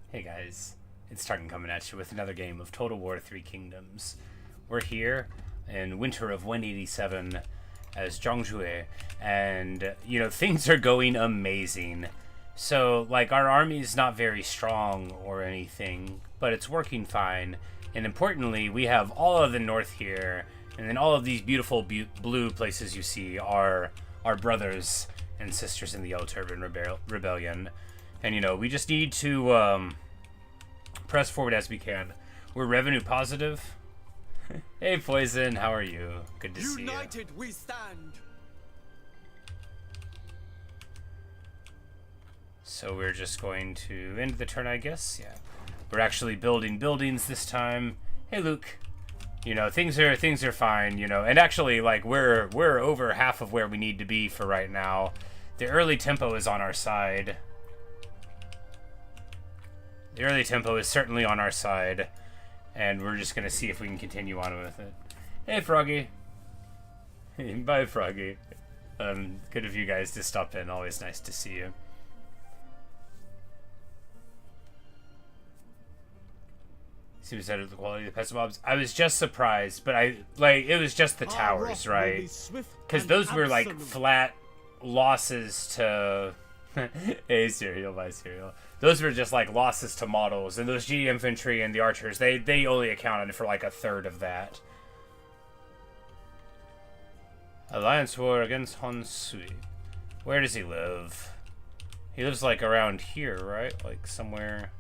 Hey guys, it's Tarkin coming at you with another game of Total War 3 Kingdoms. We're here in winter of 187 as Zhang, and, things are going amazing. So, our army's not very strong or anything, but it's working fine. And importantly, we have all of the north here, and then all of these beautiful blue places you see are our brothers and sisters in the Yellow Turban Rebellion. And, we just need to press forward as we can. We're revenue positive. Hey, Poison, how are you? Good to see you. United we stand. So we're just going to end the turn, I guess. Yeah. We're actually building buildings this time. Hey, Luke. Things are fine, And actually, we're over half of where we need to be for right now. The early tempo is on our side. The early tempo is certainly on our side, and we're just going to see if we can continue on with it. Hey, Froggy. Bye, Froggy. Good of you guys to stop in. Always nice to see you. Seems better the quality of the pencil mobs. I was just surprised, but it was just the towers, right? Because those were, flat losses to... Hey, Cereal, bye, Cereal. Those were just, losses to models. And those G infantry and the archers, they only accounted for, a third of that. Alliance war against Honsui. Where does he live? He lives, around here, right? Somewhere...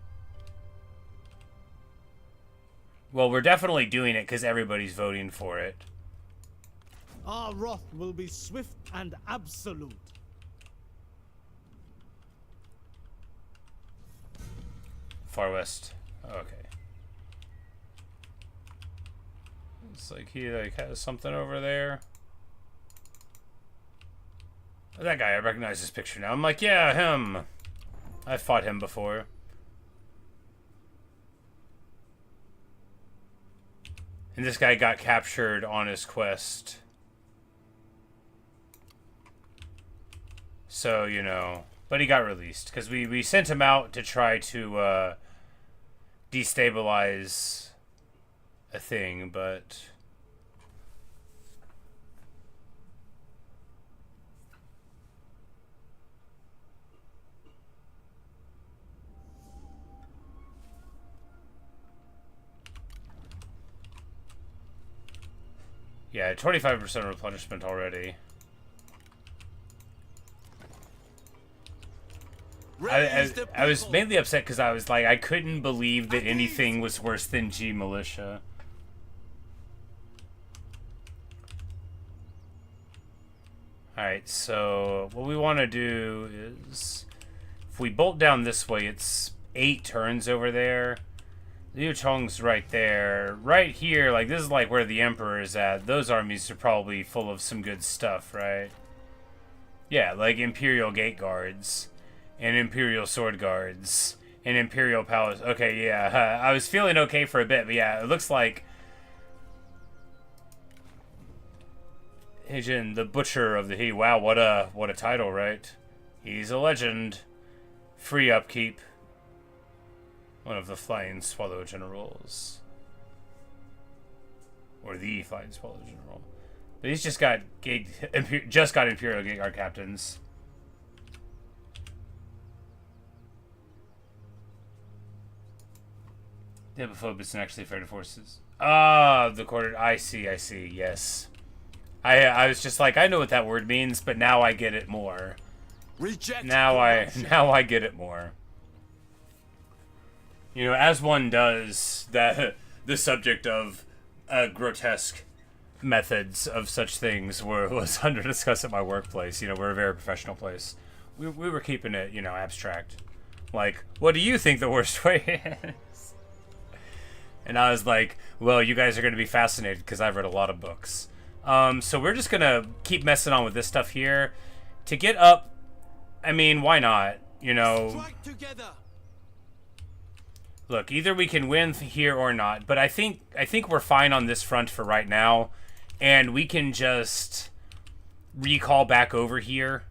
Well, we're definitely doing it because everybody's voting for it. Our wrath will be swift and absolute. Far west. Okay. It's he has something over there. Oh, that guy, I recognize his picture now. I'm yeah, him. I've fought him before. And this guy got captured on his quest. So, but he got released. Because we sent him out to try to destabilize a thing, but... Yeah, 25% replenishment already. I was mainly upset because I was I couldn't believe that anything was worse than G Militia. Alright, so what we want to do is... If we bolt down this way, it's 8 turns over there. Liu Chong's right there. Right here, this is where the Emperor is at. Those armies are probably full of some good stuff, right? Yeah, Imperial Gate Guards. And Imperial Sword Guards. And Imperial Palace. Okay, yeah. I was feeling okay for a bit, but yeah, it looks like... Heijin, the Butcher of the He. Wow, what a title, right? He's a legend. Free upkeep. One of the Flying Swallow Generals. Or the Flying Swallow General. But he's just got Imperial Gate Guard Captains. The Hippophobus and actually fair to forces. Ah, the quarter. I see, yes. I was just I know what that word means, but now I get it more. Now I get it more. As one does, the subject of grotesque methods of such things was under discuss at my workplace. We're a very professional place. We were keeping it, abstract. What do you think the worst way is? And I was well, you guys are going to be fascinated because I've read a lot of books. So we're just going to keep messing on with this stuff here. To get up, I mean, why not? Strike together. Look, either we can win here or not, but I think we're fine on this front for right now, and we can just recall back over here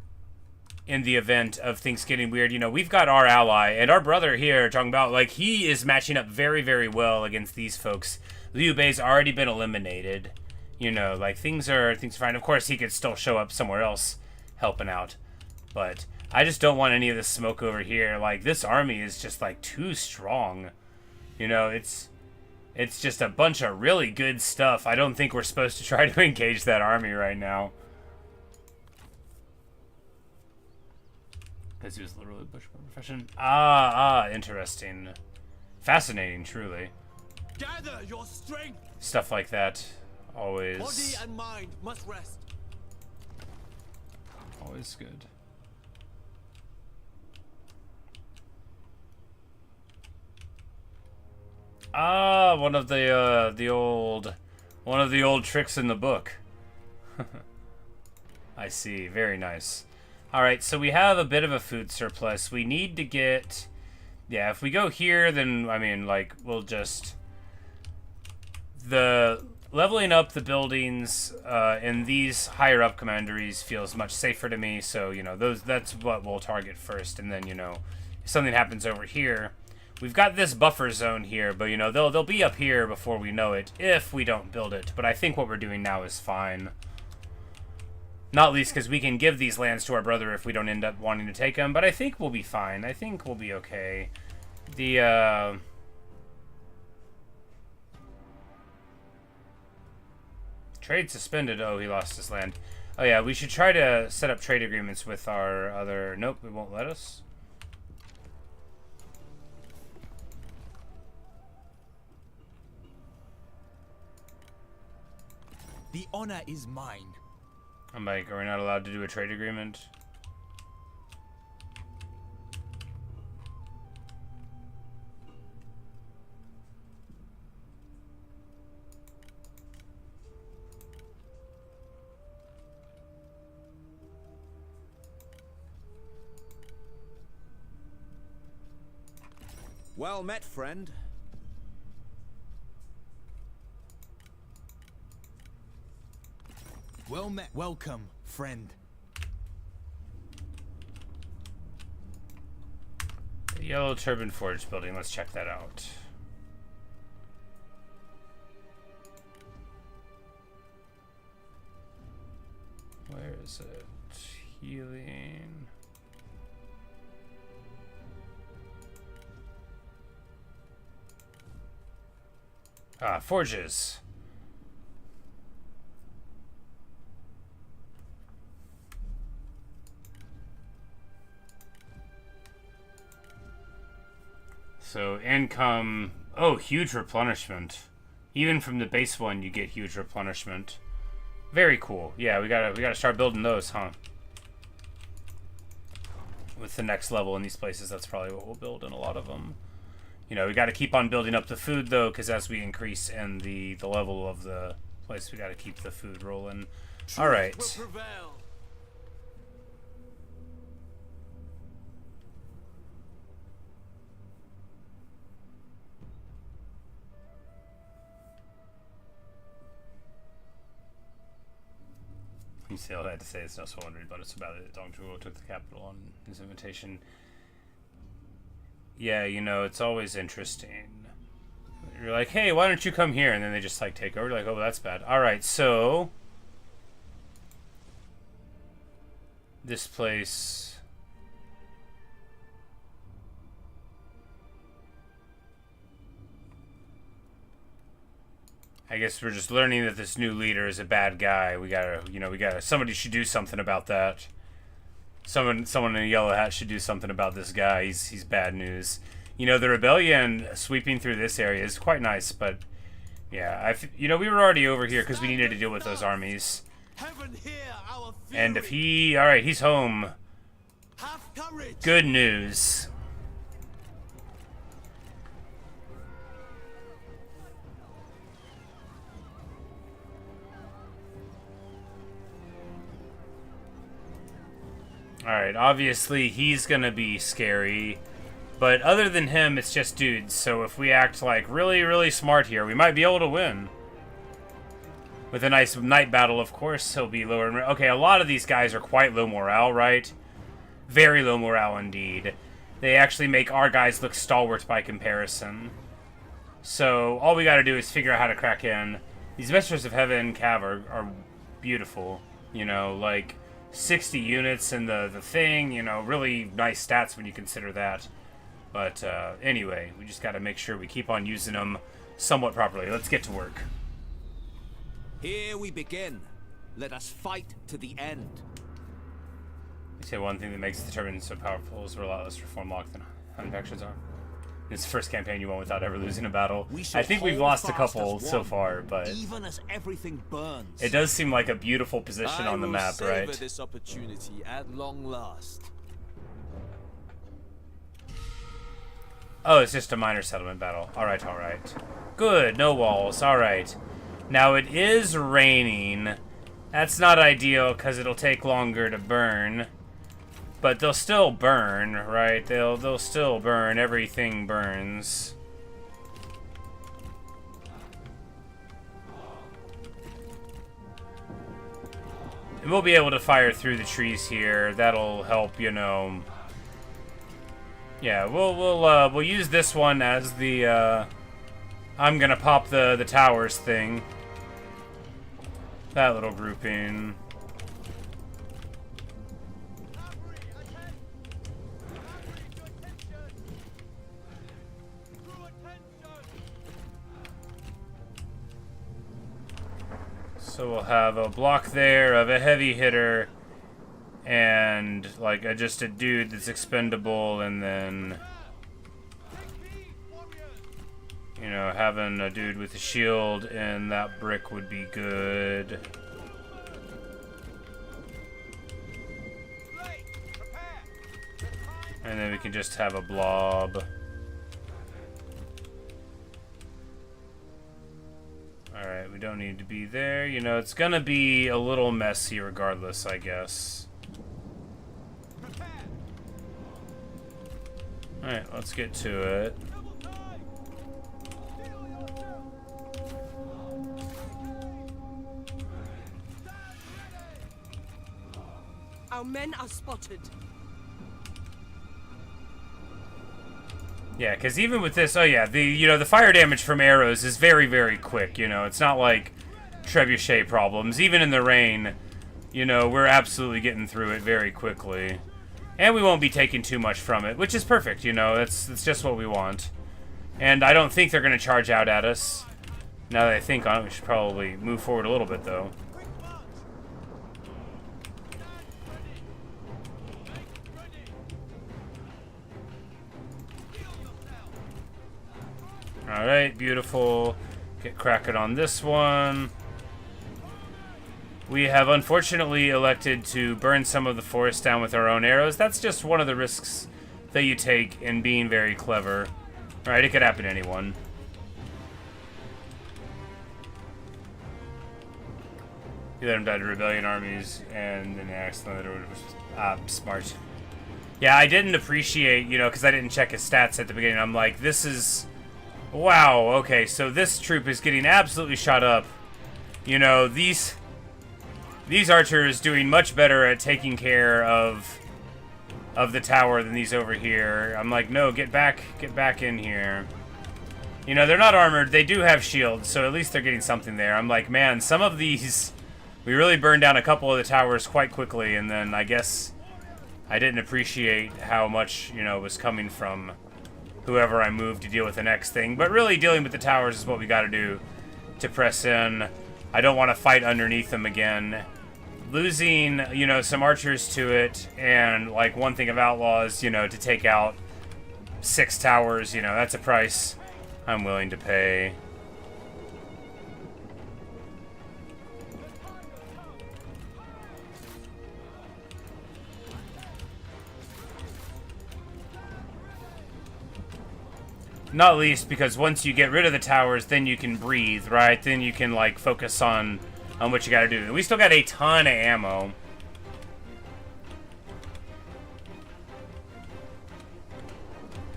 in the event of things getting weird. You know, we've got our ally and our brother here, Zhang Bao. Like, he is matching up very, very well against these folks. Liu Bei's already been eliminated. You know, like, things are fine. Of course, he could still show up somewhere else helping out. But I just don't want any of this smoke over here. Like, this army is just, like, too strong. You know, it's just a bunch of really good stuff. I don't think we're supposed to try to engage that army right now. Because he was literally a bushman profession. Interesting. Fascinating, truly. Gather your strength. Stuff like that. Always. Body and mind must rest. Always good. One of the old tricks in the book. I see. Very nice. All right, so we have a bit of a food surplus. We need to get, yeah, if we go here, then I mean, like, we'll just the leveling up the buildings in these higher up commanderies feels much safer to me. So, you know, that's what we'll target first, and then, you know, if something happens over here. We've got this buffer zone here, but, you know, they'll be up here before we know it if we don't build it. But I think what we're doing now is fine. Not least because we can give these lands to our brother if we don't end up wanting to take them. But I think we'll be fine. I think we'll be okay. The, trade suspended. Oh, he lost his land. Oh, yeah, we should try to set up trade agreements with our other... Nope, it won't let us. The honor is mine. I'm like, are we not allowed to do a trade agreement? Well met, friend. Well met. Welcome, friend. The Yellow Turban Forge building, let's check that out. Where is it? Healing. Forges. So income, oh, huge replenishment. Even from the base one, you get huge replenishment. Very cool. Yeah, we gotta start building those, huh? With the next level in these places, that's probably what we'll build in a lot of them. You know, we got to keep on building up the food though, because as we increase in the level of the place, we got to keep the food rolling. All right. You see all I had to say. It's no wondering, but it's about it. Dong Zhuo took the capital on his invitation. Yeah, you know, it's always interesting. You're like, hey, why don't you come here? And then they just, like, take over. You're like, oh, that's bad. All right, so this place. I guess we're just learning that this new leader is a bad guy. We gotta, somebody should do something about that. Someone in a yellow hat should do something about this guy. He's bad news. You know, the rebellion sweeping through this area is quite nice, but yeah, we were already over here because we needed to deal with those armies. And if all right, he's home. Good news. Alright, obviously he's gonna be scary, but other than him, it's just dudes, so if we act like really, really smart here, we might be able to win. With a nice night battle, of course, he'll be lower. Okay, a lot of these guys are quite low morale, right? Very low morale indeed. They actually make our guys look stalwart by comparison. So all we gotta do is figure out how to crack in. These Messengers of Heaven Cav are beautiful. You know, like 60 units in the thing, you know, really nice stats when you consider that. But anyway, we just gotta make sure we keep on using them somewhat properly. Let's get to work. Here we begin. Let us fight to the end. I say one thing that makes the Turban so powerful is we're a lot less reform locked than Unvextures are. It's the first campaign you won without ever losing a battle. I think we've lost a couple so far, but even as everything burns, it does seem like a beautiful position on the map, right? This opportunity at long last. Oh, it's just a minor settlement battle. Alright, alright. Good, no walls. Alright. Now, it is raining. That's not ideal, because it'll take longer to burn. But they'll still burn, right? They'll still burn. Everything burns. And we'll be able to fire through the trees here. That'll help, you know. Yeah, we'll use this one as the I'm gonna pop the towers thing. That little grouping. So we'll have a block there of a heavy hitter and like just a dude that's expendable, and then, you know, having a dude with a shield and that brick would be good. And then we can just have a blob. Alright, we don't need to be there. You know, it's gonna be a little messy regardless, I guess. Alright, let's get to it. Our men are spotted. Yeah, because even with this, oh yeah, the fire damage from arrows is very, very quick. You know, it's not like trebuchet problems. Even in the rain, you know, we're absolutely getting through it very quickly, and we won't be taking too much from it, which is perfect. You know, that's just what we want. And I don't think they're gonna charge out at us. Now that I think on it, we should probably move forward a little bit, though. Alright, beautiful. Get cracking on this one. We have unfortunately elected to burn some of the forest down with our own arrows. That's just one of the risks that you take in being very clever. Alright, it could happen to anyone. You let him die to rebellion armies, and then accidentally smart. Yeah, I didn't appreciate, you know, because I didn't check his stats at the beginning. I'm like, this is... Wow, okay, so this troop is getting absolutely shot up. You know, these archers doing much better at taking care of the tower than these over here. I'm like, no, get back in here. You know, they're not armored, they do have shields, so at least they're getting something there. I'm like, man, some of these, we really burned down a couple of the towers quite quickly, and then I guess I didn't appreciate how much, you know, was coming from whoever I moved to deal with the next thing. But really, dealing with the towers is what we gotta do to press in. I don't want to fight underneath them again. Losing, you know, some archers to it, and, like, one thing of outlaws, you know, to take out 6 towers, you know, that's a price I'm willing to pay. Not least because once you get rid of the towers, then you can breathe, right? Then you can, like, focus on what you gotta do. We still got a ton of ammo.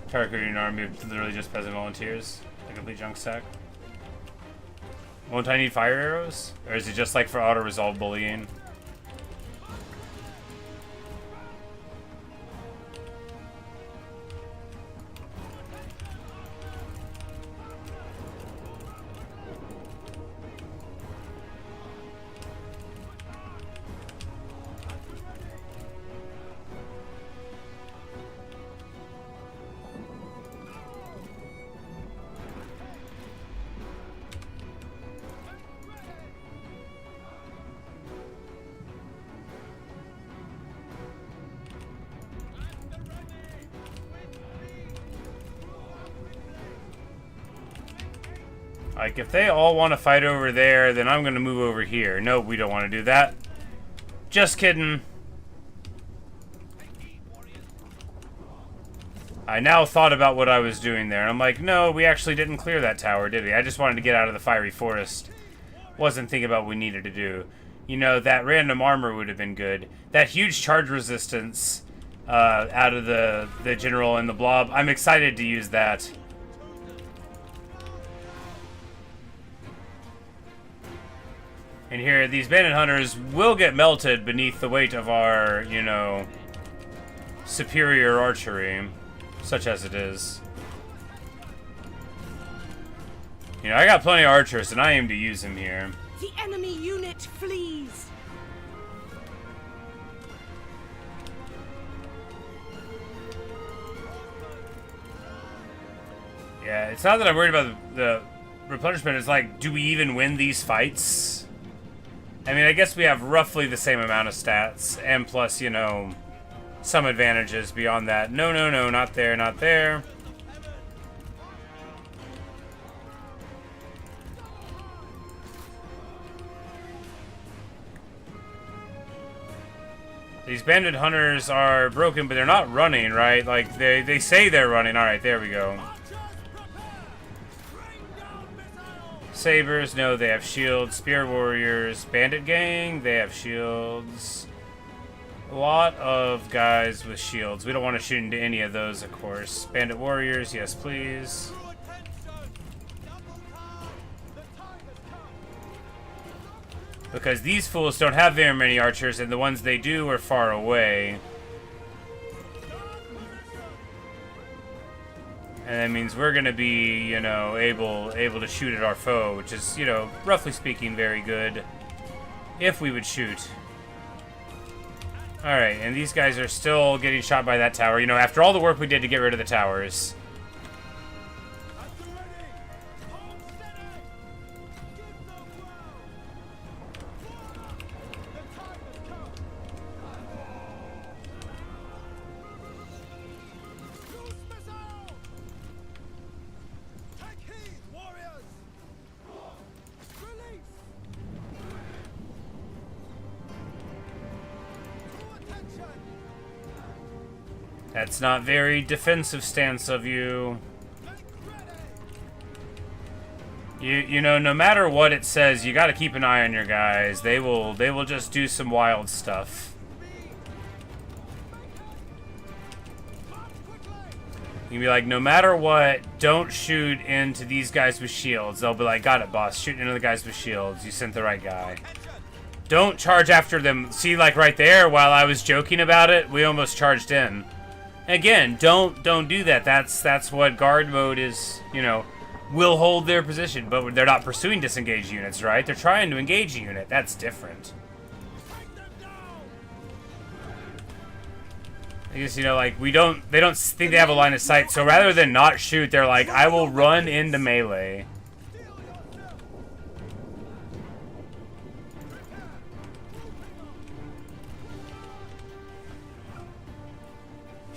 Tower recruiting army of literally just peasant volunteers. A complete junk stack. Won't I need fire arrows? Or is it just like for auto-resolve bullying? Like, if they all want to fight over there, then I'm going to move over here. No, we don't want to do that. Just kidding. I now thought about what I was doing there. I'm like, no, we actually didn't clear that tower, did we? I just wanted to get out of the fiery forest. Wasn't thinking about what we needed to do. You know, that random armor would have been good. That huge charge resistance out of the general and the blob. I'm excited to use that. And here, these bandit hunters will get melted beneath the weight of our, you know, superior archery. Such as it is. You know, I got plenty of archers, and I aim to use them here. The enemy unit flees. Yeah, it's not that I'm worried about the replenishment. It's like, do we even win these fights? I mean, I guess we have roughly the same amount of stats, and plus, you know, some advantages beyond that. No, no, no, not there, not there. These bandit hunters are broken, but they're not running, right? Like, they say they're running. Alright, there we go. Sabers, no, they have shields. Spear warriors. Bandit gang, they have shields. A lot of guys with shields. We don't want to shoot into any of those, of course. Bandit warriors, yes please. Because these fools don't have very many archers, and the ones they do are far away. And that means we're going to be, you know, able to shoot at our foe, which is, you know, roughly speaking, very good. If we would shoot. Alright, and these guys are still getting shot by that tower. You know, after all the work we did to get rid of the towers. That's not very defensive stance of you. You know, no matter what it says, you got to keep an eye on your guys. They will just do some wild stuff. You can be like, no matter what, don't shoot into these guys with shields. They'll be like, got it, boss. Shoot into the guys with shields. You sent the right guy. Don't charge after them. See, like right there, while I was joking about it, we almost charged in. Again, don't do that. That's what guard mode is, you know, will hold their position, but they're not pursuing disengaged units, right? They're trying to engage a unit. That's different. I guess, you know, like, they don't think they have a line of sight, so rather than not shoot, they're like, I will run into melee.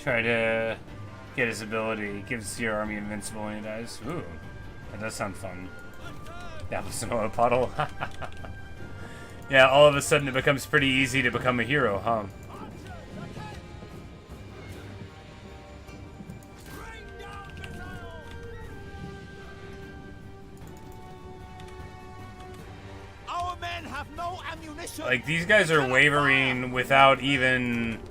Try to get his ability. Gives your army invincible when he dies. Ooh, that does sound fun. That was an oil puddle. Yeah, all of a sudden it becomes pretty easy to become a hero, huh? Our men have no ammunition. Like, these guys are wavering without even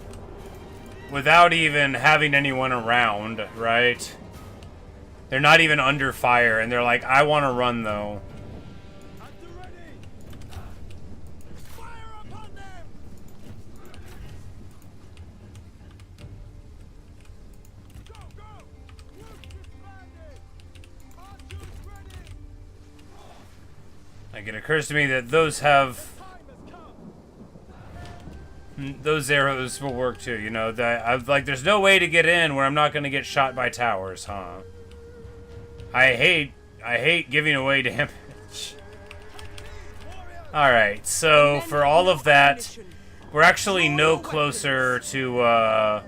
having anyone around, right? They're not even under fire, and they're like, I want to run, though. Like, it occurs to me that those arrows will work too, you know. Like, there's no way to get in where I'm not going to get shot by towers, huh? I hate giving away damage. Alright, so for all of that, we're actually no closer to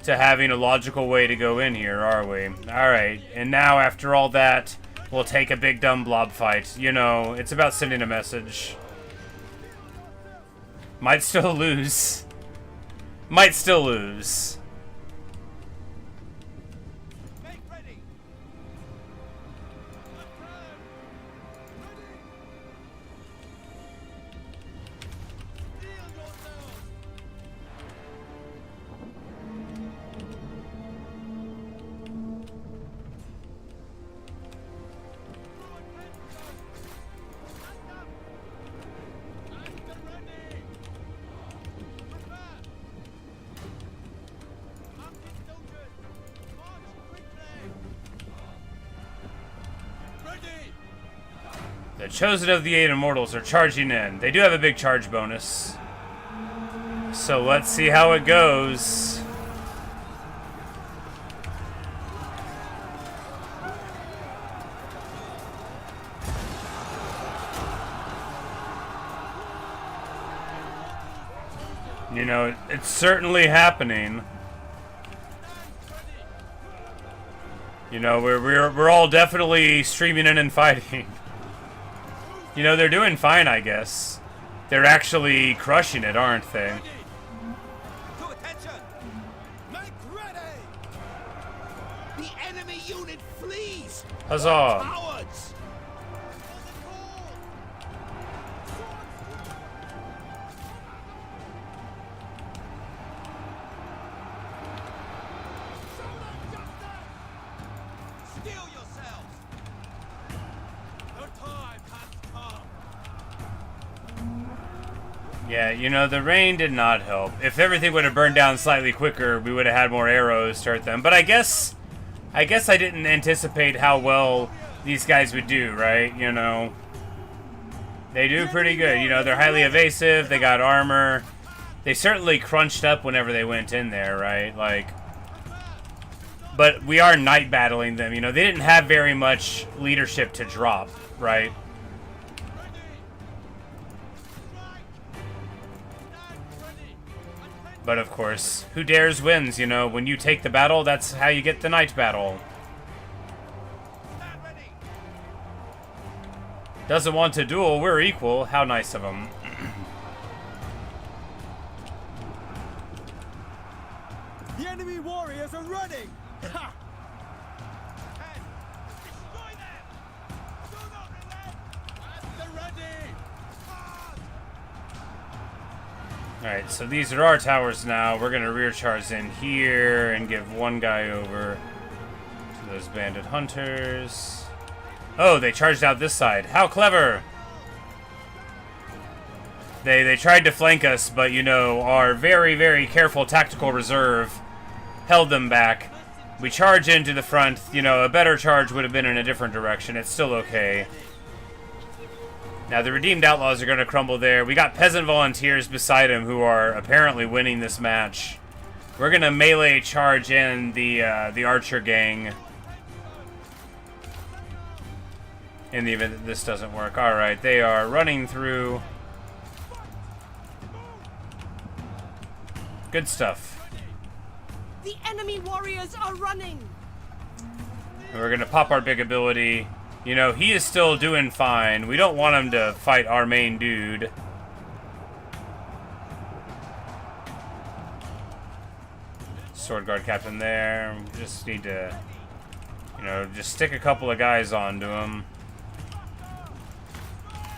having a logical way to go in here, are we? Alright, and now after all that, will take a big dumb blob fight. You know, it's about sending a message. Might still lose. Might still lose. Make ready. The Chosen of the Eight Immortals are charging in. They do have a big charge bonus. So let's see how it goes. You know, it's certainly happening. You know, we're all definitely streaming in and fighting. You know, they're doing fine, I guess. They're actually crushing it, aren't they? To attention. Make ready. The enemy unit flees. Huzzah! Cowards. Steel yourselves. The time has come. Yeah, you know, the rain did not help. If everything would have burned down slightly quicker, we would have had more arrows to hurt them. But I guess I didn't anticipate how well these guys would do, right? You know, they do pretty good. You know, they're highly evasive. They got armor. They certainly crunched up whenever they went in there, right? Like, but we are night battling them. You know, they didn't have very much leadership to drop, right? But of course, who dares wins, you know. When you take the battle, that's how you get the night battle. Stand ready. Doesn't want to duel, we're equal. How nice of him. The enemy warriors are running! Ha! Head. Destroy them. Do not relent. At the ready. Charge. Alright, so these are our towers now. We're gonna rear charge in here and give one guy over to those bandit hunters. Oh, they charged out this side. How clever! They tried to flank us, but you know, our very, very careful tactical reserve held them back. We charge into the front. You know, a better charge would have been in a different direction. It's still okay. Now, the Redeemed Outlaws are going to crumble there. We got Peasant Volunteers beside him who are apparently winning this match. We're going to melee charge in the Archer gang. In the event that this doesn't work. Alright, they are running through. Good stuff. The enemy warriors are running. And we're going to pop our big ability. You know, he is still doing fine. We don't want him to fight our main dude. Sword Guard Captain there. Just need to, you know, just stick a couple of guys onto him.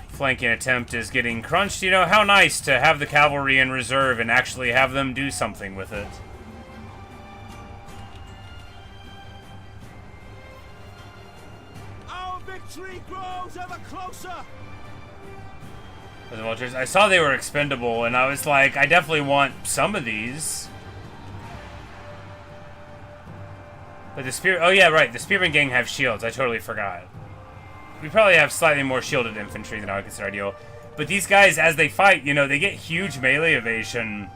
Flanking attempt is getting crunched. You know, how nice to have the cavalry in reserve and actually have them do something with it. Our victory grows ever closer! The vultures. I saw they were expendable, and I was like, I definitely want some of these. But the spear. Oh yeah, right. The spearman gang have shields. I totally forgot. We probably have slightly more shielded infantry than I would consider ideal. But these guys, as they fight, you know, they get huge melee evasion.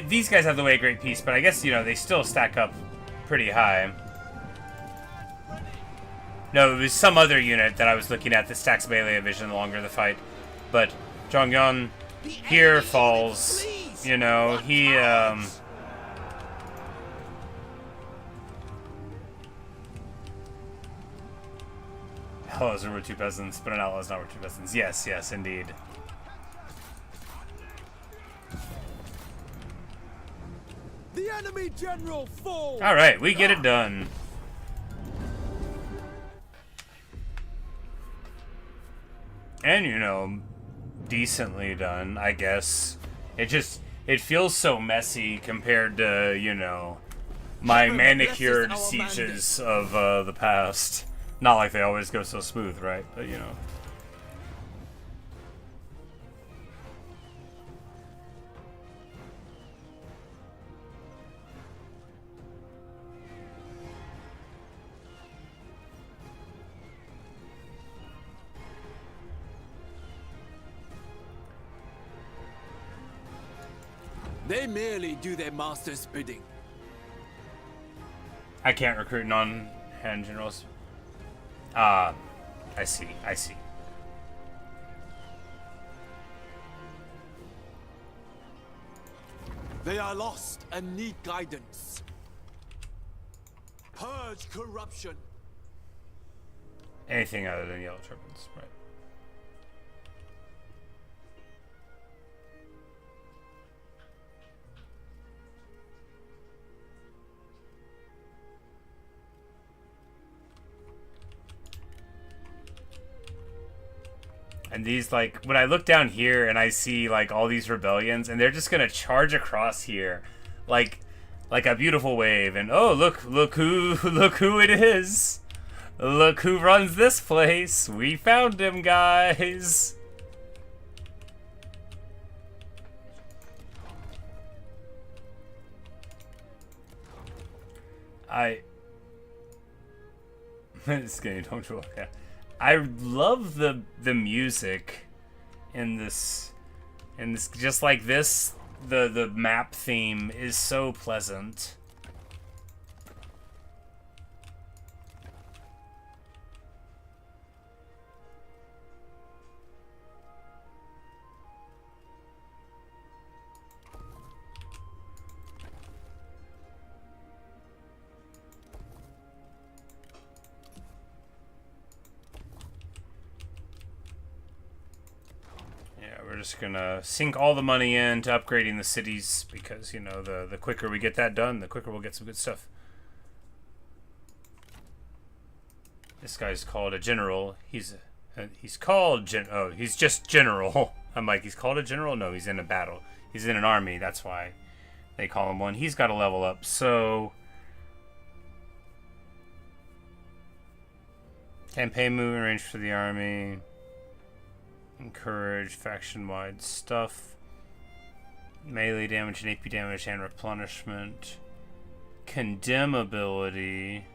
These guys have the way of great peace, but I guess, you know, they still stack up pretty high. No, it was some other unit that I was looking at that stacks melee evasion the longer the fight. But Zhang Yun here falls. You know, Outlaws are worth 2 peasants, but an outlaw is not worth 2 peasants. Yes, yes, indeed. The enemy general falls. All right, we get it done. And, you know, decently done, I guess. It feels so messy compared to, you know, my manicured sieges of the past. Not like they always go so smooth, right? But, you know. They merely do their master's bidding. I can't recruit non-hand generals. I see, I see. They are lost and need guidance. Purge corruption. Anything other than yellow turbans, right? And these, like, when I look down here and I see, like, all these rebellions, and they're just gonna charge across here, like a beautiful wave, and oh, look who it is! Look who runs this place! We found him, guys! This game don't look at. I love the music in this just like this the map theme is so pleasant. We're just gonna sink all the money into upgrading the cities because, you know, the quicker we get that done, the quicker we'll get some good stuff. This guy's called a general. He's just general. I'm like, he's called a general? No, he's in a battle. He's in an army. That's why they call him one. He's got to level up. So campaign movement range for the army. Encourage faction-wide stuff. Melee damage and AP damage and replenishment. Condemn ability.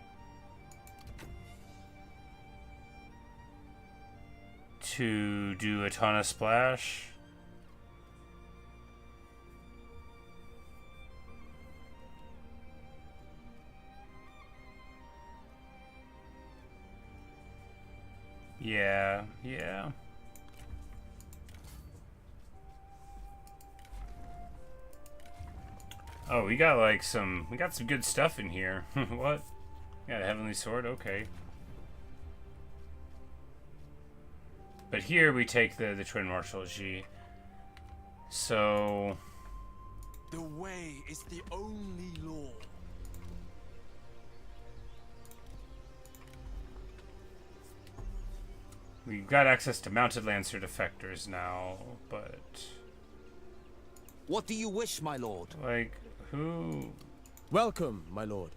To do a ton of splash. Yeah. Oh, we got some good stuff in here. What? Got a heavenly sword, okay. But here we take the twin martial G. So the way is the only law. We've got access to mounted lancer defectors now, but What do you wish, my lord? like, who? Welcome, my lord.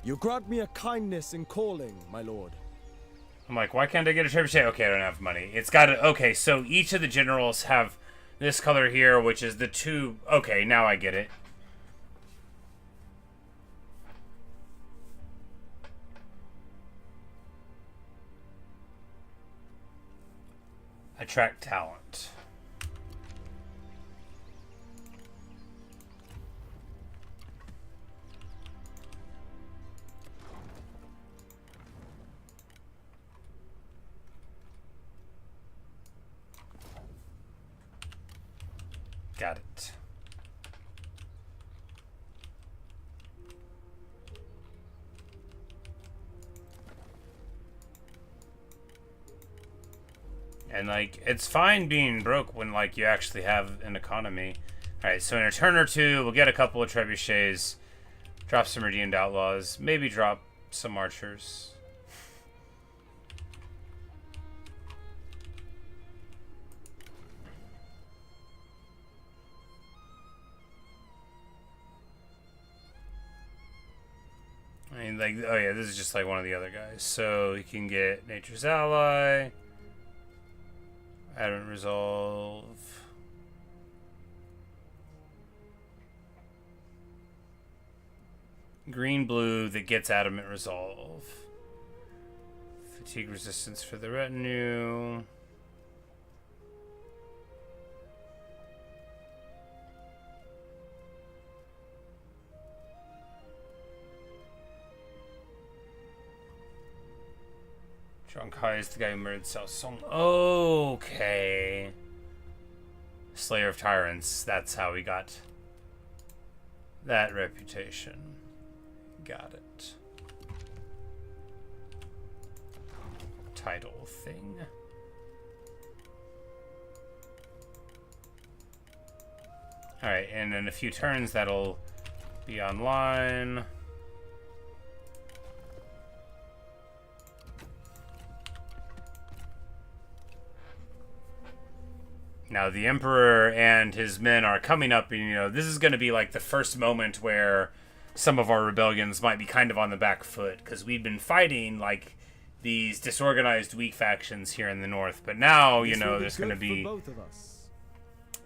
You grant me a kindness in calling, my lord. I'm like, why can't I get a trebuchet? Okay, I don't have money. It's got to. Okay, so each of the generals have this color here, which is the two. Okay, now I get it. Attract talent. Got it. And, like, it's fine being broke when, like, you actually have an economy. Alright, so in a turn or two, we'll get a couple of trebuchets, drop some redeemed outlaws, maybe drop some archers. I mean, like, oh yeah, this is just like one of the other guys. So you can get Nature's Ally, Adamant Resolve. Green blue that gets Adamant Resolve. Fatigue resistance for the retinue. Zhang is the guy who murdered Cao Song. Okay. Slayer of Tyrants. That's how he got that reputation. Got it. Title thing. Alright, and in a few turns that'll be online. Now, the Emperor and his men are coming up, and, you know, this is going to be like the first moment where some of our rebellions might be kind of on the back foot, because we've been fighting, like, these disorganized, weak factions here in the north. But now, you know, there's going to be...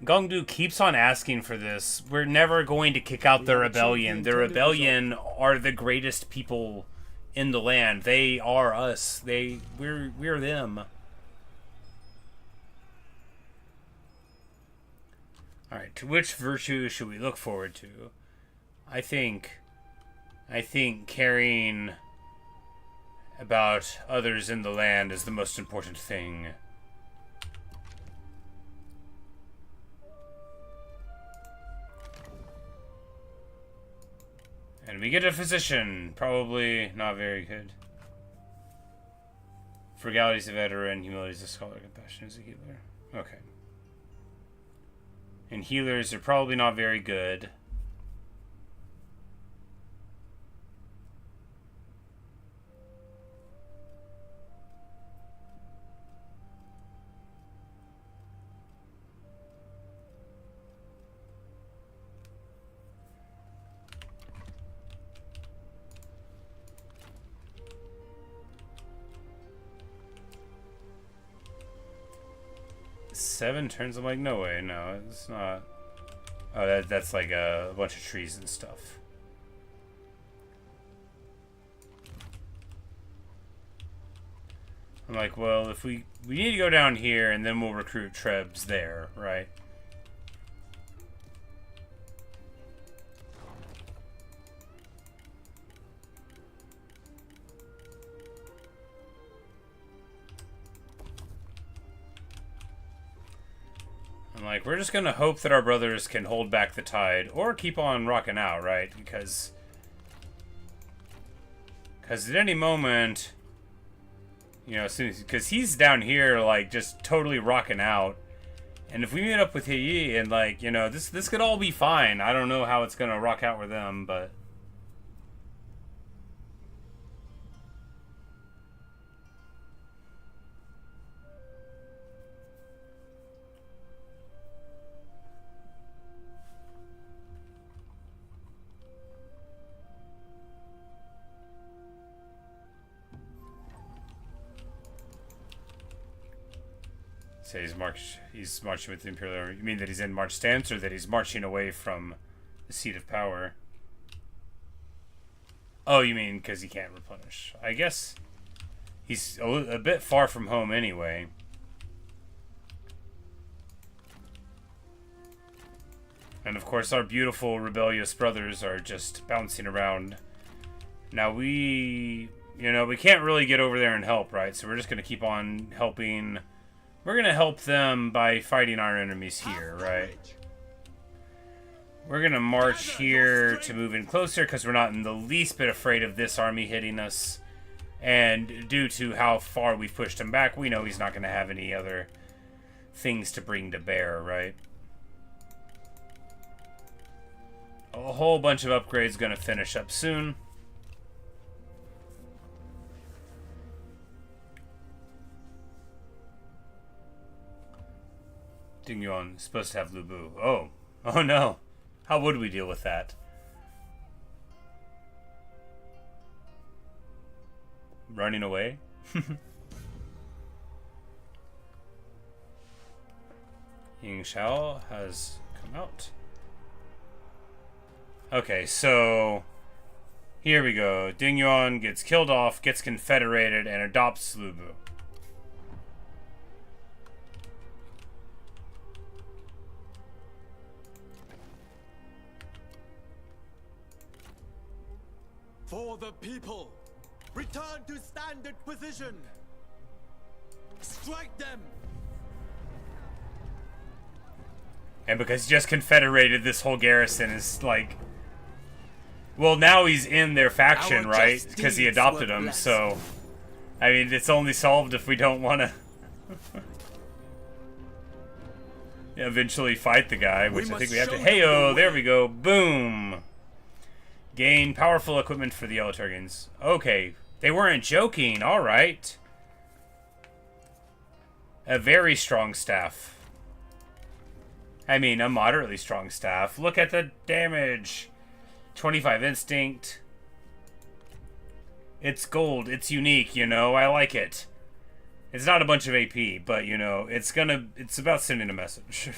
Gongdu keeps on asking for this. We're never going to kick out the rebellion. The rebellion are the greatest people in the land. They are us. We're them. Alright, to which virtue should we look forward to? I think caring about others in the land is the most important thing. And we get a physician. Probably not very good. Frugality is a veteran. Humility is a scholar. Compassion is a healer. Okay. And healers are probably not very good. Seven turns. I'm like, no way, no, it's not. Oh, that's like a bunch of trees and stuff. I'm like, well, if we need to go down here and then we'll recruit Trebs there, right? Like, we're just gonna hope that our brothers can hold back the tide or keep on rocking out, right? Because at any moment, you know, because he's down here, like, just totally rocking out, and if we meet up with Heiyi and, like, you know, this could all be fine. I don't know how it's gonna rock out with them, but. Say he's marching with the Imperial Army. You mean that he's in march stance, or that he's marching away from the seat of power? Oh, you mean because he can't replenish. I guess he's a bit far from home anyway. And of course our beautiful rebellious brothers are just bouncing around. Now we can't really get over there and help, right? So we're just going to keep on helping. We're going to help them by fighting our enemies here, right? We're going to march here to move in closer because we're not in the least bit afraid of this army hitting us. And due to how far we've pushed him back, we know he's not going to have any other things to bring to bear, right? A whole bunch of upgrades going to finish up soon. Dingyuan is supposed to have Lubu. Oh. Oh no. How would we deal with that? Running away? Ying Xiao has come out. Okay, so here we go. Dingyuan gets killed off, gets confederated, and adopts Lubu. For the people, return to standard position. Strike them. And because he just confederated, this whole garrison is like... Well, now he's in their faction, Our right? just Because he deeds adopted were him, blessed. so... I mean, it's only solved if we don't want to... eventually fight the guy, which I think must we have to... show them Hey-oh, the there way. we go. Boom! Gain powerful equipment for the Yellow Turgans. Okay, they weren't joking. All right. A very strong staff. I mean, a moderately strong staff. Look at the damage. 25 instinct. It's gold. It's unique, you know. I like it. It's not a bunch of AP, but, you know, it's about sending a message.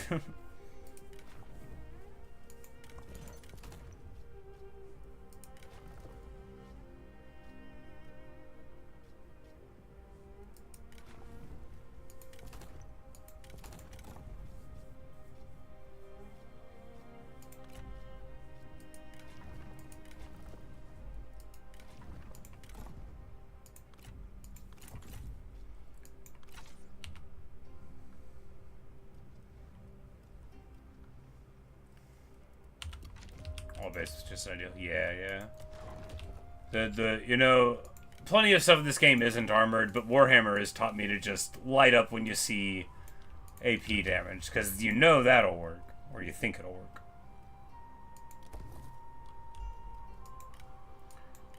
All base is just ideal. Yeah. You know, plenty of stuff in this game isn't armored, but Warhammer has taught me to just light up when you see AP damage, because you know that'll work, or you think it'll work.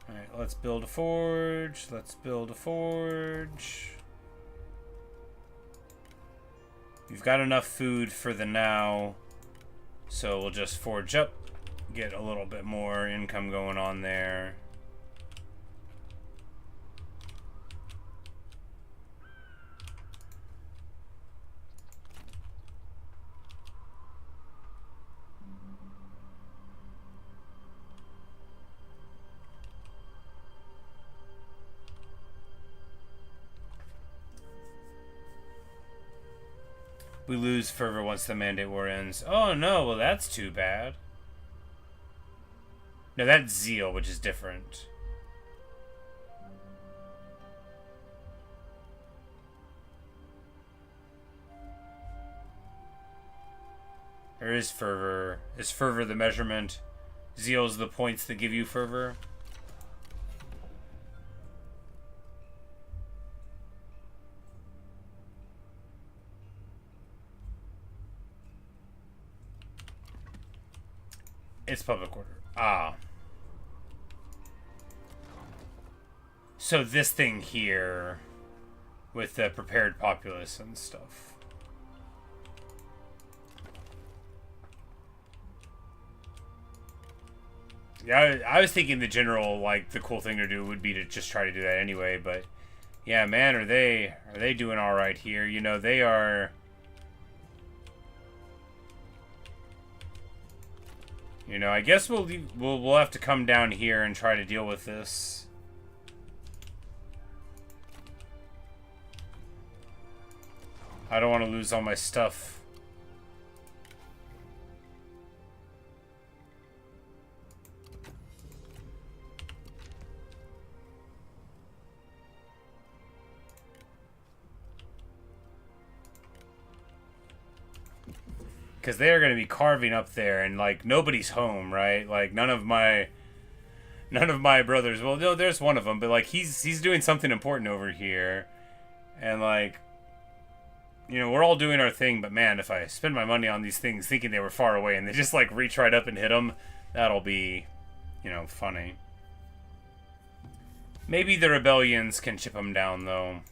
Alright, let's build a forge. We've got enough food for the now, so we'll just forge up. Get a little bit more income going on there. We lose fervor once the Mandate War ends. Oh no, well that's too bad. No, that's zeal, which is different. There is fervor. Is fervor the measurement? Zeal's the points that give you fervor? It's public order. Ah. So this thing here with the prepared populace and stuff. Yeah, I was thinking the general, like, the cool thing to do would be to just try to do that anyway, but yeah, man, are they doing all right here? You know, they are. You know, I guess we'll have to come down here and try to deal with this. I don't want to lose all my stuff. Because they are going to be carving up there, and, like, nobody's home, right? Like, none of my None of my brothers. Well, no, there's one of them, but like he's doing something important over here, and like, you know, we're all doing our thing. But man, if I spend my money on these things thinking they were far away and they just like reach right up and hit them, that'll be, you know, funny. Maybe the rebellions can chip them down though,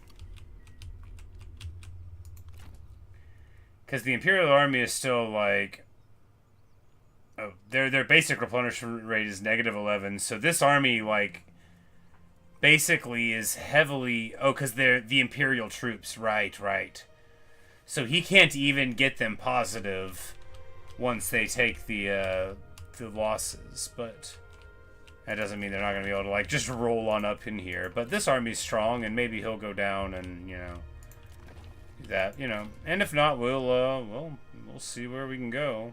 because the Imperial Army is still like. Oh, their basic replenishment rate is -11, so this army, like, basically is heavily... Oh, because they're the Imperial troops, right. So he can't even get them positive once they take the losses, but that doesn't mean they're not going to be able to, like, just roll on up in here. But this army's strong, and maybe he'll go down and, you know, do that, you know. And if not, we'll see where we can go.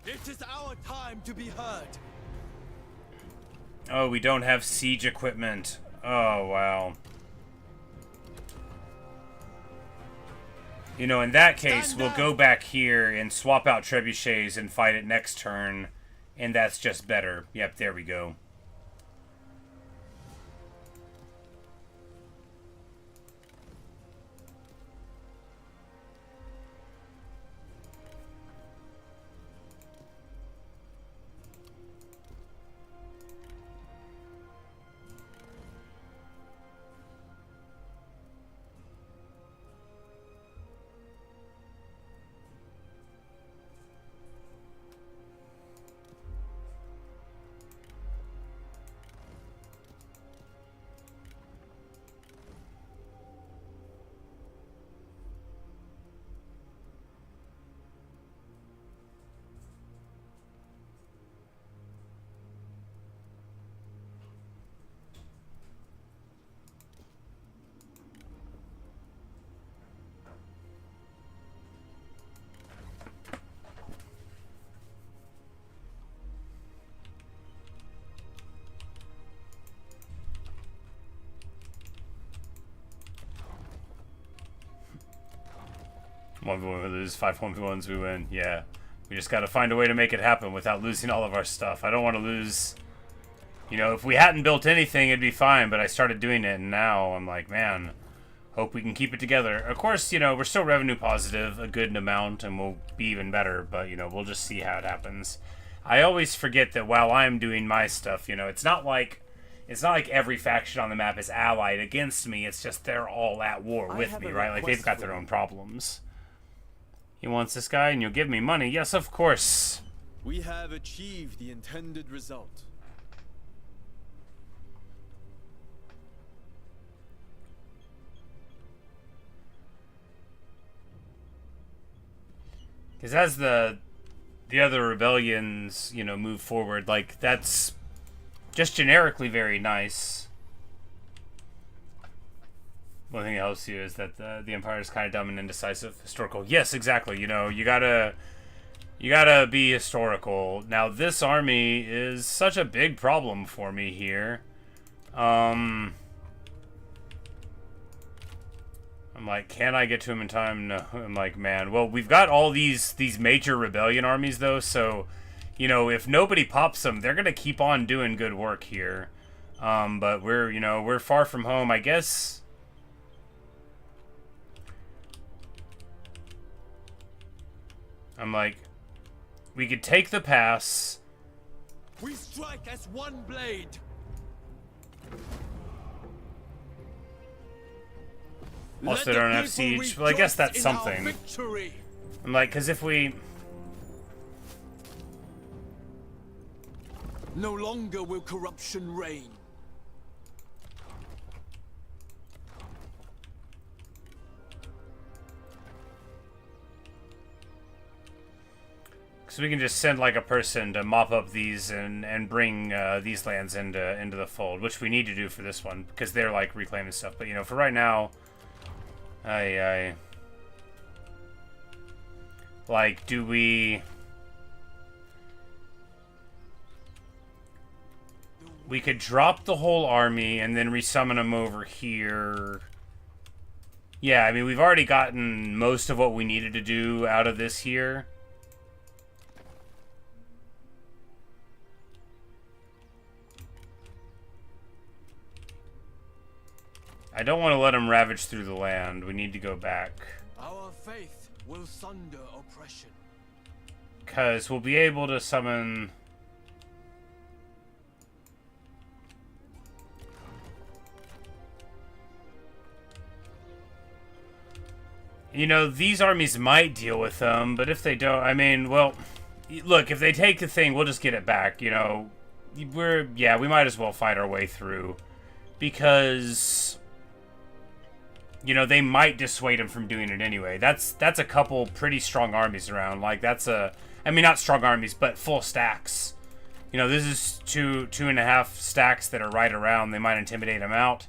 It is our time to be heard. Oh, we don't have siege equipment. Oh, wow. You know, in that case, we'll go back here and swap out trebuchets and fight it next turn, and that's just better. Yep, there we go. One we lose, 5 1v1s we win. Yeah. We just gotta find a way to make it happen without losing all of our stuff. I don't want to lose... You know, if we hadn't built anything, it'd be fine, but I started doing it, and now I'm like, man, hope we can keep it together. Of course, you know, we're still revenue positive a good amount, and we'll be even better, but, you know, we'll just see how it happens. I always forget that while I'm doing my stuff, you know, it's not like every faction on the map is allied against me, it's just they're all at war with me, right? Like, they've got their own problems. He wants this guy, and you'll give me money. Yes, of course. We have achieved the intended result. Because as the other rebellions, you know, move forward, like, that's just generically very nice. One thing that helps you is that the Empire is kind of dumb and indecisive. Historical. Yes, exactly. You know, you gotta be historical. Now, this army is such a big problem for me here. I'm like, can I get to him in time? No. I'm like, man. Well, we've got all these major rebellion armies, though, so, you know, if nobody pops them, they're gonna keep on doing good work here. But we're far from home, I guess. I'm like, we could take the pass. We strike as one blade. Also, they don't have siege. Well, I guess that's something. I'm like, because if we... No longer will corruption reign. So we can just send like a person to mop up these and bring these lands into the fold, which we need to do for this one because they're like reclaiming stuff. But you know, for right now, like, do we? We could drop the whole army and then resummon them over here. Yeah, I mean, we've already gotten most of what we needed to do out of this here. I don't want to let them ravage through the land. We need to go back. Our faith will sunder oppression. Because we'll be able to summon... You know, these armies might deal with them, but if they don't, I mean, well, look, if they take the thing, we'll just get it back, you know. We might as well fight our way through. Because, you know, they might dissuade him from doing it anyway. That's a couple pretty strong armies around. Like, I mean, not strong armies, but full stacks. You know, this is two and a half stacks that are right around. They might intimidate him out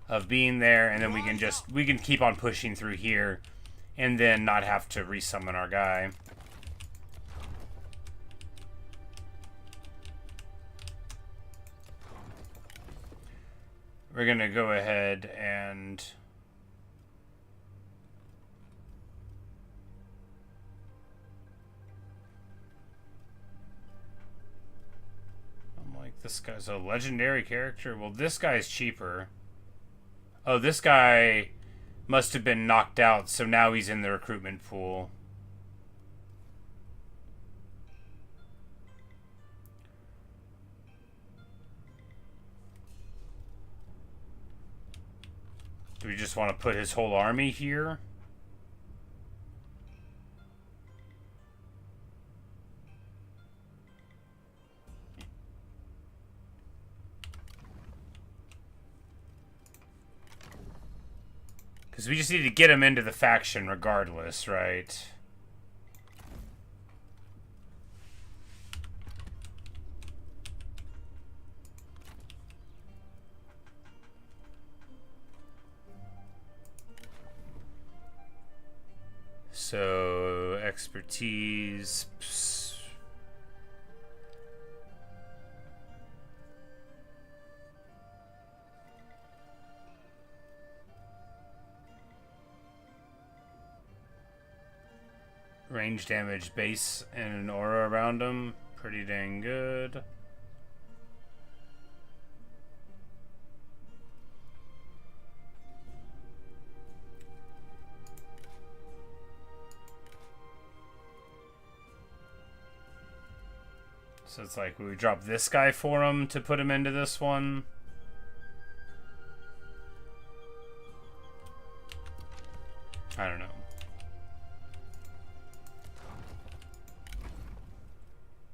of being there, and then we can keep on pushing through here and then not have to resummon our guy. We're gonna go ahead and I'm like, this guy's a legendary character. Well, this guy's cheaper. Oh, this guy must have been knocked out, so now he's in the recruitment pool. Do we just want to put his whole army here? Because we just need to get him into the faction regardless, right? So, expertise... Range damage, base, and an aura around him. Pretty dang good. So it's like, we drop this guy for him to put him into this one. I don't know.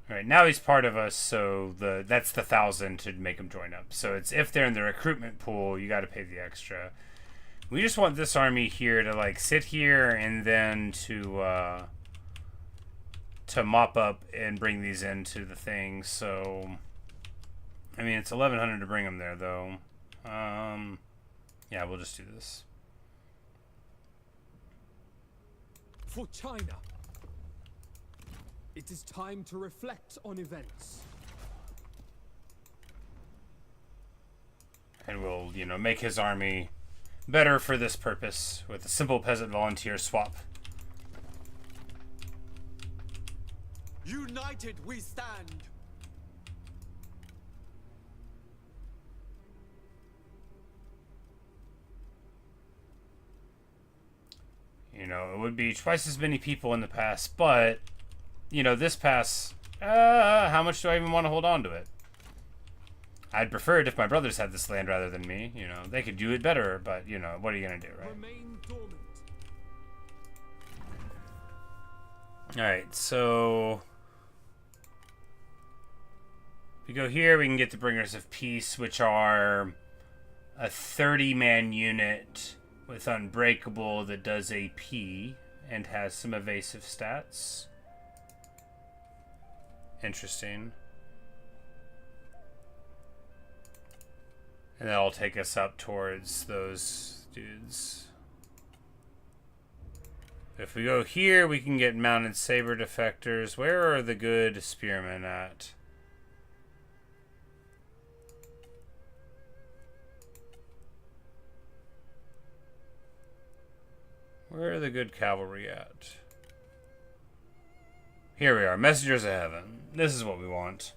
Alright, now he's part of us, so that's the 1,000 to make him join up. So it's if they're in the recruitment pool, you gotta pay the extra. We just want this army here to like sit here and then to mop up and bring these into the thing. So I mean, it's 1,100 to bring them there though. Yeah, we'll just do this. For China, it is time to reflect on events. And we'll, you know, make his army better for this purpose with a simple peasant volunteer swap. United we stand. You know, it would be twice as many people in the pass, but, you know, this pass, how much do I even want to hold on to it? I'd prefer it if my brothers had this land rather than me. You know, they could do it better, but, you know, what are you going to do, right? Remain dormant. Alright, so... if we go here, we can get the Bringers of Peace, which are a 30-man unit with Unbreakable that does AP and has some evasive stats. Interesting. And that'll take us up towards those dudes. If we go here, we can get Mounted Saber Defectors. Where are the good spearmen at? Where are the good cavalry at? Here we are, messengers of heaven. This is what we want.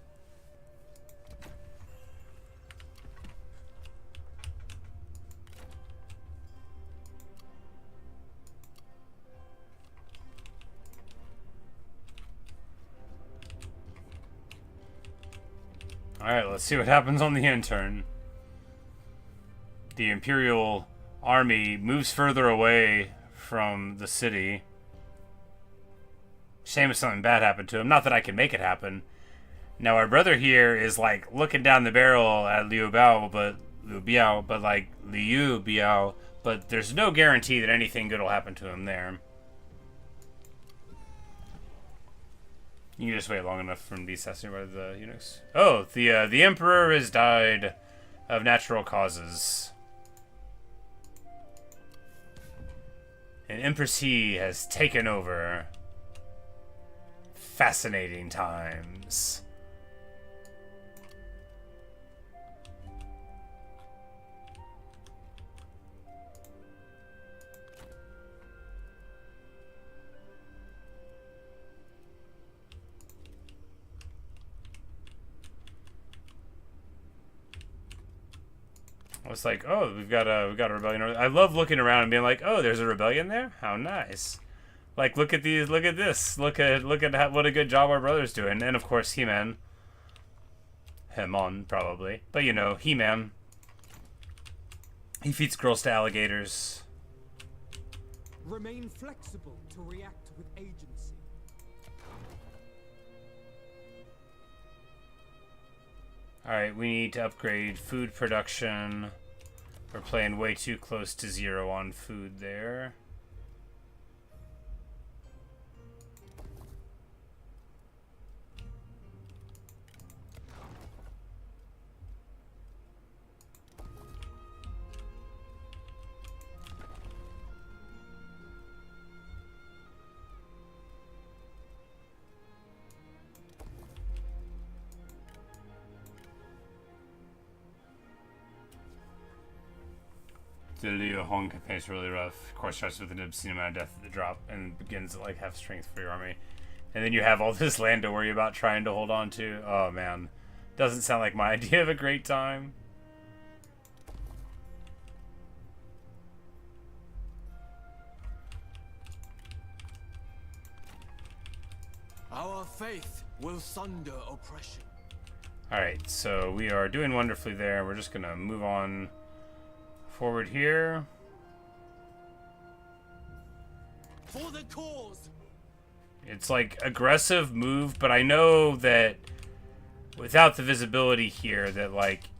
Alright, let's see what happens on the intern. The Imperial Army moves further away from the city. Shame if something bad happened to him. Not that I can make it happen. Now our brother here is like looking down the barrel at Liu Biao, but there's no guarantee that anything good will happen to him there. You can just wait long enough for him to be assassinated by the eunuchs. Oh, the Emperor has died of natural causes. And Empress He has taken over. Fascinating times. I was like, oh, we've got a rebellion. I love looking around and being like, oh, there's a rebellion there? How nice. Like, look at these, look at this. Look at what a good job our brother's doing. And of course, He-Man. Hemon, probably. But you know, He-Man. He feeds girls to alligators. Remain flexible to react with agency. Alright, we need to upgrade food production. We're playing way too close to zero on food there. The Liu Hong campaign is really rough. Of course, starts with an obscene amount of death at the drop and begins at like half strength for your army. And then you have all this land to worry about trying to hold on to. Oh man. Doesn't sound like my idea of a great time. Our faith will sunder oppression. Alright, so we are doing wonderfully there. We're just gonna move on forward here. For the cause. It's like aggressive move, but I know that without the visibility here that like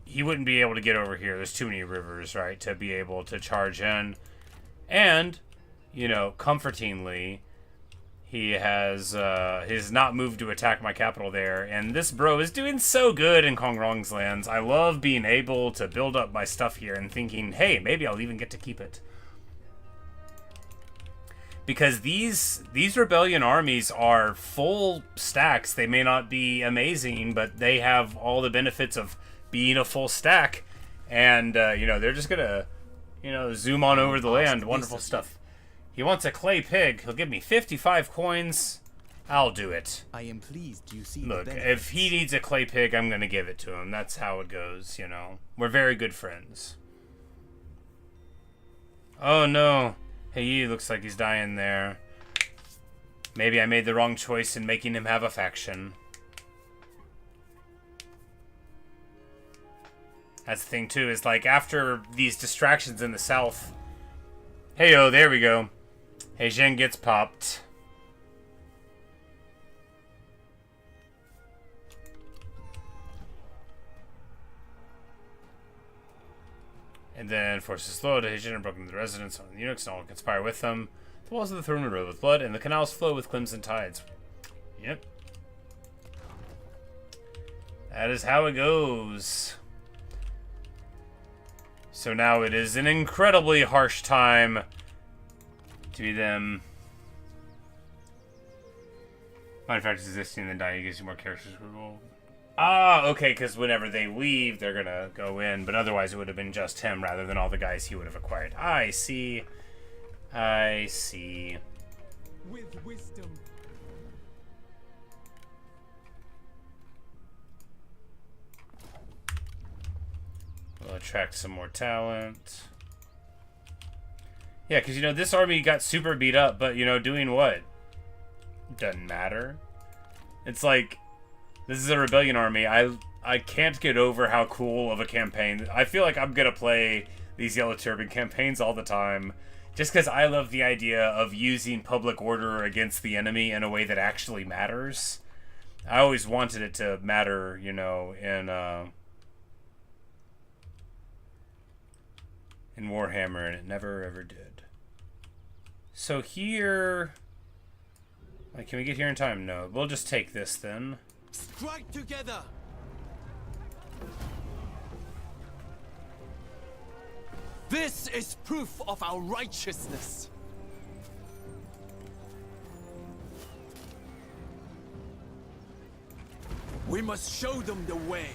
he wouldn't be able to get over here. There's too many rivers, right, to be able to charge in. And, you know, comfortingly, he has not moved to attack my capital there, and this bro is doing so good in Kong Rong's lands. I love being able to build up my stuff here and thinking, hey, maybe I'll even get to keep it. Because these rebellion armies are full stacks. They may not be amazing, but they have all the benefits of being a full stack. And, you know, they're just gonna, you know, zoom on over the land. Wonderful stuff. He wants a clay pig. He'll give me 55 coins. I'll do it. I am pleased you see. Look, if he needs a clay pig, I'm going to give it to him. That's how it goes, you know. We're very good friends. Oh, no. Hey, he looks like he's dying there. Maybe I made the wrong choice in making him have a faction. That's the thing, too, is like after these distractions in the south... Hey-oh, there we go. Hey, Zhang gets popped. And then forces slow to Heijin and broken the residence on the eunuchs and all conspire with them. The walls of the throne are red with blood, and the canals flow with crimson tides. Yep. That is how it goes. So now it is an incredibly harsh time to be them. Minor factors existing, then dying gives you more characters removal. Ah, okay, because whenever they leave, they're gonna go in, but otherwise it would have been just him rather than all the guys he would have acquired. I see. I see. with wisdom. We'll attract some more talent. Yeah, because, you know, this army got super beat up, but, you know, doing what? Doesn't matter. It's like, this is a rebellion army. I can't get over how cool of a campaign. I feel like I'm going to play these Yellow Turban campaigns all the time, just because I love the idea of using public order against the enemy in a way that actually matters. I always wanted it to matter, you know, in Warhammer, and it never ever did. So here, like, can we get here in time? No, we'll just take this then. Strike together! This is proof of our righteousness. We must show them the way.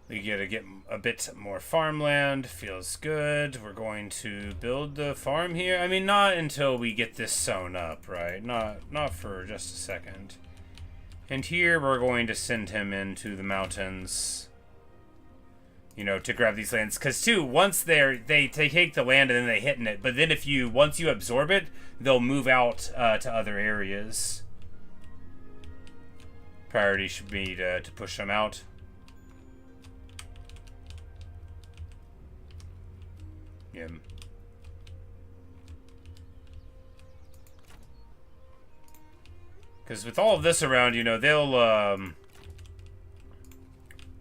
We gotta get a bit more farmland. Feels good. We're going to build the farm here. I mean, not until we get this sewn up, right? Not for just a second. And here we're going to send him into the mountains, you know, to grab these lands. Because too, once they take the land and then they hit in it. But then once you absorb it, they'll move out to other areas. Priority should be to push them out. Yeah. Because with all of this around, you know, they'll,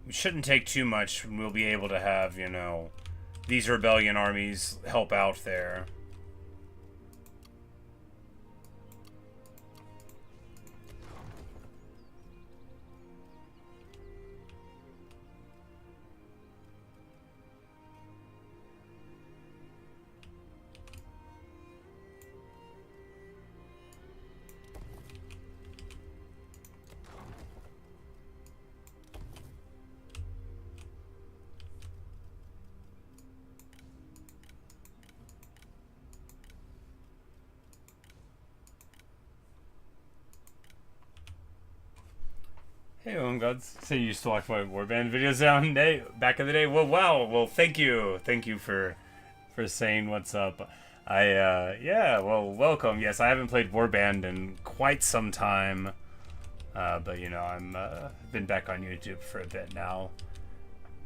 we shouldn't take too much, and we'll be able to have, you know, these rebellion armies help out there. Hey, gods. So you used to watch my Warband videos back in the day? Well, wow. Well, thank you. Thank you for saying what's up. Yeah, well, welcome. Yes, I haven't played Warband in quite some time. But, you know, I'm been back on YouTube for a bit now.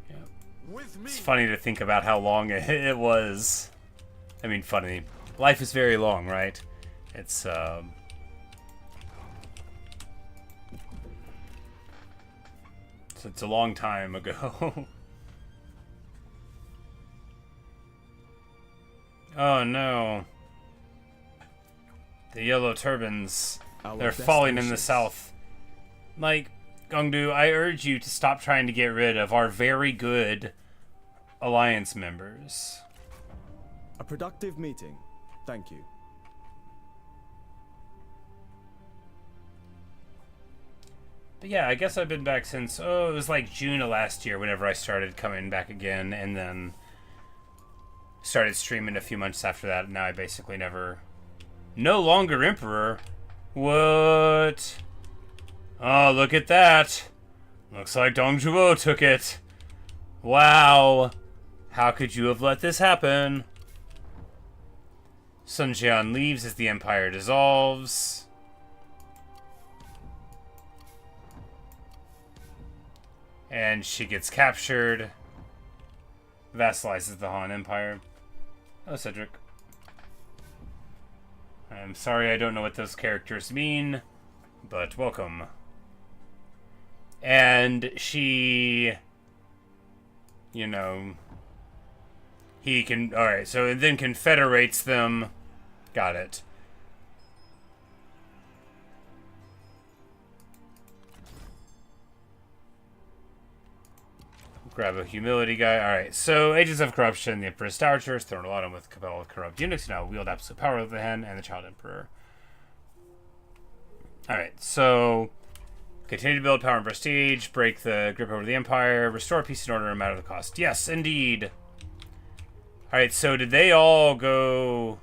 Yeah. It's funny to think about how long it was. I mean, funny. Life is very long, right? It's, it's a long time ago. Oh no. The Yellow Turbans. They're falling in the south. Like, Gongdu, I urge you to stop trying to get rid of our very good alliance members. A productive meeting. Thank you. But yeah, I guess I've been back since, it was like June of last year whenever I started coming back again, and then started streaming a few months after that. Now I basically no longer Emperor. What? Oh, look at that. Looks like Dong Zhuo took it. Wow. How could you have let this happen? Sun Jian leaves as the Empire dissolves. And she gets captured. Vassalizes the Han Empire. Hello, Cedric. I'm sorry I don't know what those characters mean, but welcome. And she, you know, he can, alright, so it then confederates them. Got it. Grab a humility guy. Alright, so Agents of Corruption, the Emperor's Dowager is thrown a lot on with Cabal of Corrupt Eunuchs, now wield absolute power over the Hen and the Child Emperor. Alright, so continue to build power and prestige, break the grip over the Empire, restore peace and order no matter the cost. Yes, indeed. Alright, so did they all go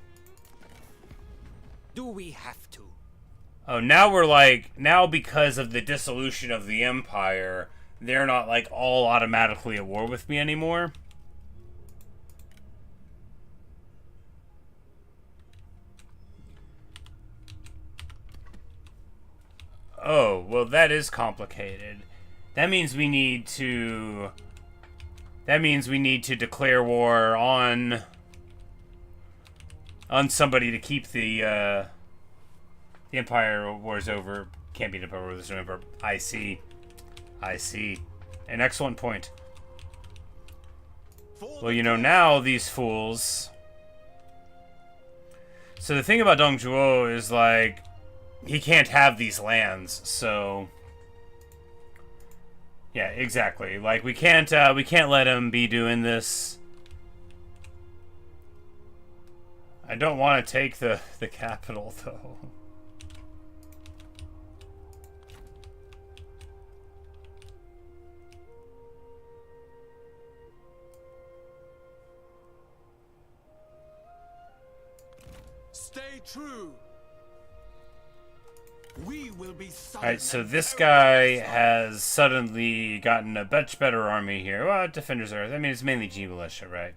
have to. Oh, now we're like, now because of the dissolution of the Empire, they're not like all automatically at war with me anymore. Oh, well that is complicated. That means we need to... That means we need to declare war on somebody to keep the Empire War's over. Can't be the Empire Wars, remember. I see. I see. An excellent point. Well, you know, now these fools... So the thing about Dong Zhuo is, like, he can't have these lands, so... Yeah, exactly. Like, we can't let him be doing this. I don't want to take the capital, though. Stay true. We will be Alright, so this guy has suddenly gotten a much better army here. Well, Defenders of Earth. I mean, it's mainly G Militia, right?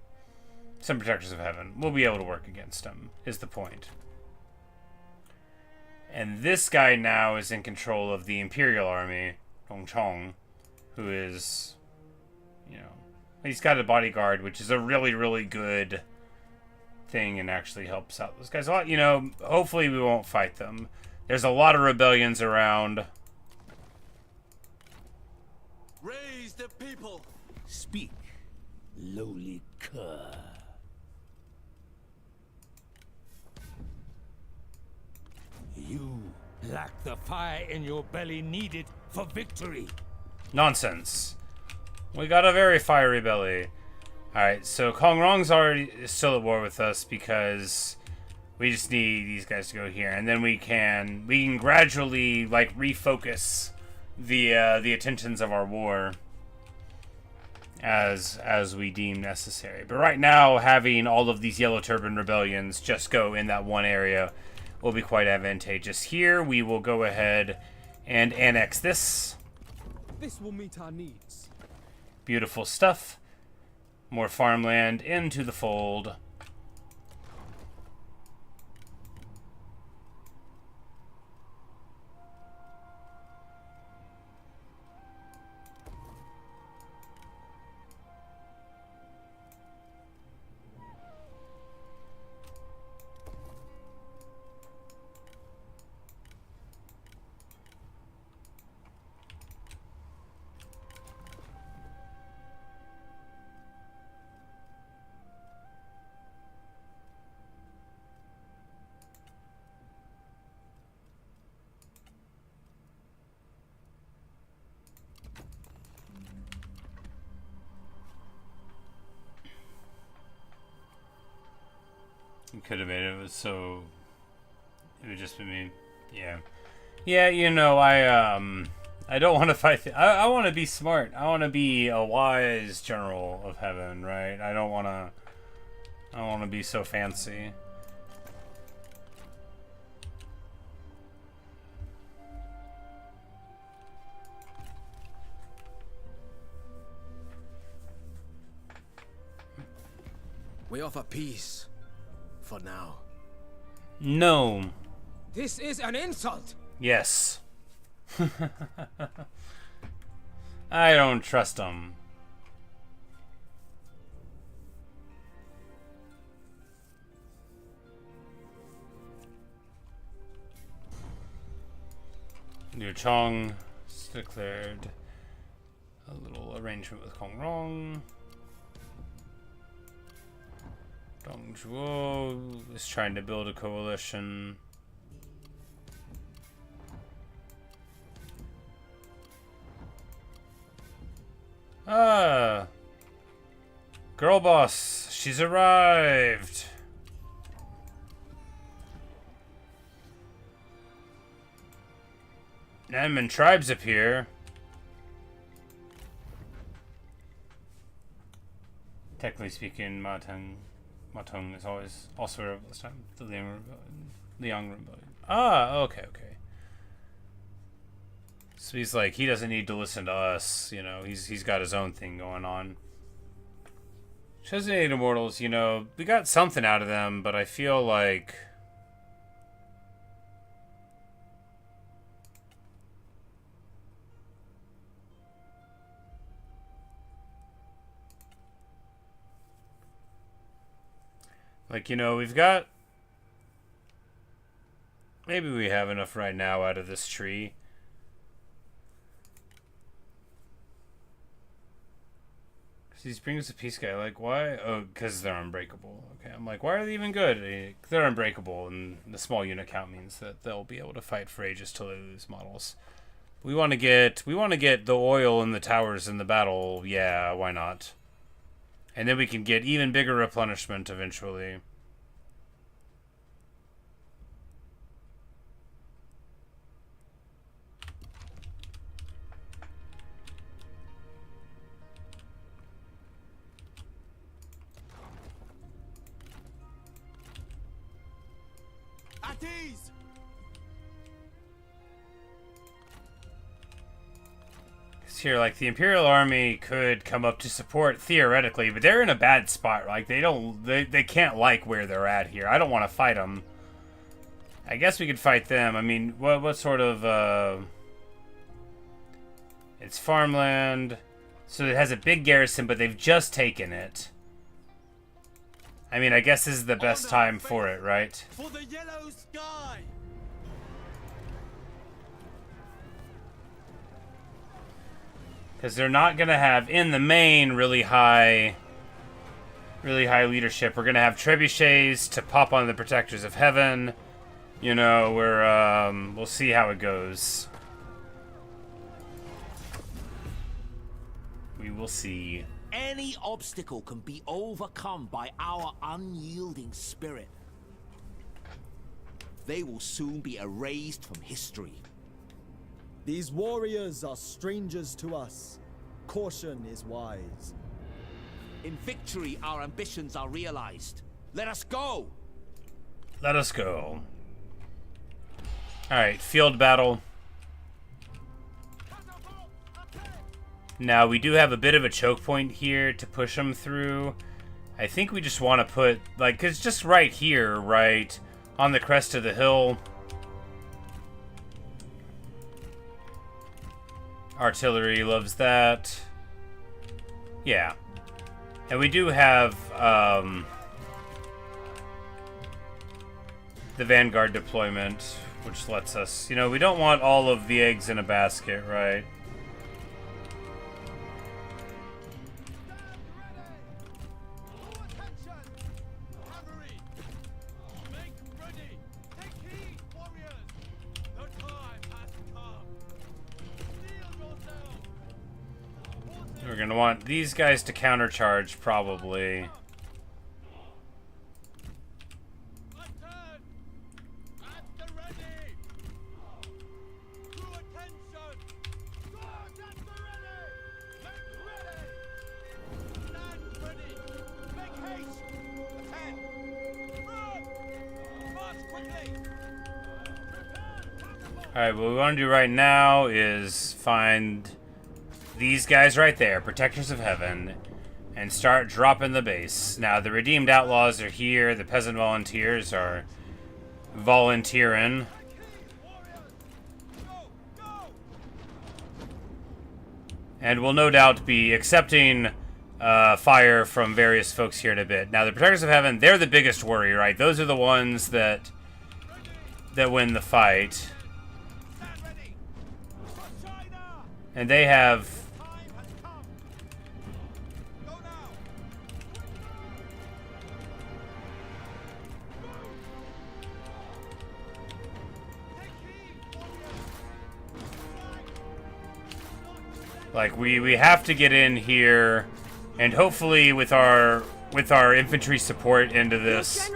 Some Protectors of Heaven. We'll be able to work against him, is the point. And this guy now is in control of the Imperial Army, Dongchong, who is, you know, he's got a bodyguard, which is a really, really good thing and actually helps out those guys a lot. You know, hopefully we won't fight them. There's a lot of rebellions around. raise the people. Speak, lowly cur. You lack the fire in your belly needed for victory. Nonsense. We got a very fiery belly. Alright, so Kong Rong's already still at war with us because we just need these guys to go here, and then we can gradually like refocus the attentions of our war as we deem necessary. But right now, having all of these Yellow Turban rebellions just go in that one area will be quite advantageous. Here, we will go ahead and annex this. This will meet our needs. Beautiful stuff. More farmland into the fold. You could have made it. It was so... It would just be me. Yeah. Yeah, you know, I don't want to fight... I want to be smart. I want to be a wise general of heaven, right? I don't want to be so fancy. We offer peace. For now. No. This is an insult. Yes. I don't trust him. Liu Chong declared a little arrangement with Kong Rong. Dong Zhuo is trying to build a coalition. Ah! Girl boss, she's arrived! Nanman tribes appear. Technically speaking, Matong is always also this time. Liang Rebellion. Ah, okay, okay. So he's like, he doesn't need to listen to us, you know, he's got his own thing going on. Chosen 8 Immortals, you know, we got something out of them, but I feel like... Like, you know, we've got... Maybe we have enough right now out of this tree. These brings a peace guy. Like, why? Oh, because they're unbreakable. Okay, I'm like, why are they even good? They're unbreakable, and the small unit count means that they'll be able to fight for ages till they lose models. We want to get the oil in the towers in the battle. Yeah, why not? And then we can get even bigger replenishment eventually. At ease! Here, like, the Imperial Army could come up to support theoretically, but they're in a bad spot. Like, they can't like where they're at here. I don't want to fight them. I guess we could fight them. I mean, what sort of, it's farmland, so it has a big garrison, but they've just taken it. I mean, I guess this is the best time for it, right? For the yellow sky! Because they're not going to have, in the main, really high leadership. We're going to have trebuchets to pop on the Protectors of Heaven. You know, we'll see how it goes. We will see. Any obstacle can be overcome by our unyielding spirit. They will soon be erased from history. These warriors are strangers to us. Caution is wise. In victory, our ambitions are realized. Let us go! Let us go. Alright, field battle. Now, we do have a bit of a choke point here to push them through. I think we just want to put, like, 'cause just right here, right, on the crest of the hill. Artillery loves that. Yeah. And we do have, the Vanguard deployment, which lets us, you know, we don't want all of the eggs in a basket, right? We're gonna want these guys to countercharge, probably. Alright, what we want to do right now is find these guys right there, Protectors of Heaven, and start dropping the base. Now, the Redeemed Outlaws are here, the Peasant Volunteers are volunteering. And will no doubt be accepting fire from various folks here in a bit. Now, the Protectors of Heaven, they're the biggest worry, right? Those are the ones that win the fight. And they have... Like, we have to get in here, and hopefully with our infantry support into this,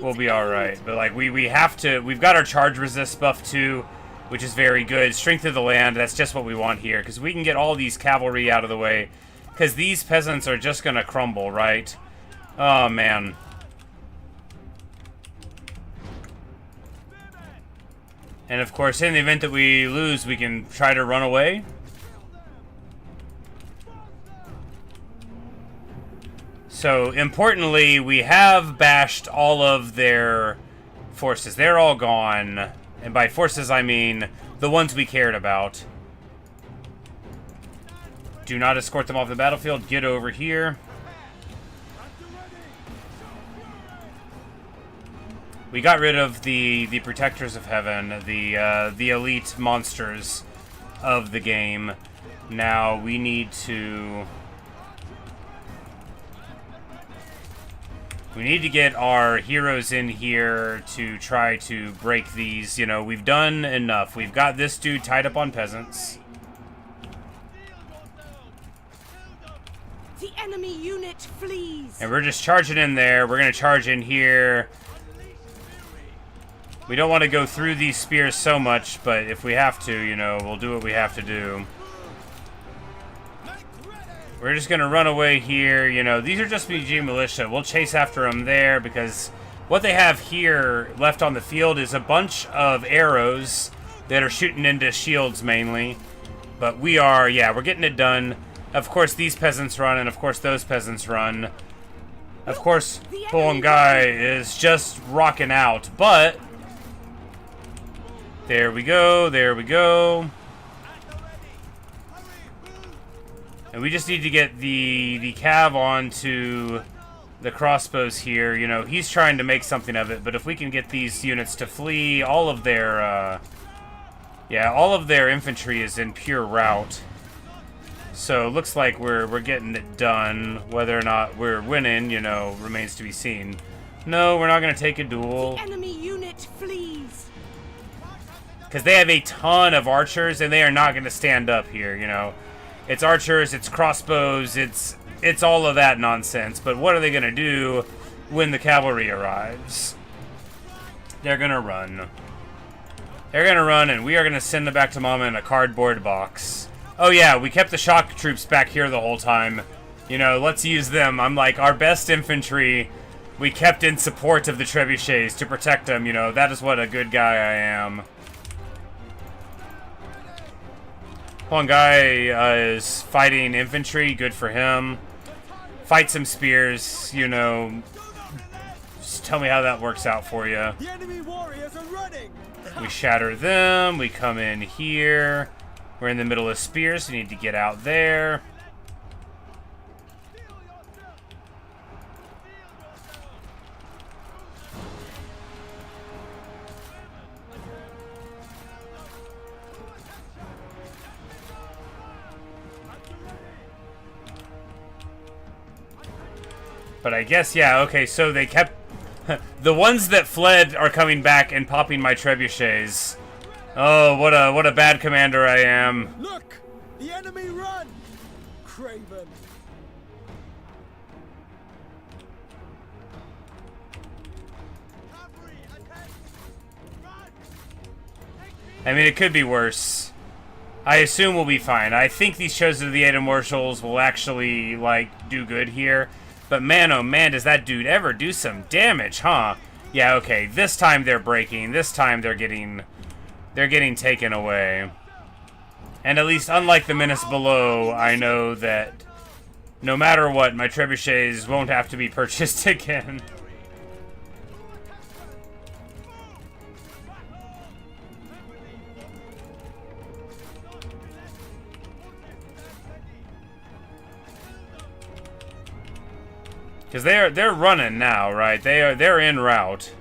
we'll be alright. But, like, we have to... We've got our charge resist buff, too, which is very good. Strength of the land, that's just what we want here. Because we can get all these cavalry out of the way. Because these peasants are just going to crumble, right? Oh, man. And of course, in the event that we lose, we can try to run away. So, importantly, we have bashed all of their forces. They're all gone. And by forces, I mean the ones we cared about. Do not escort them off the battlefield. Get over here. We got rid of the Protectors of Heaven, the elite monsters of the game. Now we need to get our heroes in here to try to break these. You know, we've done enough. We've got this dude tied up on peasants. The enemy unit flees. And we're just charging in there. We're going to charge in here. We don't want to go through these spears so much, but if we have to, you know, we'll do what we have to do. We're just going to run away here. You know, these are just BG militia. We'll chase after them there because what they have here left on the field is a bunch of arrows that are shooting into shields mainly. But we are, yeah, we're getting it done. Of course, these peasants run, and of course, those peasants run. Of course, Guy is just rocking out, but there we go, there we go. And we just need to get the cav onto the crossbows here. You know, he's trying to make something of it, but if we can get these units to flee, all of their, all of their infantry is in pure rout. So, looks like we're getting it done. Whether or not we're winning, you know, remains to be seen. No, we're not going to take a duel. The enemy unit flees. Because they have a ton of archers, and they are not going to stand up here, you know. It's archers, it's crossbows, it's all of that nonsense. But what are they going to do when the cavalry arrives? They're going to run. They're going to run, and we are going to send them back to Mama in a cardboard box. Oh yeah, we kept the shock troops back here the whole time. You know, let's use them. I'm like, our best infantry, we kept in support of the trebuchets to protect them. You know, that is what a good guy I am. Guy is fighting infantry, good for him. Fight some spears, you know. Just tell me how that works out for you. The enemy warriors are running. We shatter them, we come in here. We're in the middle of spears, so we need to get out there. But I guess, yeah, okay, so they kept... the ones that fled are coming back and popping my trebuchets. Oh, what a bad commander I am. Look! The enemy run! Craven. I mean, it could be worse. I assume we'll be fine. I think these Chosen of the Eight Immortals will actually, like, do good here. But man, oh man, does that dude ever do some damage, huh? Yeah, okay, this time they're breaking. This time they're getting taken away. And at least, unlike the menace below, I know that no matter what, my trebuchets won't have to be purchased again. Because they're running now, right? They're en route.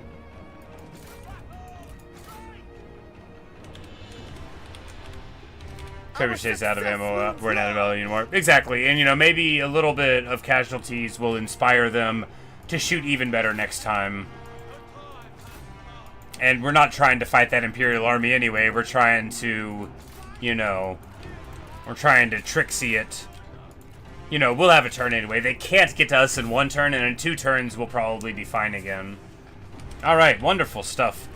Trebuchet's out of ammo. We're not out of ammo anymore. Exactly, and you know, maybe a little bit of casualties will inspire them to shoot even better next time. And we're not trying to fight that Imperial army anyway. We're trying to, you know, we're trying to tricksy it. You know, we'll have a turn anyway. They can't get to us in one turn, and in 2 turns, we'll probably be fine again. Alright, wonderful stuff.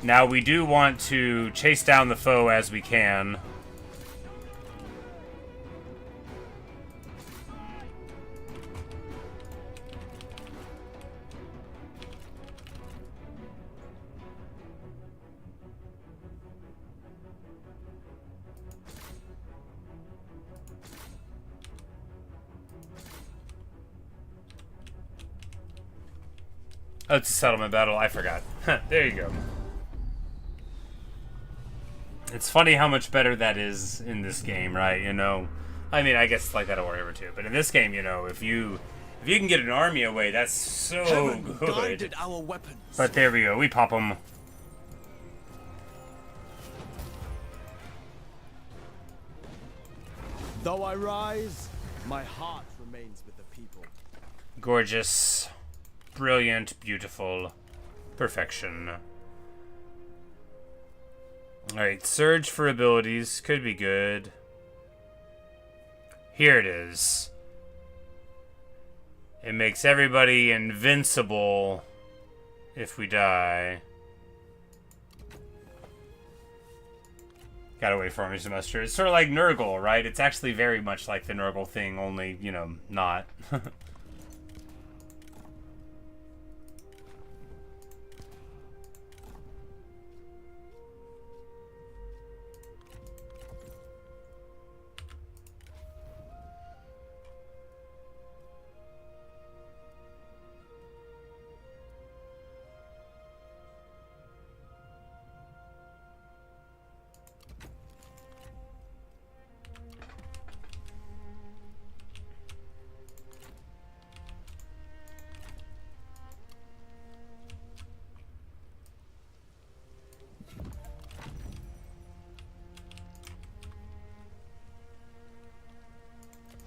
Now, we do want to chase down the foe as we can. Oh, it's a settlement battle. I forgot. There you go. It's funny how much better that is in this game, right? You know, I mean, I guess like that at Warhammer 2, but in this game, you know, if you can get an army away, that's so Heaven good. guided our weapons. But there we go. We pop them. Though I rise, my heart remains with the people. Gorgeous, brilliant, beautiful, perfection. Alright, surge for abilities could be good. Here it is. It makes everybody invincible if we die. Gotta wait for me semester. It's sort of like Nurgle, right? It's actually very much like the Nurgle thing, only, you know, not.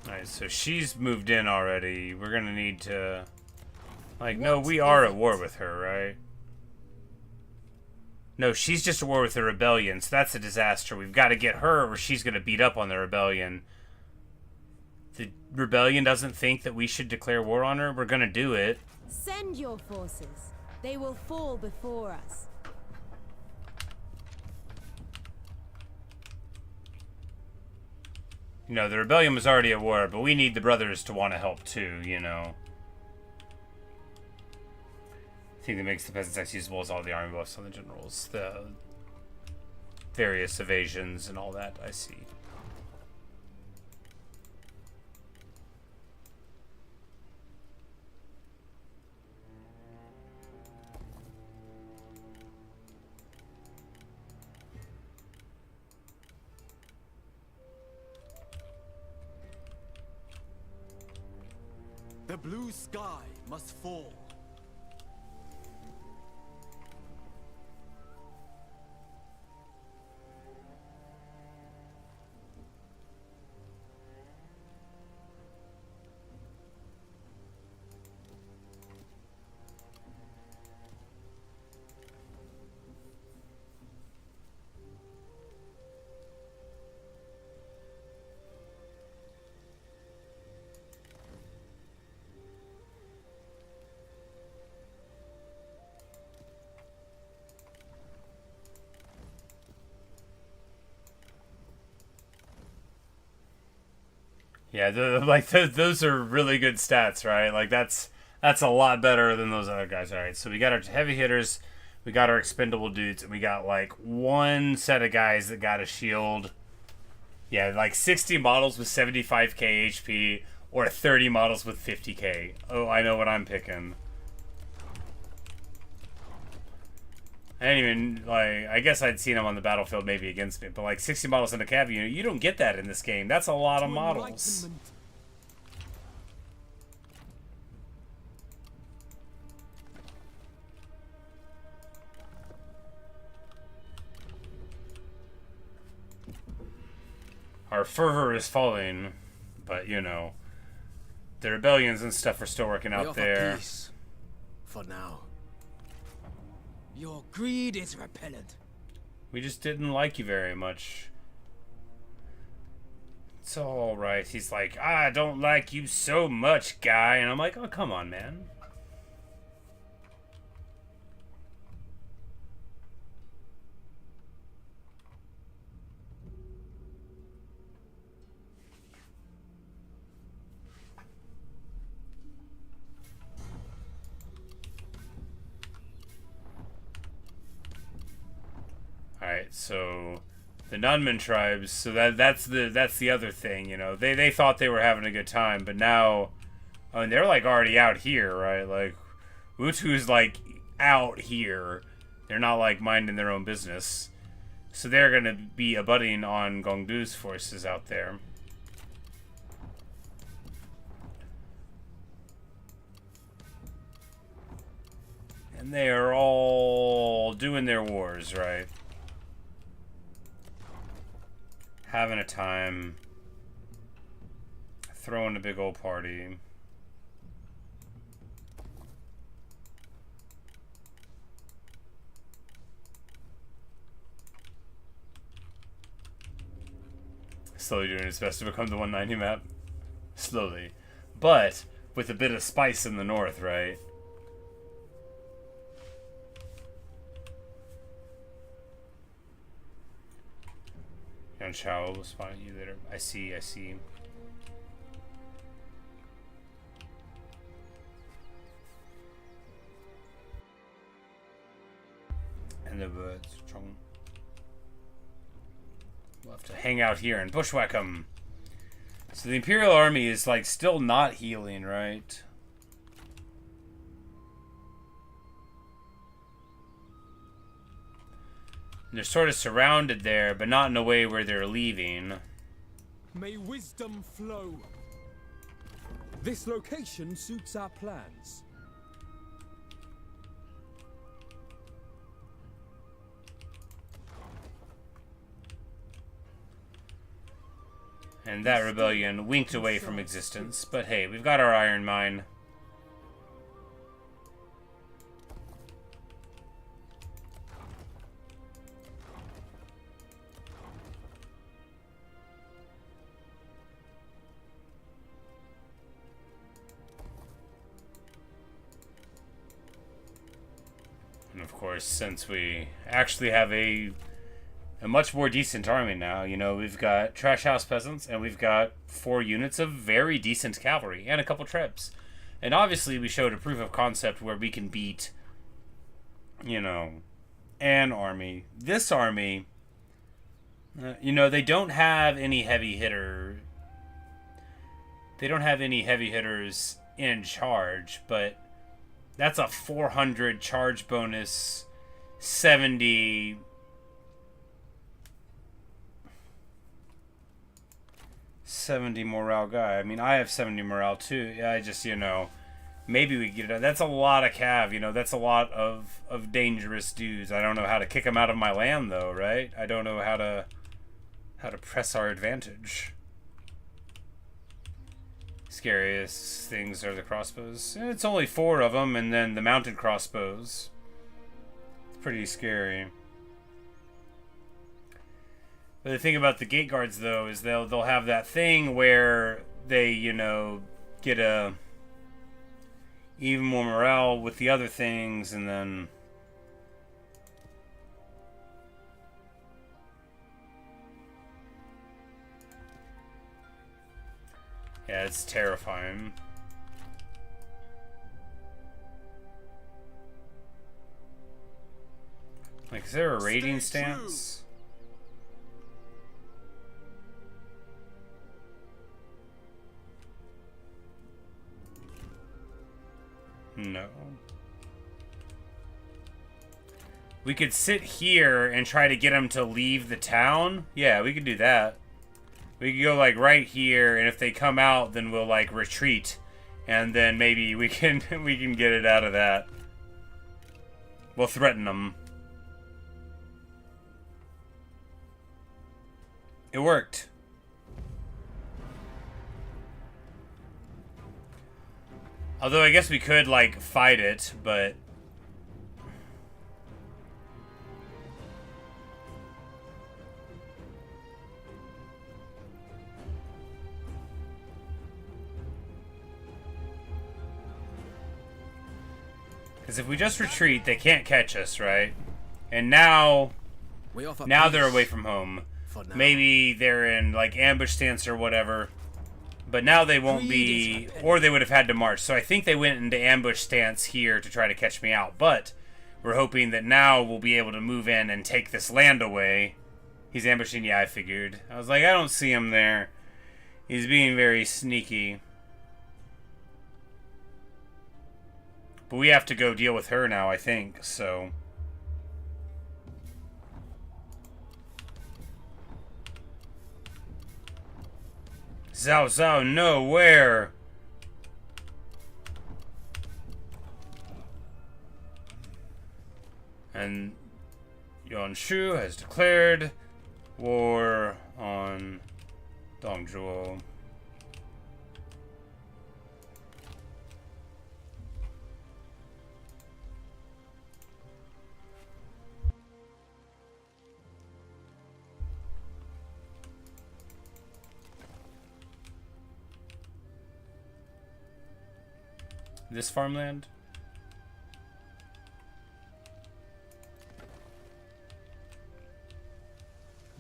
Alright, so she's moved in already. We're gonna need to... Like, no, we are at war with her, right? No, she's just at war with the rebellion, so that's a disaster. We've got to get her, or she's gonna beat up on the rebellion. The rebellion doesn't think that we should declare war on her. We're gonna do it. Send your forces. They will fall before us. You know, the rebellion was already at war, but we need the brothers to want to help too, you know. I think that makes the peasants as usable as all the army buffs on the generals. The various evasions and all that, I see. The blue sky must fall. Yeah, those are really good stats, right? Like that's a lot better than those other guys. All right, so we got our heavy hitters, we got our expendable dudes, and we got like one set of guys that got a shield. Yeah, like 60 models with 75k HP or 30 models with 50k. Oh, I know what I'm picking. I didn't even, like, I guess I'd seen them on the battlefield maybe against me, but like 60 models in a cav unit, you don't get that in this game. That's a lot of models. Our fervor is falling, but you know, the rebellions and stuff are still working out there. Peace. For now. Your greed is repellent. We just didn't like you very much. It's all right. He's like, I don't like you so much, guy. And I'm like, oh, come on, man. Alright, so the Nunman tribes, so that's the other thing, you know. They thought they were having a good time, but now, I mean, they're like already out here, right? Like, Wutu's like out here. They're not like minding their own business. So they're going to be abutting on Gongdu's forces out there. And they are all doing their wars, right? Having a time. Throwing a big old party. Slowly doing its best to become the 190 map. Slowly. But with a bit of spice in the north, right? Yan Chao will spawn at you later. I see, I see. And the birds, Zhang. We'll have to hang out here and bushwhack them. So the Imperial Army is like still not healing, right? And they're sort of surrounded there, but not in a way where they're leaving. May wisdom flow. This location suits our plans. And that rebellion winked away from existence. But hey, we've got our iron mine. And of course, since we actually have a much more decent army now, you know, we've got Trash House Peasants, and we've got 4 units of very decent cavalry, and a couple trebs. And obviously we showed a proof of concept where we can beat, you know, an army. This army, you know, they don't have any heavy hitter. They don't have any heavy hitters in charge, but that's a 400 charge bonus, 70 morale guy. I mean, I have 70 morale too. Yeah, I just, you know, maybe we get it. That's a lot of cav, you know, that's a lot of dangerous dudes. I don't know how to kick them out of my land though, right? I don't know how to press our advantage. Scariest things are the crossbows. It's only 4 of them, and then the mounted crossbows. It's pretty scary. But the thing about the gate guards, though, is they'll have that thing where they, you know, get a even more morale with the other things, and then yeah, it's terrifying. Like, is there a raiding stance? No. We could sit here and try to get them to leave the town. Yeah, we could do that. We could go, like, right here, and if they come out, then we'll, like, retreat. And then maybe we can we can get it out of that. We'll threaten them. It worked. Although I guess we could, like, fight it, but because if we just retreat, they can't catch us, right? And now they're away from home. Maybe they're in, like, ambush stance or whatever. But now they won't be, or they would have had to march. So I think they went into ambush stance here to try to catch me out. But we're hoping that now we'll be able to move in and take this land away. He's ambushing, yeah, I figured. I was like, I don't see him there. He's being very sneaky. But we have to go deal with her now, I think, so... Zhao Zhao, no, where? And Yuan Shu has declared war on Dongzhuo. This farmland?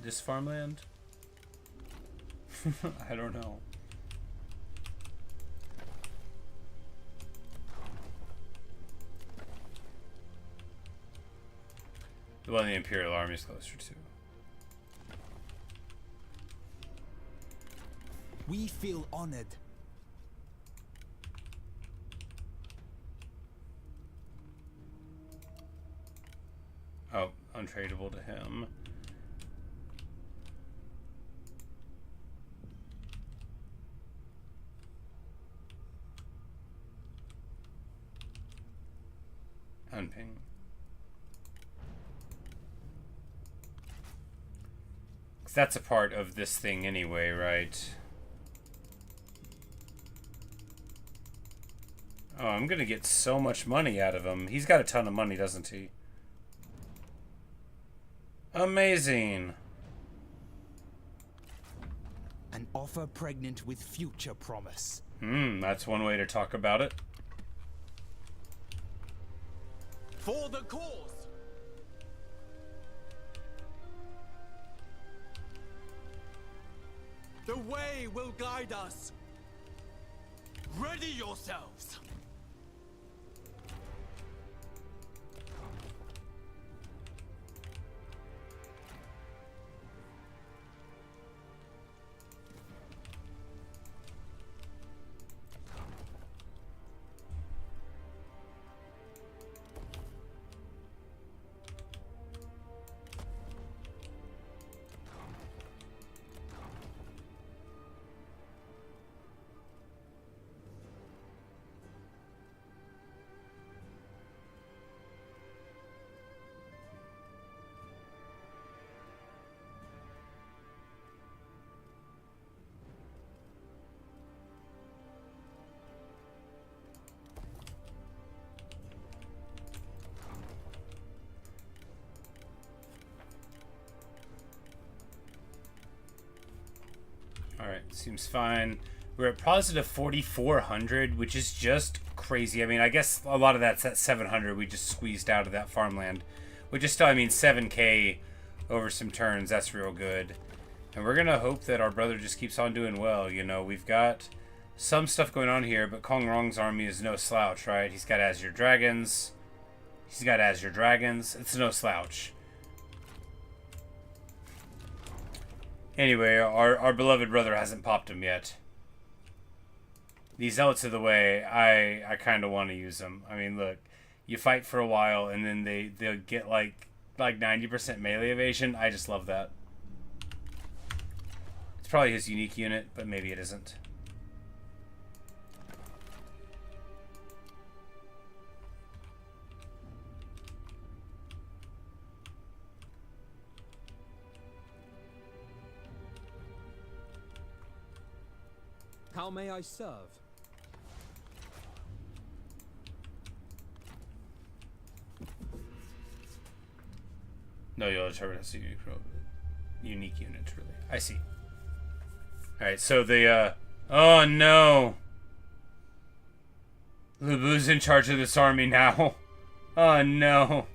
This farmland? I don't know. The one the Imperial Army is closer to. We feel honored. Oh, untradeable to him. Unping. That's a part of this thing anyway, right? Oh, I'm gonna get so much money out of him. He's got a ton of money, doesn't he? Amazing. An offer pregnant with future promise. That's one way to talk about it. For the cause! The way will guide us. Ready yourselves! Alright, seems fine. We're at positive 4,400, which is just crazy. I mean, I guess a lot of that's at 700 we just squeezed out of that farmland. Which is still, I mean, 7k over some turns. That's real good. And we're going to hope that our brother just keeps on doing well. You know, we've got some stuff going on here, but Kong Rong's army is no slouch, right? He's got Azure Dragons. He's got Azure Dragons. It's no slouch. Anyway, our beloved brother hasn't popped him yet. These Zealots of the Way, I kind of want to use them. I mean, look, you fight for a while and then they'll get like 90% melee evasion. I just love that. It's probably his unique unit, but maybe it isn't. How may I serve? No, you'll determine as a unique unit, really. I see. Alright, so the, oh no! Lubu's in charge of this army now. Oh no.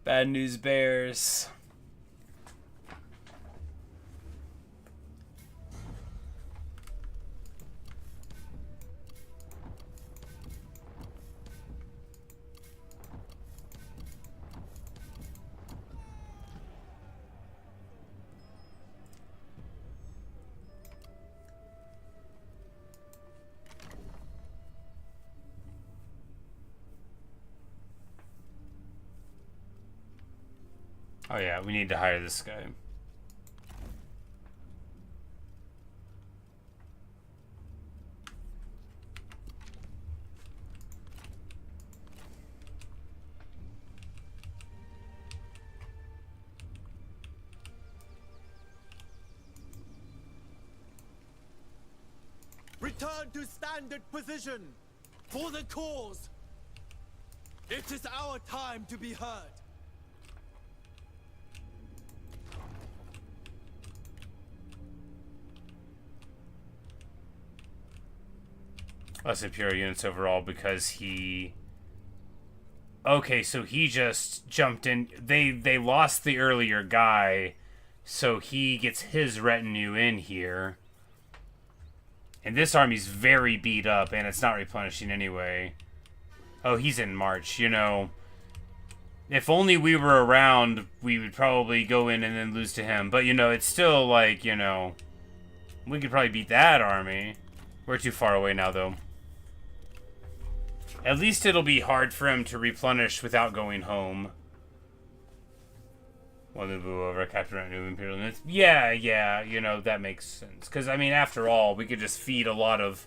Bad news bears. Oh yeah, we need to hire this guy. Return to standard position! For the cause! It is our time to be heard! Less imperial units overall because he... Okay, so he just jumped in. They lost the earlier guy, so he gets his retinue in here. And this army's very beat up, and it's not replenishing anyway. Oh, he's in March, you know. If only we were around, we would probably go in and then lose to him. But, you know, it's still like, you know... We could probably beat that army. We're too far away now, though. At least it'll be hard for him to replenish without going home. Walubu over Captain Retinue Imperial units. Yeah, you know, that makes sense. Because, I mean, after all, we could just feed a lot of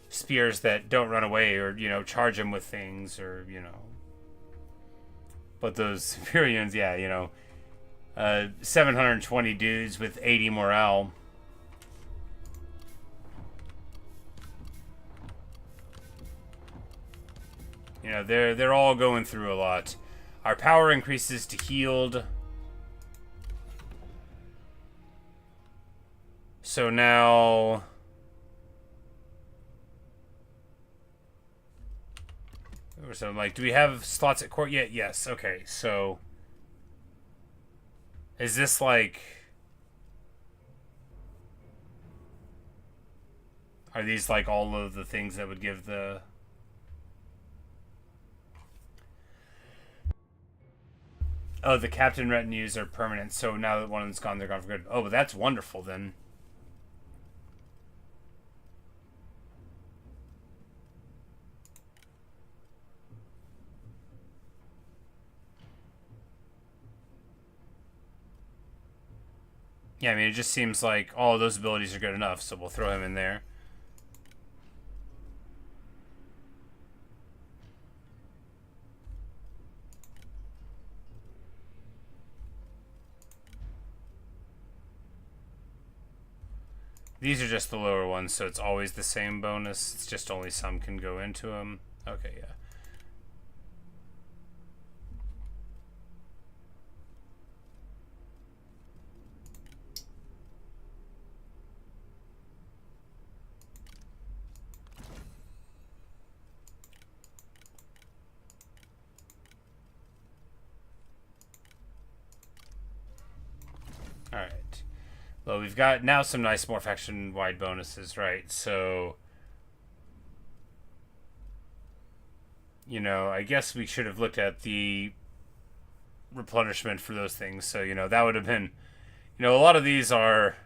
spears that don't run away or, you know, charge them with things or, you know. But those Imperials, yeah, you know. 720 dudes with 80 morale. You know, they're all going through a lot. Our power increases to healed. So now... So I'm like, do we have slots at court yet? Yes, okay, so... Is this like... Are these like all of the things that would give the... Oh, the captain retinues are permanent, so now that one of them's gone, they're gone for good. Oh, but that's wonderful, then. Yeah, I mean, it just seems like all of those abilities are good enough, so we'll throw him in there. These are just the lower ones, so it's always the same bonus. It's just only some can go into them. Okay, yeah. Alright. Well, we've got now some nice more faction-wide bonuses, right? So, you know, I guess we should have looked at the replenishment for those things. So, you know, that would have been, you know, a lot of these are,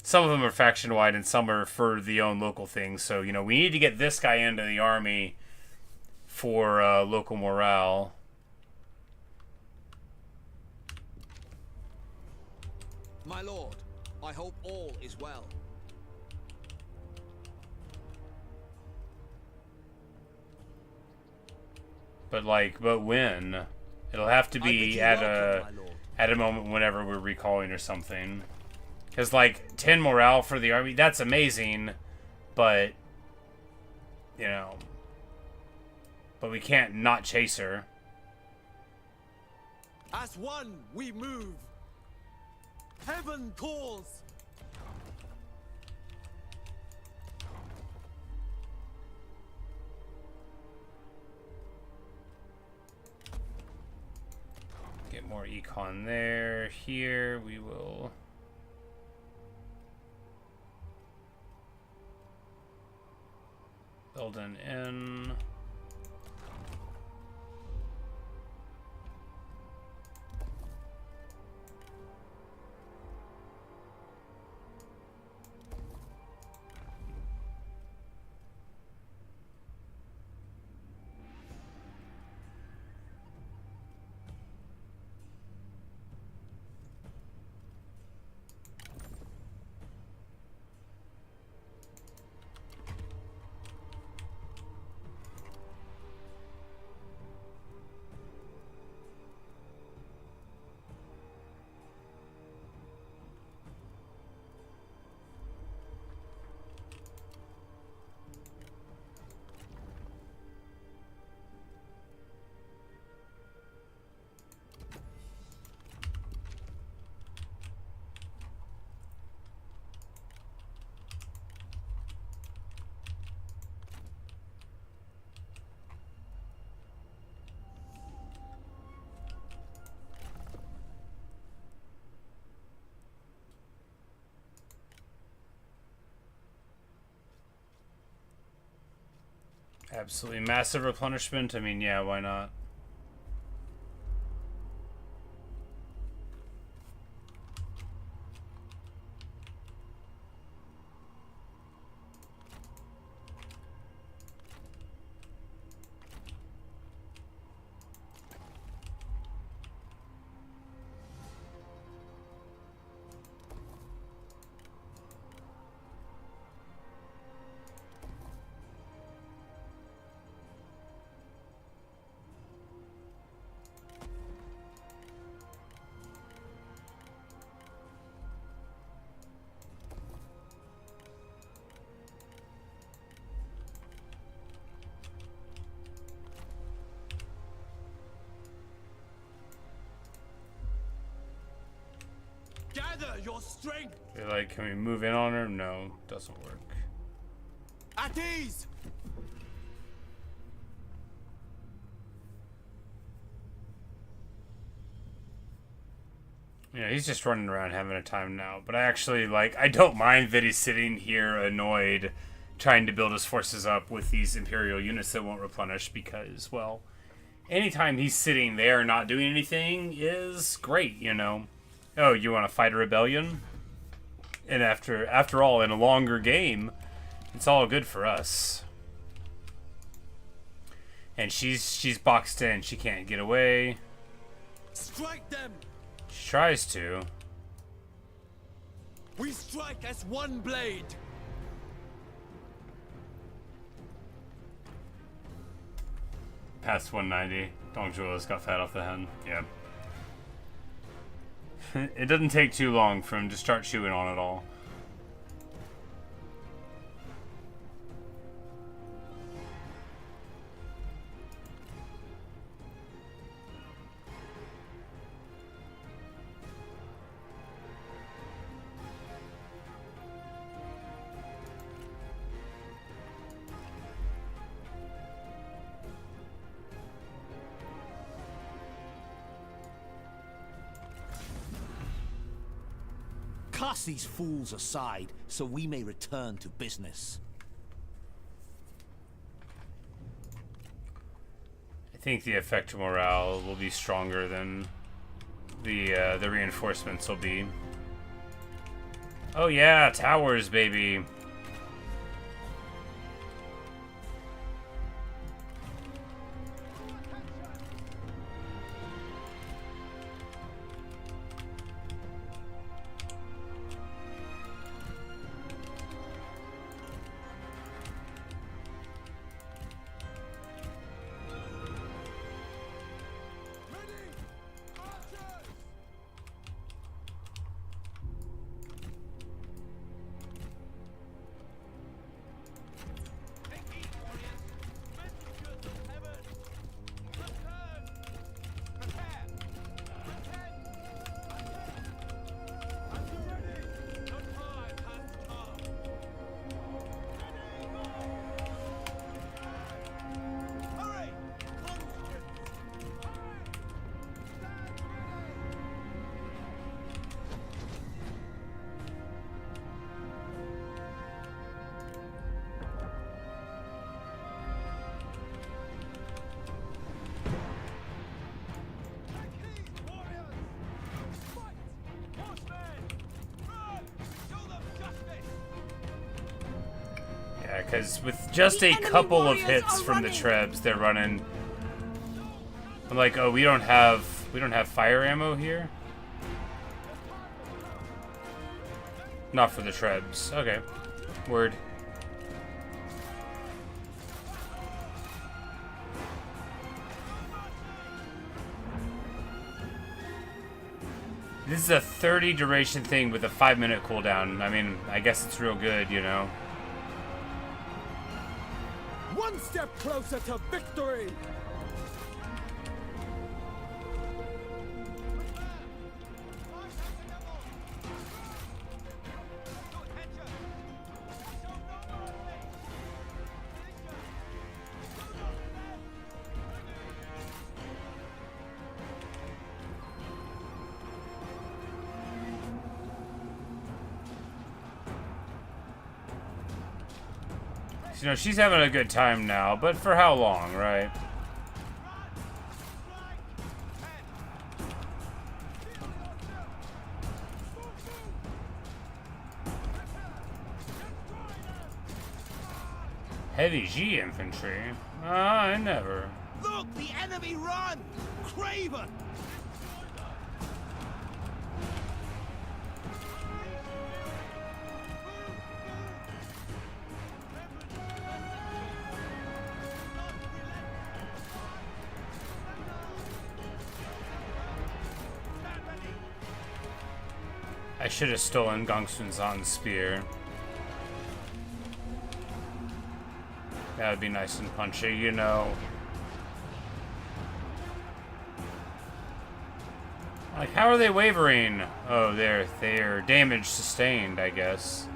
some of them are faction-wide and some are for the own local things. So, you know, we need to get this guy into the army for local morale. My lord, I hope all is well. But when? It'll have to be at a moment whenever we're recalling or something. Because, like, 10 morale for the army, that's amazing, but, you know, but we can't not chase her. As one, we move! Heaven calls! Get more econ there. Here we will... build an inn. Absolutely massive replenishment. I mean, yeah, why not? Gather your strength. They're like, can we move in on her? No, doesn't work. At ease. Yeah, he's just running around having a time now. But I actually, like, I don't mind that he's sitting here annoyed, trying to build his forces up with these Imperial units that won't replenish because, well, anytime he's sitting there not doing anything is great, you know. Oh, you want to fight a rebellion? And after all, in a longer game, it's all good for us. And she's boxed in. She can't get away. Strike them. She tries to. We strike as one blade. Past 190. Dongzhuo's got fat off the hen. Yeah. It doesn't take too long for him to start chewing on it all. Cast these fools aside, so we may return to business. I think the effect morale will be stronger than the reinforcements will be. Oh yeah, towers, baby. Because with just a couple of hits from the Trebs, they're running. I'm like, oh, we don't have fire ammo here. Not for the Trebs. Okay, word. This is a 30 duration thing with a 5-minute cooldown. I mean, I guess it's real good, you know. One step closer to victory! You know, she's having a good time now, but for how long, right? Heavy G infantry? I never. Look, the enemy run! Craven! I should have stolen Gong Sun Zan's spear. That would be nice and punchy, you know. Like, how are they wavering? Oh, they're damage sustained, I guess.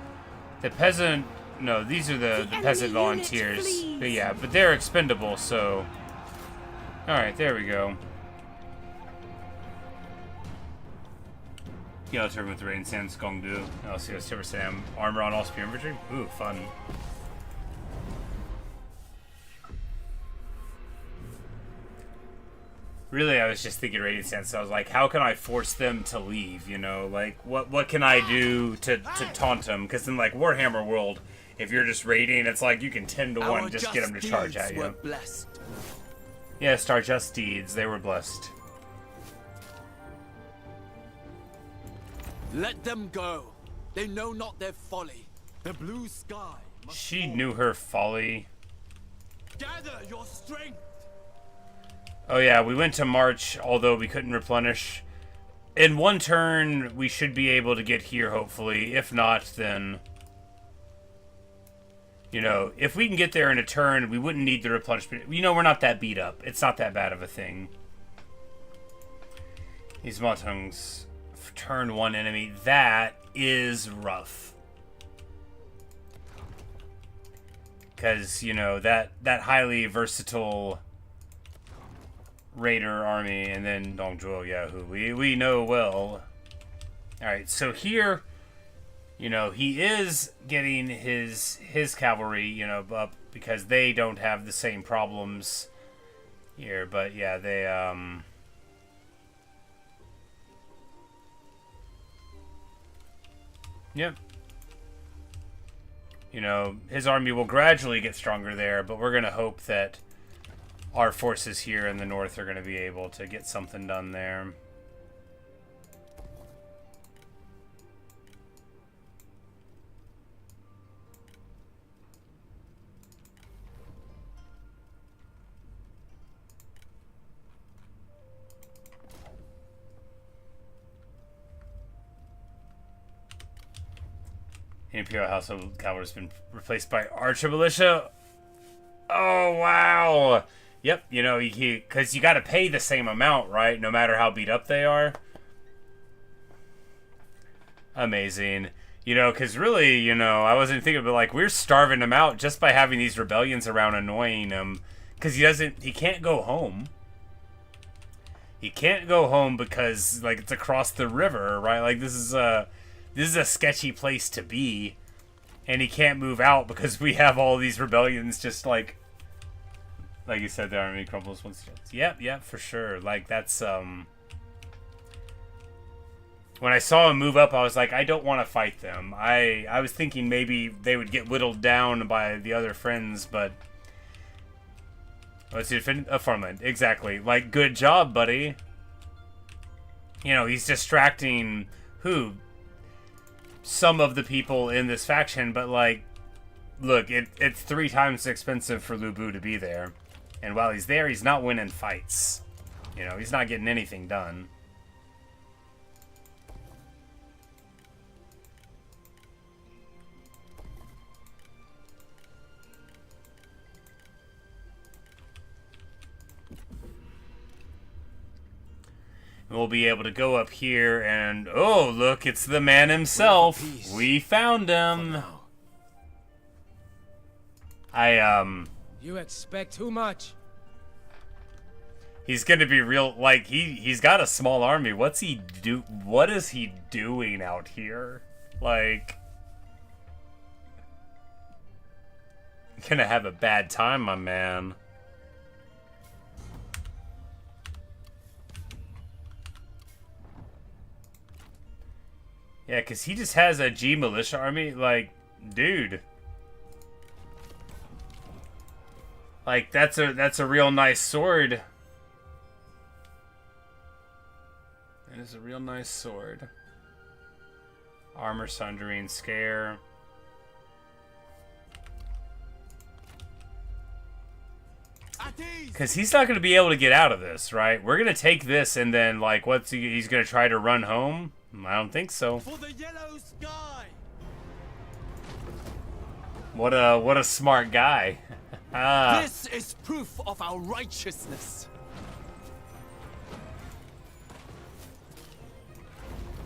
The peasant... No, these are the peasant volunteers. But yeah, but they're expendable, so... Alright, there we go. Yellow Turban with Rain Sans Gongdu. LCO Silver Sam. Armor on all spear infantry. Ooh, fun. Really, I was just thinking Radiant Stance. So I was like, how can I force them to leave? You know, like, what can I do to taunt them? Because in, like, Warhammer World, if you're just raiding, it's like you can 10 to 1 just get them to charge at you. Yes, our just deeds. They were blessed. Let them go. They know not their folly. The blue sky must She fall. knew her folly. Gather your strength. Oh yeah, we went to March, although we couldn't replenish. In one turn, we should be able to get here, hopefully. If not, then... You know, if we can get there in a turn, we wouldn't need the replenishment. You know, we're not that beat up. It's not that bad of a thing. These Motungs, turn 1 enemy. That is rough. Because, you know, that highly versatile... Raider army, and then Dongzhuo, yeah, who we know well. Alright, so here, you know, he is getting his cavalry, you know, up because they don't have the same problems here, but yeah, they, yep. You know, his army will gradually get stronger there, but we're gonna hope that our forces here in the north are going to be able to get something done there. The Imperial Household Cavalry has been replaced by Archer Militia. Oh, wow! Yep, you know, because you got to pay the same amount, right? No matter how beat up they are. Amazing. You know, because really, you know, I wasn't thinking, but like, we're starving him out just by having these rebellions around annoying him. Because he can't go home. He can't go home because, like, it's across the river, right? Like, this is a sketchy place to be. And he can't move out because we have all these rebellions just, like you said, the army crumbles once. Yep, for sure. Like, that's, when I saw him move up, I was like, I don't want to fight them. I was thinking maybe they would get whittled down by the other friends, but... Let's defend a farmland. Exactly. Like, good job, buddy. You know, he's distracting who? Some of the people in this faction, but, like, look, it's 3 times expensive for Lu Bu to be there. And while he's there, he's not winning fights. You know, he's not getting anything done. We'll be able to go up here and... Oh, look, it's the man himself. We found him. You expect too much. He's gonna be real, like, he's got a small army. What is he doing out here? Like... Gonna have a bad time, my man. Yeah, because he just has a G militia army. Like, dude. Like, that's a real nice sword. That is a real nice sword. Armor sundering scare. Because he's not going to be able to get out of this, right? We're going to take this and then, like, he's going to try to run home? I don't think so. For the yellow sky. What a smart guy. Ah. This is proof of our righteousness.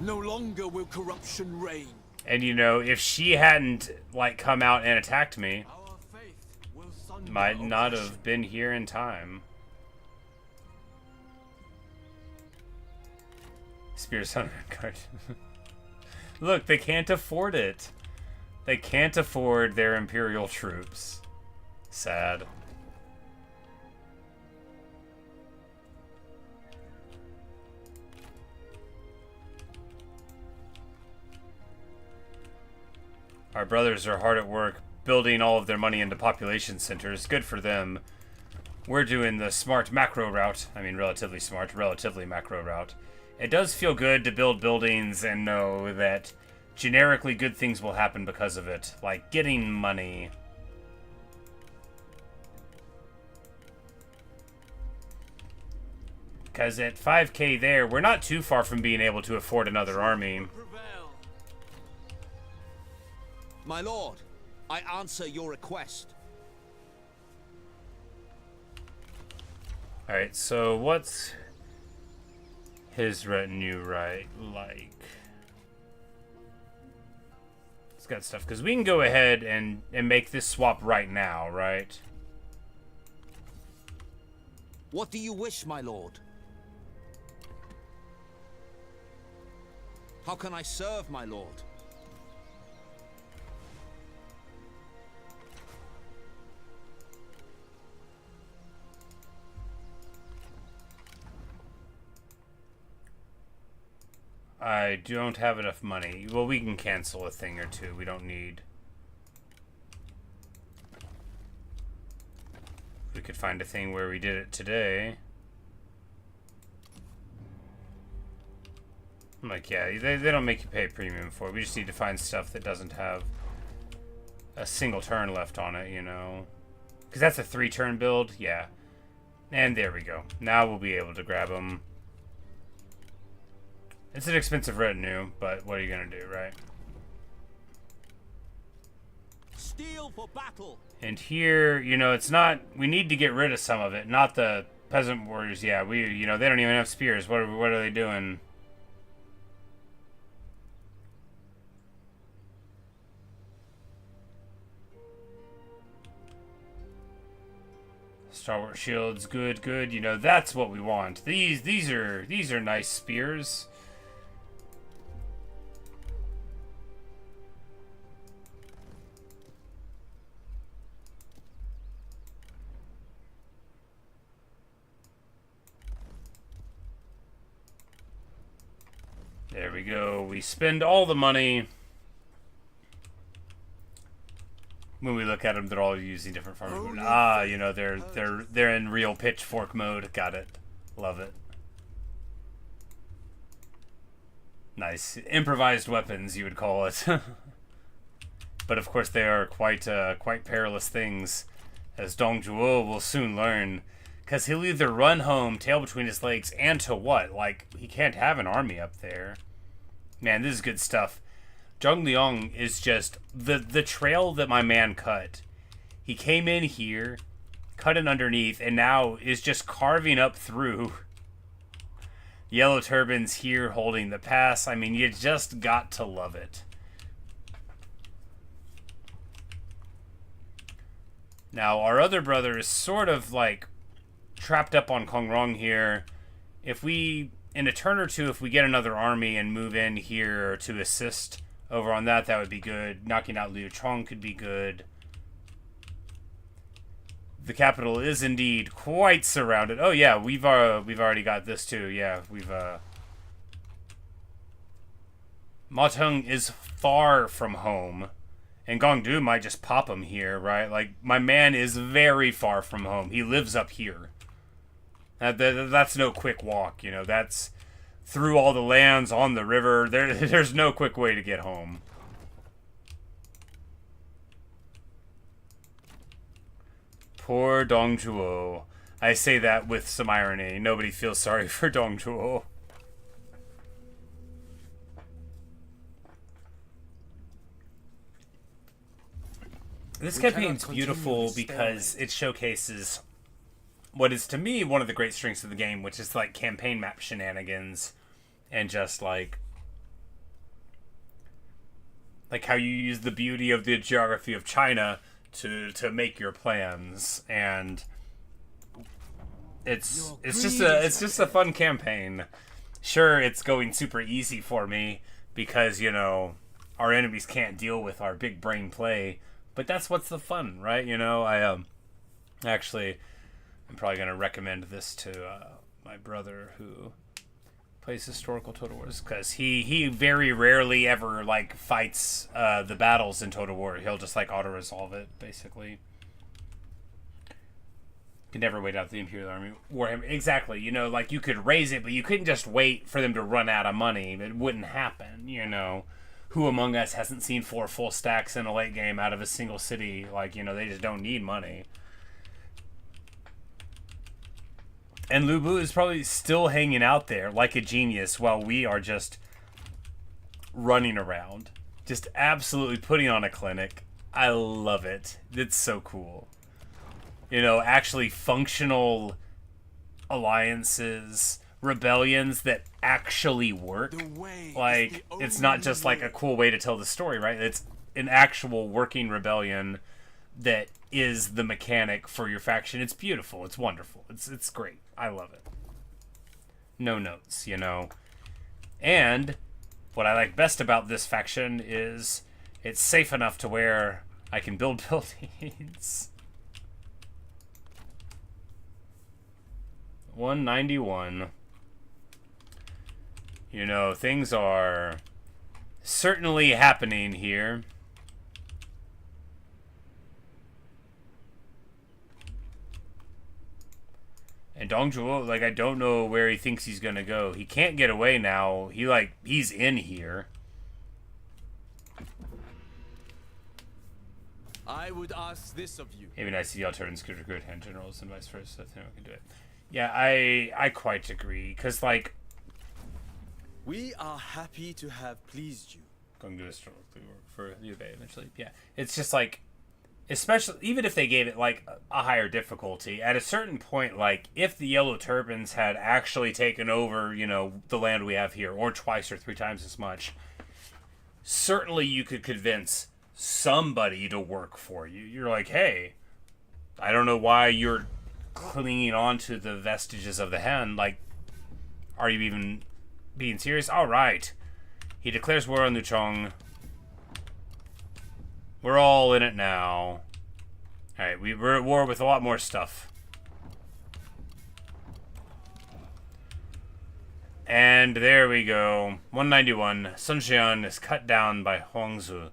No longer will corruption reign. And you know, if she hadn't like come out and attacked me, Our faith will sunder might not oppression. have been here in time. Spears Hunter card. Look, they can't afford it. They can't afford their Imperial troops. Sad. Our brothers are hard at work building all of their money into population centers. Good for them. We're doing the smart macro route. I mean, relatively smart, relatively macro route. It does feel good to build buildings and know that generically good things will happen because of it. Like getting money. Because at 5k there, we're not too far from being able to afford another army. Prevail. My lord, I answer your request. Alright, so what's his retinue like? It's got stuff, because we can go ahead and make this swap right now, right? What do you wish, my lord? How can I serve, my lord? I don't have enough money. Well, we can cancel a thing or two. We don't need... We could find a thing where we did it today. I'm like, yeah, they don't make you pay a premium for it. We just need to find stuff that doesn't have a single turn left on it, you know? Because that's a 3-turn build? Yeah. And there we go. Now we'll be able to grab them. It's an expensive retinue, but what are you going to do, right? Steel for battle. And here, you know, it's not... We need to get rid of some of it. Not the peasant warriors. Yeah, you know, they don't even have spears. What are they doing? Stalwart shields, good. You know, that's what we want. These are nice spears. There we go. We spend all the money. When we look at them, they're all using different farming. Ah, you know, they're in real pitchfork mode. Got it. Love it. Nice. Improvised weapons, you would call it. But of course they are quite perilous things, as Dong Zhuo will soon learn. Because he'll either run home, tail between his legs, and to what? Like, he can't have an army up there. Man, this is good stuff. Zhang Liang is just the trail that my man cut. He came in here, cut it underneath, and now is just carving up through. Yellow Turban's here holding the pass. I mean, you just got to love it. Now, our other brother is sort of like trapped up on Kongrong here. If we, in a turn or two, if we get another army and move in here to assist over on that, that would be good. Knocking out Liu Chong could be good. The capital is indeed quite surrounded. Oh yeah, we've already got this too. Yeah, Matung is far from home, and Gongdu might just pop him here, right? Like, my man is very far from home. He lives up here. That's no quick walk, you know. That's through all the lands, on the river. There's no quick way to get home. Poor Dongzhuo. I say that with some irony. Nobody feels sorry for Dongzhuo. This campaign's beautiful because it showcases what is, to me, one of the great strengths of the game, which is, like, campaign map shenanigans and just, like how you use the beauty of the geography of China to make your plans, and it's just a fun campaign. Sure, it's going super easy for me because, you know, our enemies can't deal with our big brain play, but that's what's the fun, right? You know, I'm probably gonna recommend this to my brother who plays historical Total Wars, because he very rarely ever, like, fights the battles in Total War. He'll just, like, auto-resolve it, basically. Could never wait out the Imperial Army Warhammer. Exactly, you know, like, you could raise it, but you couldn't just wait for them to run out of money. It wouldn't happen, you know. Who among us hasn't seen 4 full stacks in a late game out of a single city? Like, you know, they just don't need money. And Lu Bu is probably still hanging out there like a genius while we are just running around. Just absolutely putting on a clinic. I love it. It's so cool. You know, actually functional alliances, rebellions that actually work. Like, it's not just like a cool way to tell the story, right? It's an actual working rebellion that is the mechanic for your faction. It's beautiful. It's wonderful. It's great. I love it. No notes, you know. And what I like best about this faction is it's safe enough to where I can build buildings. 191. You know, things are certainly happening here. And Dongzhuo, like, I don't know where he thinks he's gonna go. He can't get away now. He's in here. I would ask this of you. Maybe nice to see all turns could recruit hand generals and vice versa. I think we can do it. Yeah, I quite agree. Because, like, We are happy to have pleased you. going to historically work for Liu Bei eventually. Yeah, it's just like, especially even if they gave it like a higher difficulty, at a certain point, like if the Yellow Turbans had actually taken over, you know, the land we have here, or twice or 3 times as much, certainly you could convince somebody to work for you. You're like, hey, I don't know why you're clinging on to the vestiges of the Han. Like, are you even being serious? All right. He declares war on Luchong. We're all in it now. Alright, we're at war with a lot more stuff. And there we go. 191. Sun Xian is cut down by Huangzi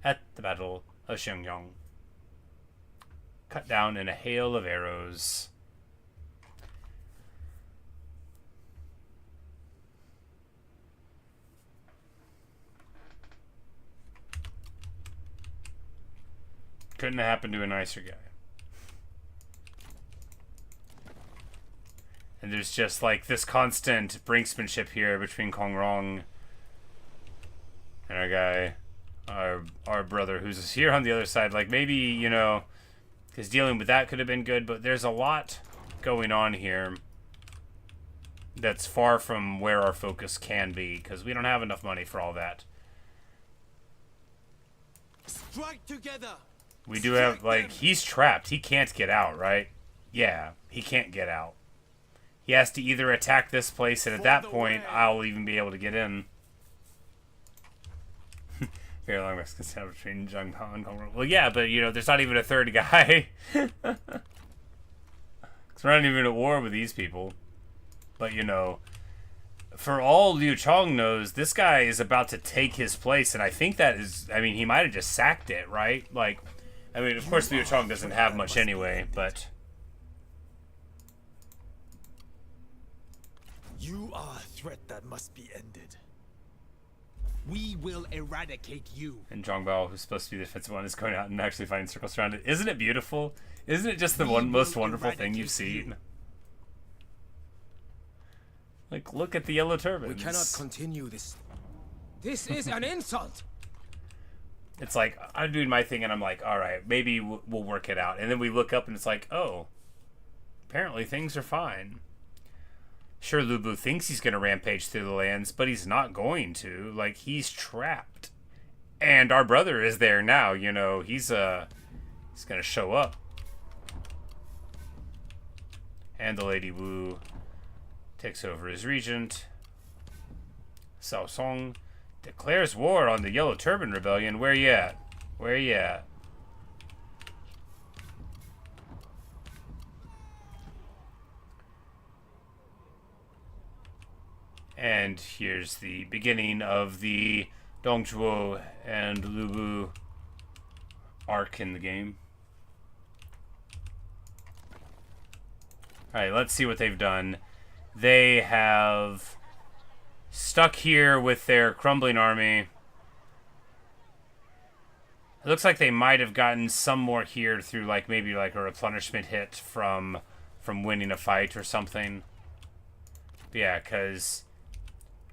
at the Battle of Xiangyang. Cut down in a hail of arrows. Couldn't have happened to a nicer guy. And there's just like this constant brinksmanship here between Kong Rong and our guy, our brother who's here on the other side. Like, maybe, you know, because dealing with that could have been good, but there's a lot going on here that's far from where our focus can be, because we don't have enough money for all that. Strike together. We do have, like, he's trapped. He can't get out, right? Yeah, he can't get out. He has to either attack this place, and at that point, I'll even be able to get in. Very long Mexican battle between Zhang and Kong. Well, yeah, but, you know, there's not even a third guy. So we're not even at war with these people. But, you know, for all Liu Chong knows, this guy is about to take his place, and I think that is, I mean, he might have just sacked it, right? Like, I mean, of course Liu Chong doesn't have much anyway, but... You are a threat that must be ended. We will eradicate you. And Zhang Bao, who's supposed to be the defensive one, is going out and actually finding circles around it. Isn't it beautiful? Isn't it just the most wonderful thing you've seen? Like, look at the yellow turbans. We cannot continue this. This is an insult. It's like, I'm doing my thing, and I'm like, all right, maybe we'll work it out. And then we look up, and it's like, oh, apparently things are fine. Sure, Lu Bu thinks he's going to rampage through the lands, but he's not going to. Like, he's trapped. And our brother is there now, you know. He's going to show up. And the Lady Wu takes over as regent. Cao Song declares war on the Yellow Turban Rebellion. Where you at? Where you at? And here's the beginning of the Dongzhuo and Lu Bu arc in the game. Alright, let's see what they've done. They have stuck here with their crumbling army. It looks like they might have gotten some more here through like maybe like a replenishment hit from winning a fight or something. But yeah, because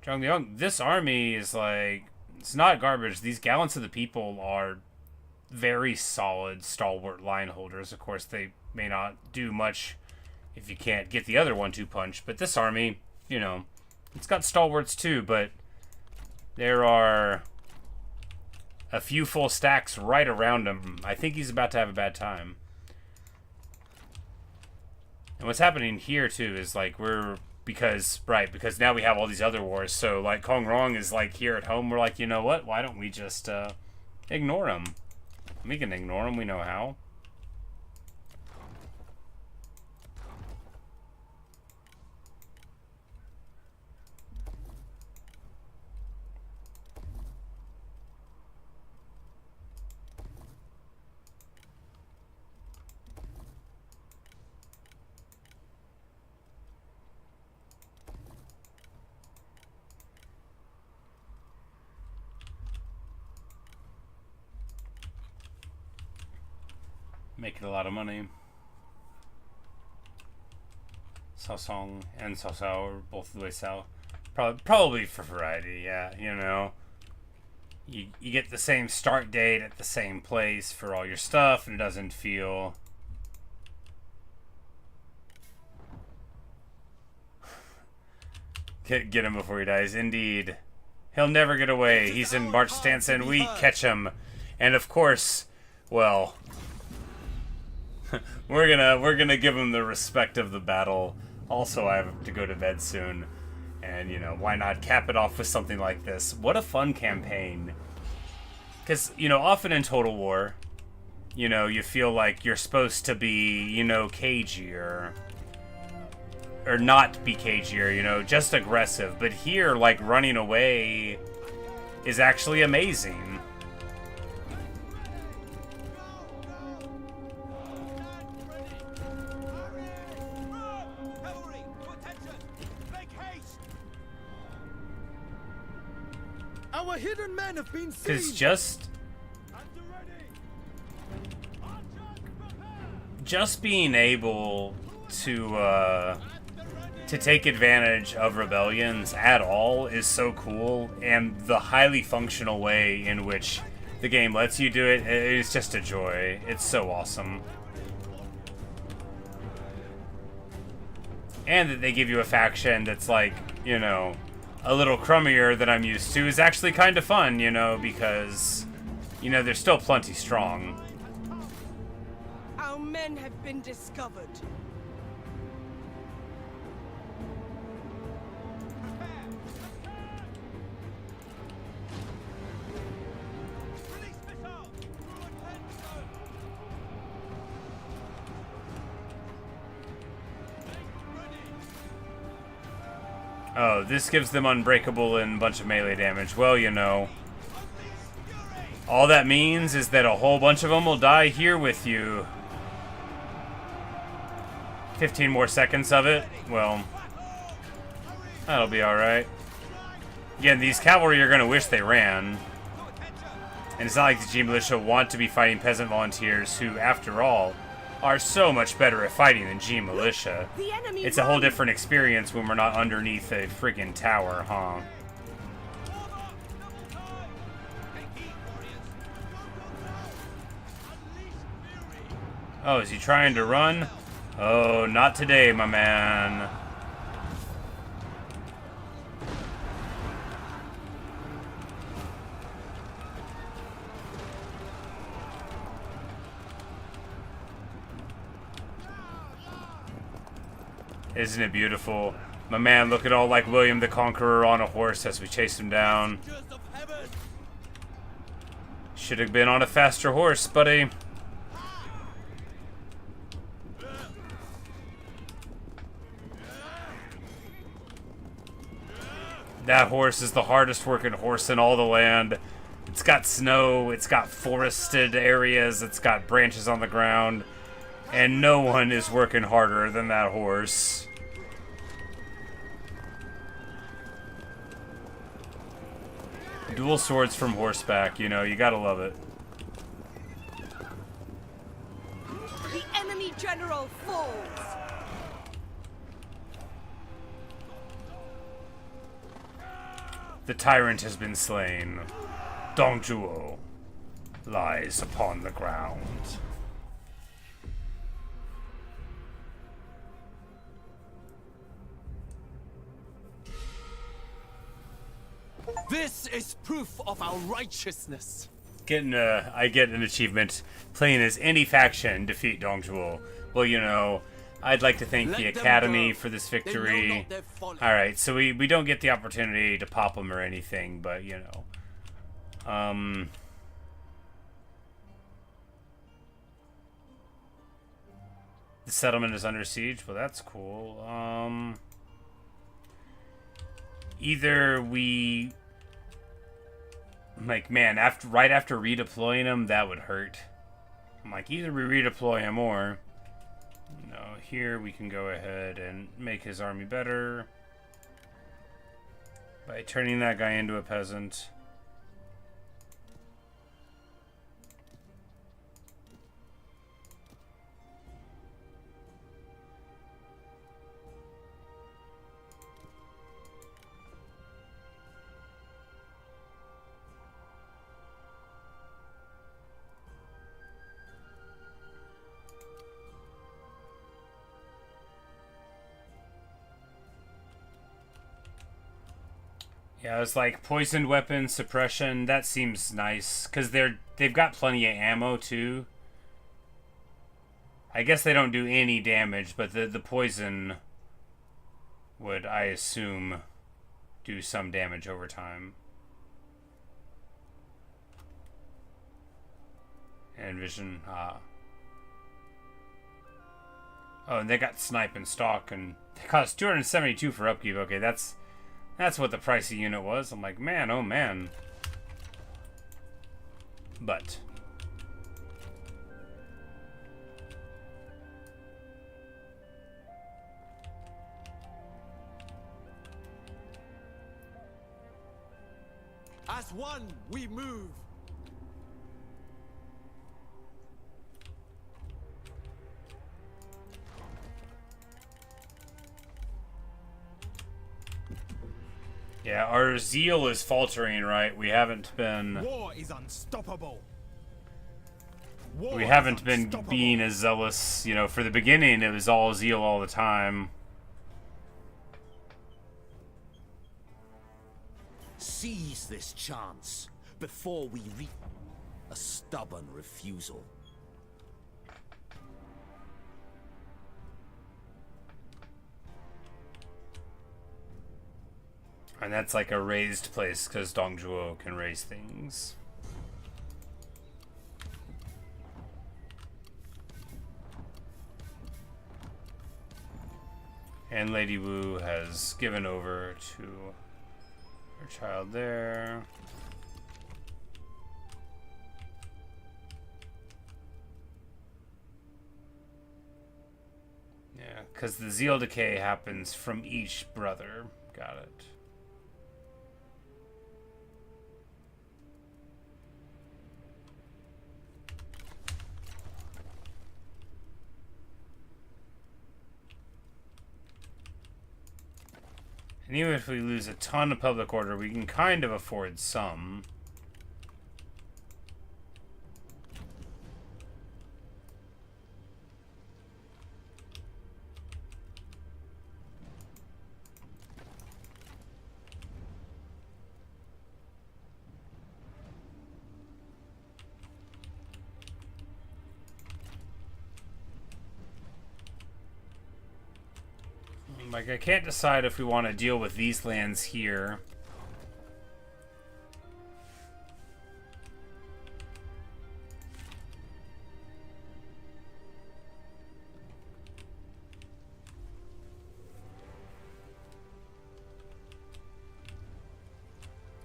Zhang Liang, this army is like, it's not garbage. These Gallants of the People are very solid, stalwart line holders. Of course, they may not do much if you can't get the other 1-2 punch. But this army, you know, it's got stalwarts too, but there are a few full stacks right around him. I think he's about to have a bad time. And what's happening here too is like because now we have all these other wars. So like Kong Rong is like here at home. We're like, you know what? Why don't we just ignore him? We can ignore him. We know how. Making a lot of money. Cao Song and Cao Cao are both the way south. Probably for variety, yeah. You know, you get the same start date at the same place for all your stuff, and it doesn't feel get him before he dies. Indeed, he'll never get away. He's in march stance, and we catch him. And of course, well, we're gonna give him the respect of the battle. Also, I have to go to bed soon, and you know, why not cap it off with something like this? What a fun campaign! Because you know, often in Total War, you know, you feel like you're supposed to be, you know, cagier, or not be cagier, you know, just aggressive. But here, like, running away is actually amazing. Our hidden men have been seen. Because just being able to take advantage of rebellions at all is so cool, and the highly functional way in which the game lets you do it is just a joy. It's so awesome. And that they give you a faction that's like, you know, a little crummier than I'm used to is actually kind of fun, you know, because, you know, they're still plenty strong. Our men have been discovered. Oh, this gives them unbreakable and a bunch of melee damage. Well, you know. All that means is that a whole bunch of them will die here with you. 15 more seconds of it. Well, that'll be alright. Again, these cavalry are going to wish they ran. And it's not like the G Militia want to be fighting peasant volunteers who, after all, are so much better at fighting than G Militia. The enemy It's a whole different experience when we're not underneath a friggin' tower, huh? Oh, is he trying to run? Oh, not today, my man. Isn't it beautiful? My man looking all like William the Conqueror on a horse as we chase him down. Should have been on a faster horse, buddy. That horse is the hardest working horse in all the land. It's got snow, it's got forested areas, it's got branches on the ground, and no one is working harder than that horse. Dual swords from horseback, you know, you gotta love it. The enemy general falls. The tyrant has been slain. Dong Zhuo lies upon the ground. This is proof of our righteousness. I get an achievement playing as any faction defeat Dong Zhuo. Well, you know, I'd like to thank the Let them Academy go. for this They know victory. not their folly. Alright, so we don't get the opportunity to pop them or anything, but, you know. The settlement is under siege. Well, that's cool. Either we... Like, man, right after redeploying him, that would hurt. I'm like, either we redeploy him or... You know, here we can go ahead and make his army better. By turning that guy into a peasant. Yeah, it's like poisoned weapon suppression. That seems nice because they've got plenty of ammo too. I guess they don't do any damage, but the poison would, I assume, do some damage over time. And vision, Oh, and they got snipe and stalk, and they cost 272 for upkeep. Okay, that's what the pricey unit was. I'm like, man, oh man. But As one, we move. yeah, our zeal is faltering, right? We haven't been War is unstoppable. we haven't been being as zealous, you know, for the beginning it was all zeal all the time. Seize this chance before we reach a stubborn refusal. And that's like a raised place because Dong Zhuo can raise things. And Lady Wu has given over to her child there. Yeah, because the zeal decay happens from each brother. Got it. And even if we lose a ton of public order, we can kind of afford some. Like, I can't decide if we want to deal with these lands here.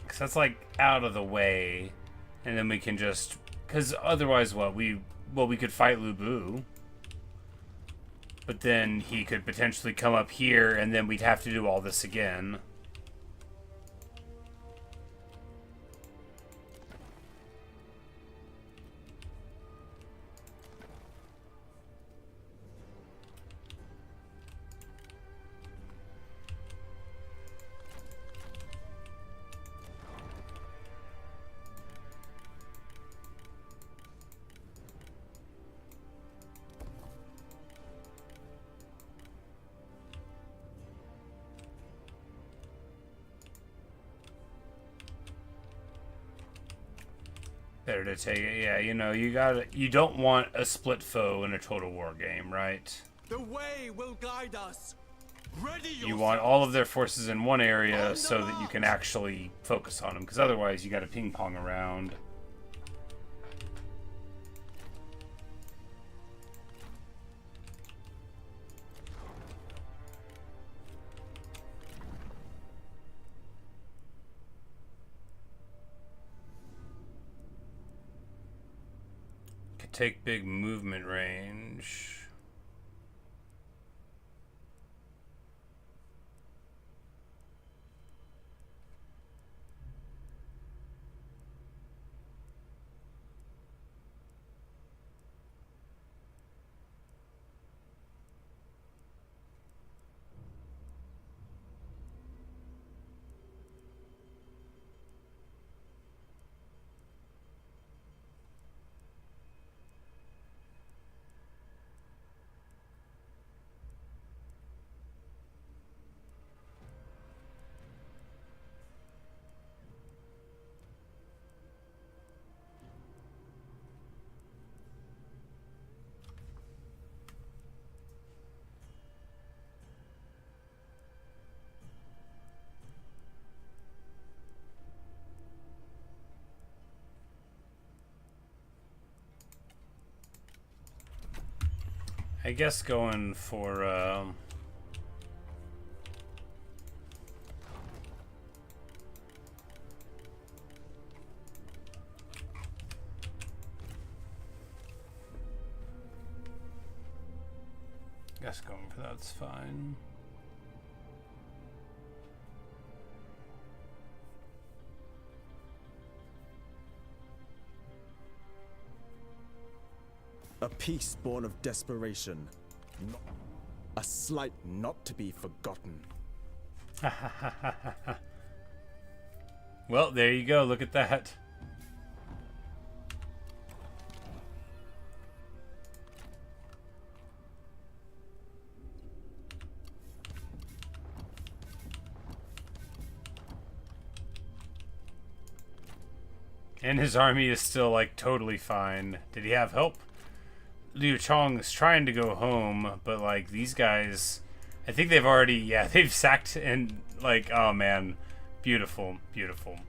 Because that's, like, out of the way. And then we can just... Because otherwise, what? We could fight Lu Bu. But then he could potentially come up here, and then we'd have to do all this again. Better to take it, yeah, you know, you don't want a split foe in a Total War game, right? The way will guide us. Ready yourself. You want all of their forces in one area so that you can actually focus on them, because otherwise you gotta ping pong around. Take big movement range. I guess going for guess going for that's fine. A peace born of desperation. A slight not to be forgotten. Well, there you go. Look at that. And his army is still, like, totally fine. Did he have help? Liu Chong's trying to go home, but, like, these guys... I think they've already... Yeah, they've sacked and, like, oh, man. Beautiful, beautiful.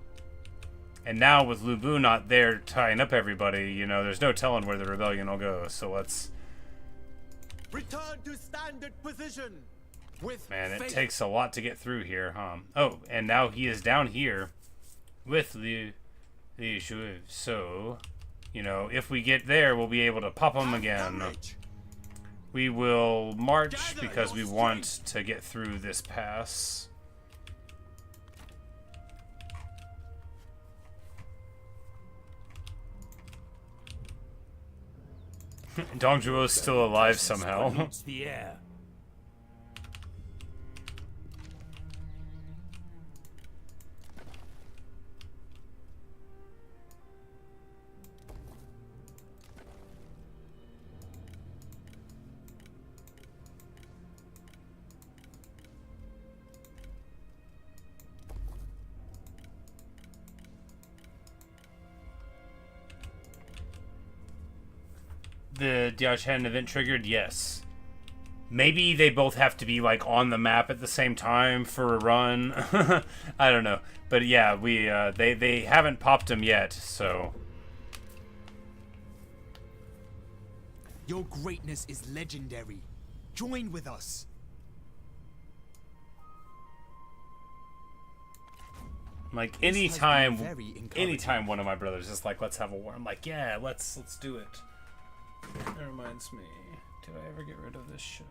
And now with Lu Bu not there tying up everybody, you know, there's no telling where the rebellion will go, so let's... Return to standard position. with Man, it faith. takes a lot to get through here, huh? Oh, and now he is down here with the Shu. So, you know, if we get there, we'll be able to pop him again. Courage. We will march Gather because your we want to get through this pass. Dongzhuo's still alive somehow. Pollutes the air. The Diaoshan event triggered? Yes. Maybe they both have to be like on the map at the same time for a run. I don't know. But yeah, we they haven't popped them yet, so Your greatness is legendary. Join with us. like This has anytime been very encouraging. anytime one of my brothers is like, let's have a war, I'm like, yeah, let's do it. That reminds me, did I ever get rid of this shift?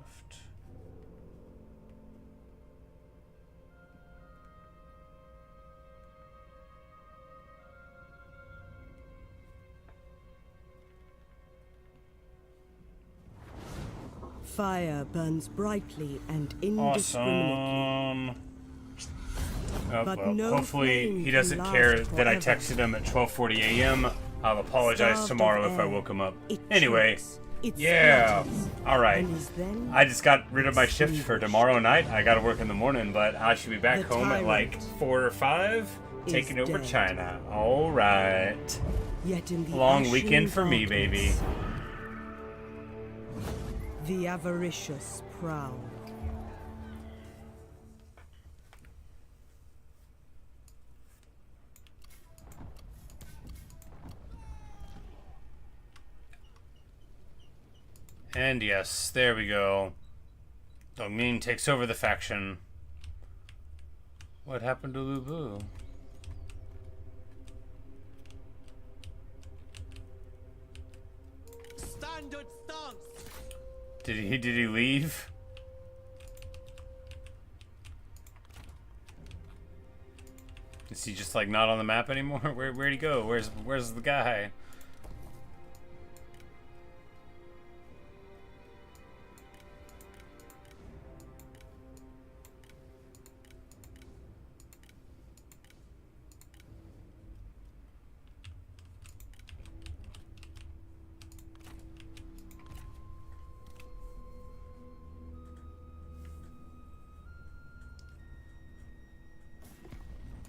Fire burns brightly and indiscriminately. Awesome. Oh, But well, no hopefully flame he can doesn't last care that I forever. texted him at 12:40 a.m. I'll apologize Starved tomorrow of if I air, woke him up. it Anyway, chokes, it yeah, splatters, all right. and is then I just got rid of my shift for tomorrow night. I gotta work in the morning, but I should be back The home at like tyrant 4 or 5, is taking over dead. China. All right. Yet in the Long ashen weekend for me, baby. darkness, the avaricious prowl. And yes, there we go. Dongmin takes over the faction. What happened to Lu Bu? Standard stance. Did he leave? Is he just like not on the map anymore? Where'd he go? Where's the guy?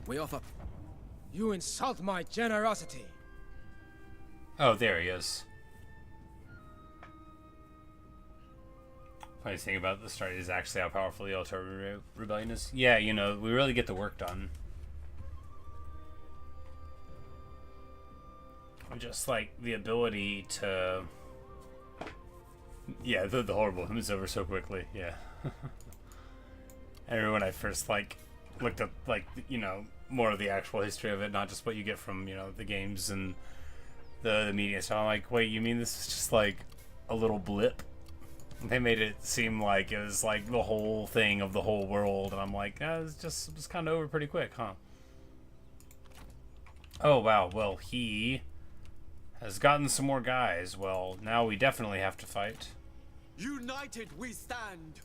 We offer. You insult my generosity. Oh, there he is. Funny thing about the story is actually how powerful the Turban Rebellion is. Yeah, you know, we really get the work done. Just like the ability to, yeah, the horrible him is over so quickly. Yeah. I remember when I first like looked up like, you know, more of the actual history of it, not just what you get from, you know, the games and the media. So I'm like, wait, you mean this is just like a little blip? They made it seem like it was like the whole thing of the whole world, and I'm like, it was kind of over pretty quick, huh? Oh wow, well he has gotten some more guys. Well, now we definitely have to fight. United we stand.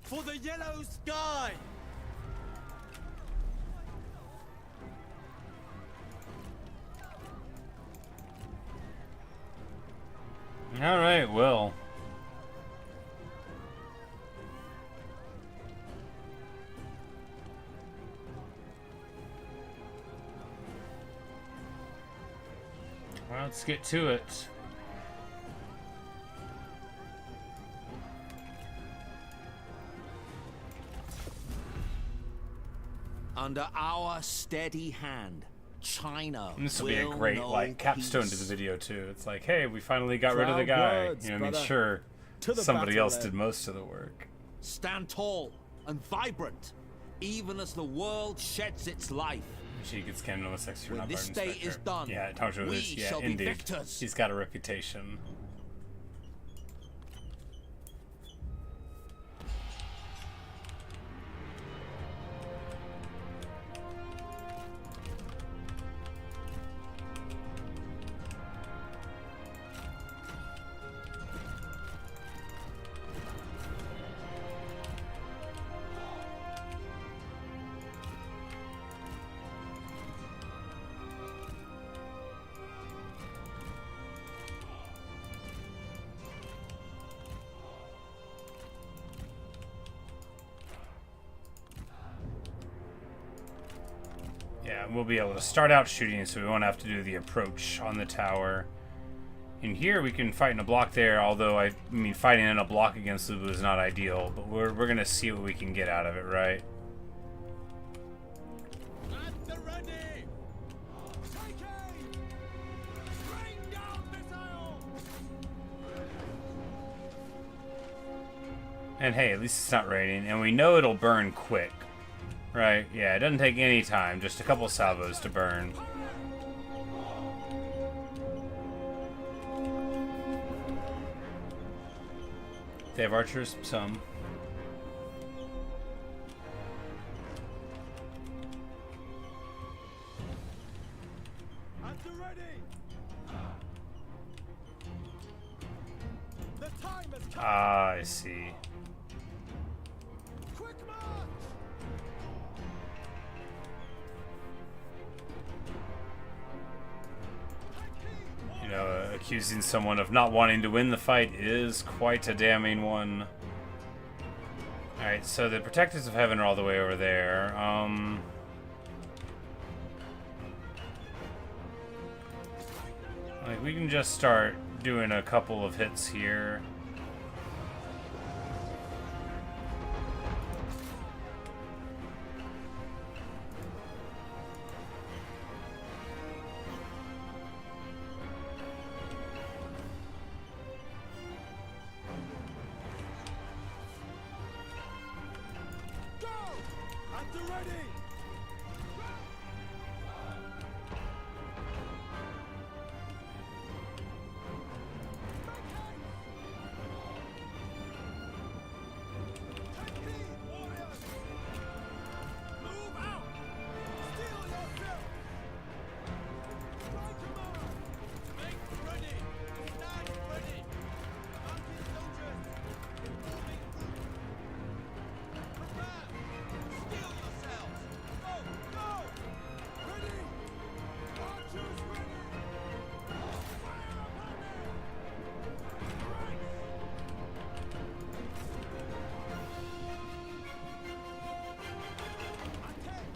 For the yellow sky. All right, well. Well, let's get to it. Under our steady hand, China And this will be a great know like capstone to the peace. video too. It's like, hey, we finally got rid of the Proud guy. words, You know what I mean? brother. Sure, To the somebody battle else then. did most of the work. Stand tall and vibrant, even as the world sheds its life. She gets canned on the sex. When this day is done, yeah, Tongzhuo we is, yeah, shall be indeed. victors. He's got a reputation. Yeah, we'll be able to start out shooting, so we won't have to do the approach on the tower. In here, we can fight in a block there, although I mean, fighting in a block against Lubu is not ideal, but we're gonna see what we can get out of it, right? At the ready! Take aim! Rain down missiles! And hey, at least it's not raining, and we know it'll burn quick. Right, yeah, it doesn't take any time, just a couple salvos to burn. They have archers? Some. At the ready! The time has come! Ah, I see. Quick march! You know, accusing someone of not wanting to win the fight is quite a damning one. Alright, so the Protectors of Heaven are all the way over there. Like, we can just start doing a couple of hits here. Go! At the ready! Take heed, warriors! Move out! Steel yourself! Strike him out! Make ready! Stand ready! Mounted soldiers! Moving route! Prepare! Steel yourselves! Go! Go! Ready! Archers ready! Fire upon them! Right! Attack!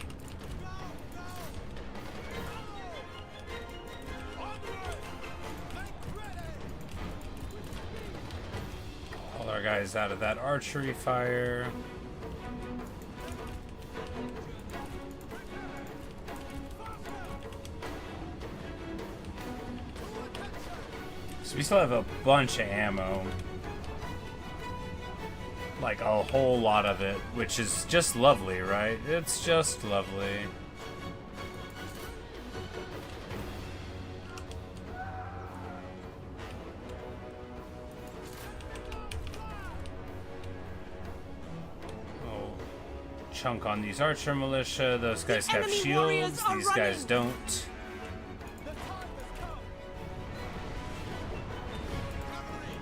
Go! Go! Go! Onward! Make ready! All our guys out of that archery fire. So we still have a bunch of ammo. Like a whole lot of it, which is just lovely, right? It's just lovely. Oh, chunk on these archer militia. Those guys have enemy shields. warriors are These guys running. don't. The time has come! Cavalry!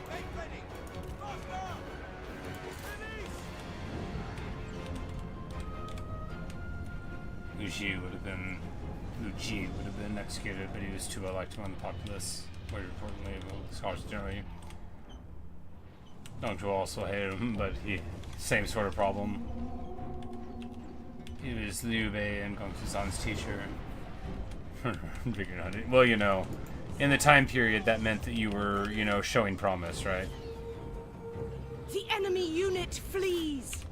Make ready! Faster! Finish! Luji would have been executed, but he was too elected on the populace. More importantly, scholars generally. Zhang also hated him, but same sort of problem. He was Liu Bei and Gong Xuzhan's teacher. Well, you know, in the time period, that meant that you were, you know, showing promise, right? The enemy unit flees.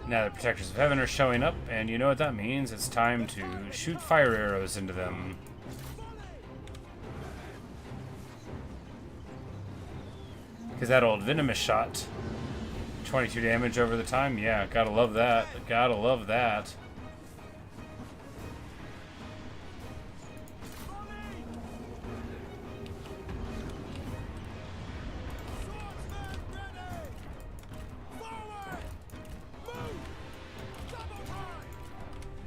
Now the Protectors of Heaven are showing up, and you know what that means. It's time to shoot fire arrows into them. Because that old venomous shot, 22 damage over the time. Yeah, gotta love that. Gotta love that.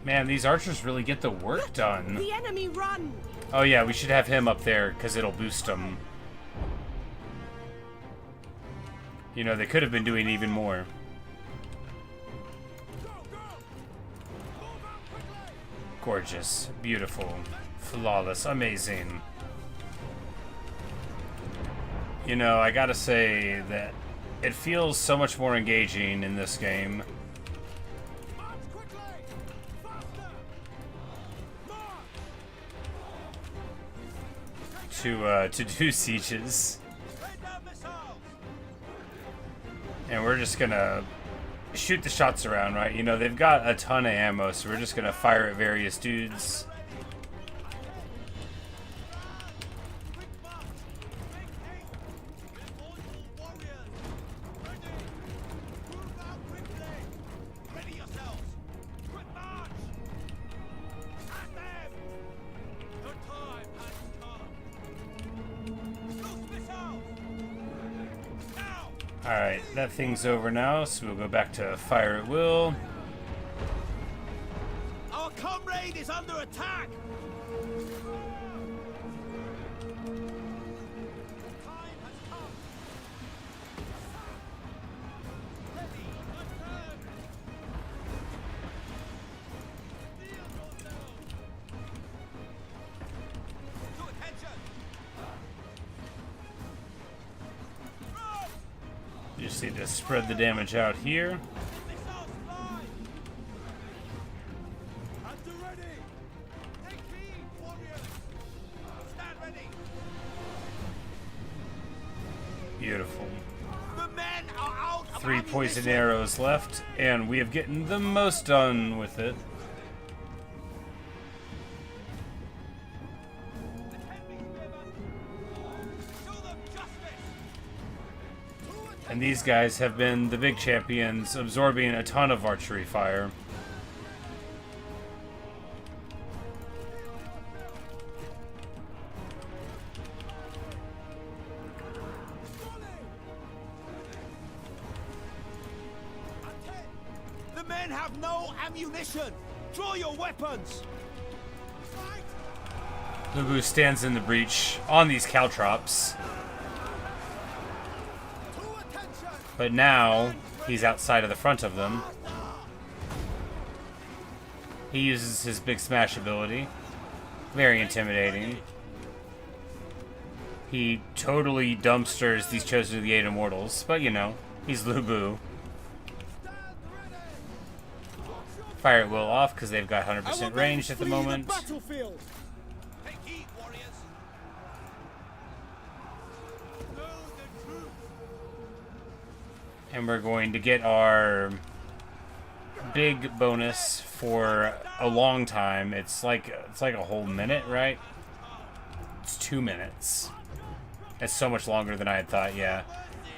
Man, these archers really get the work done. The enemy run! Oh yeah, we should have him up there because it'll boost him. You know, they could have been doing even more. Gorgeous, beautiful, flawless, amazing. You know, I gotta say that it feels so much more engaging in this game. To do sieges. And we're just gonna shoot the shots around, right? You know, they've got a ton of ammo, so we're just gonna fire at various dudes. Alright, that thing's over now, so we'll go back to fire at will. Our comrade is under attack! You just need to spread the damage out here. Beautiful. 3 poison arrows left, and we have gotten the most done with it. And these guys have been the big champions, absorbing a ton of archery fire. The men have no ammunition! Draw your weapons! Lubu stands in the breach on these caltrops. But now, he's outside of the front of them. He uses his big smash ability. Very intimidating. He totally dumpsters these Chosen of the Eight Immortals. But, you know, he's Lubu. Fire at will off, because they've got 100% range at the moment. And we're going to get our big bonus for a long time. It's like a whole minute, right? It's 2 minutes. It's so much longer than I had thought, yeah.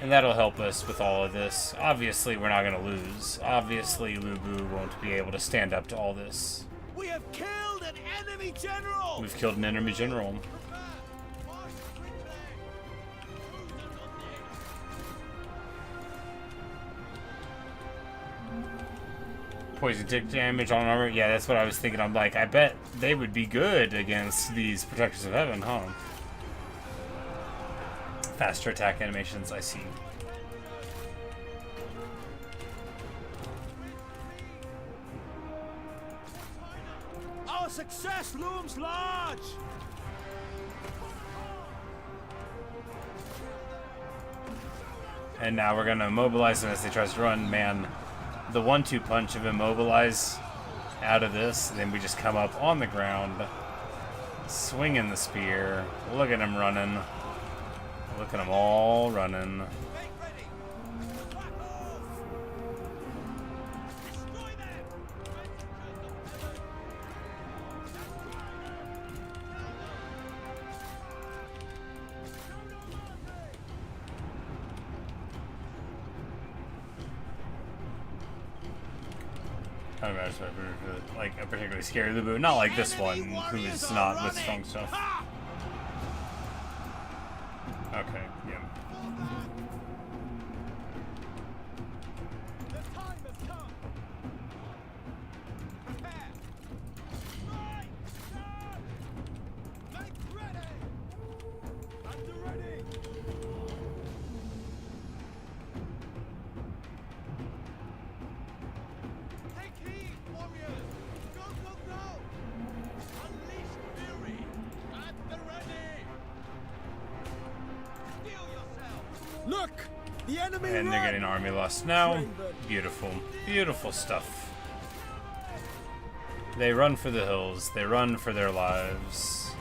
And that'll help us with all of this. Obviously, we're not going to lose. Obviously, Lubu won't be able to stand up to all this. We have killed an enemy general! We've killed an enemy general. Poison tick damage on armor. Yeah, that's what I was thinking. I'm like, I bet they would be good against these Protectors of Heaven, huh? Faster attack animations, I see. Our success looms large! And now we're gonna immobilize them as they try to run. Man, the 1-2 punch of immobilize out of this, then we just come up on the ground, swinging the spear. Look at him running. Look at them all running. I don't imagine like a particularly scary Lubu. Not like this one, who is not with strong stuff. Okay, yeah. The time has come. Prepare. Right. Make ready. At the ready. Take heed, warriors. Go, go, go. Unleash fury. At the ready. Steel yourself. Look! The enemy And they're run! getting army lost now. Beautiful. Beautiful stuff. They run for the hills. They run for their lives.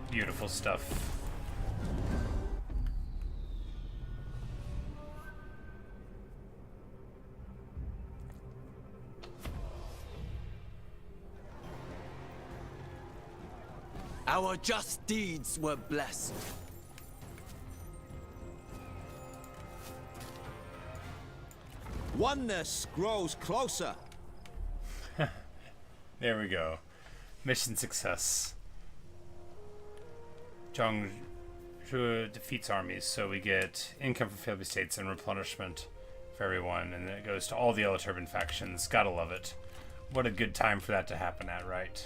Beautiful stuff. Our just deeds were blessed. Oneness grows closer. There we go. Mission success. Zhang defeats armies, so we get income from failed states and replenishment for everyone, and then it goes to all the Yellow Turban factions. Gotta love it. What a good time for that to happen at, right?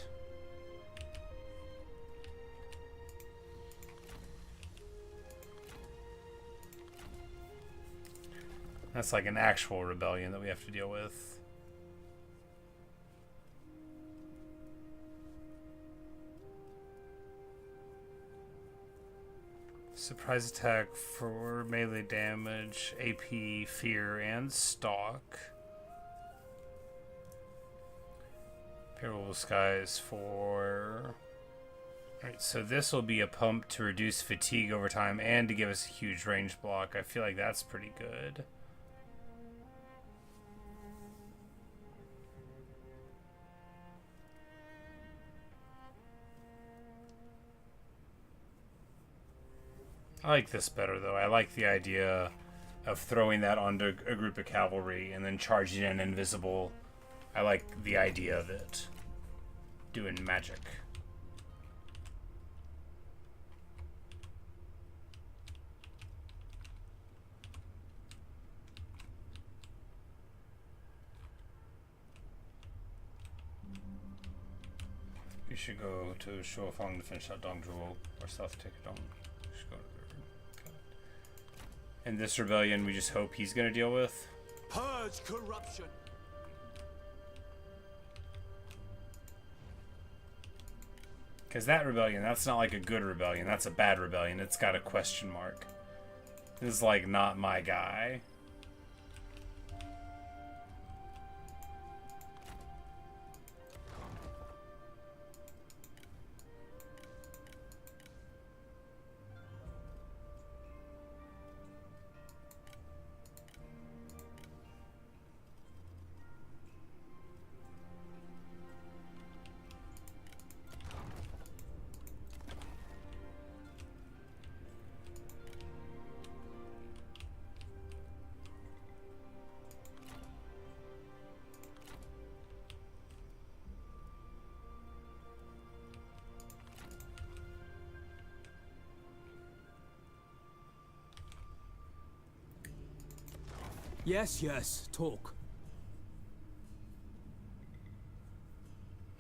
That's like an actual rebellion that we have to deal with. Surprise attack for melee damage, AP, fear, and stock. Parallel skies for... Alright, so this will be a pump to reduce fatigue over time and to give us a huge range block. I feel like that's pretty good. I like this better, though. I like the idea of throwing that onto a group of cavalry and then charging in invisible. I like the idea of it. Doing magic. We should go to Shuofang to finish out Dongzhuo, or South Takedong. We should go to the river. Okay. And this rebellion, we just hope he's going to deal with. Purge corruption. Because that rebellion, that's not like a good rebellion. That's a bad rebellion. It's got a question mark. This is like not my guy. Yes, yes, talk.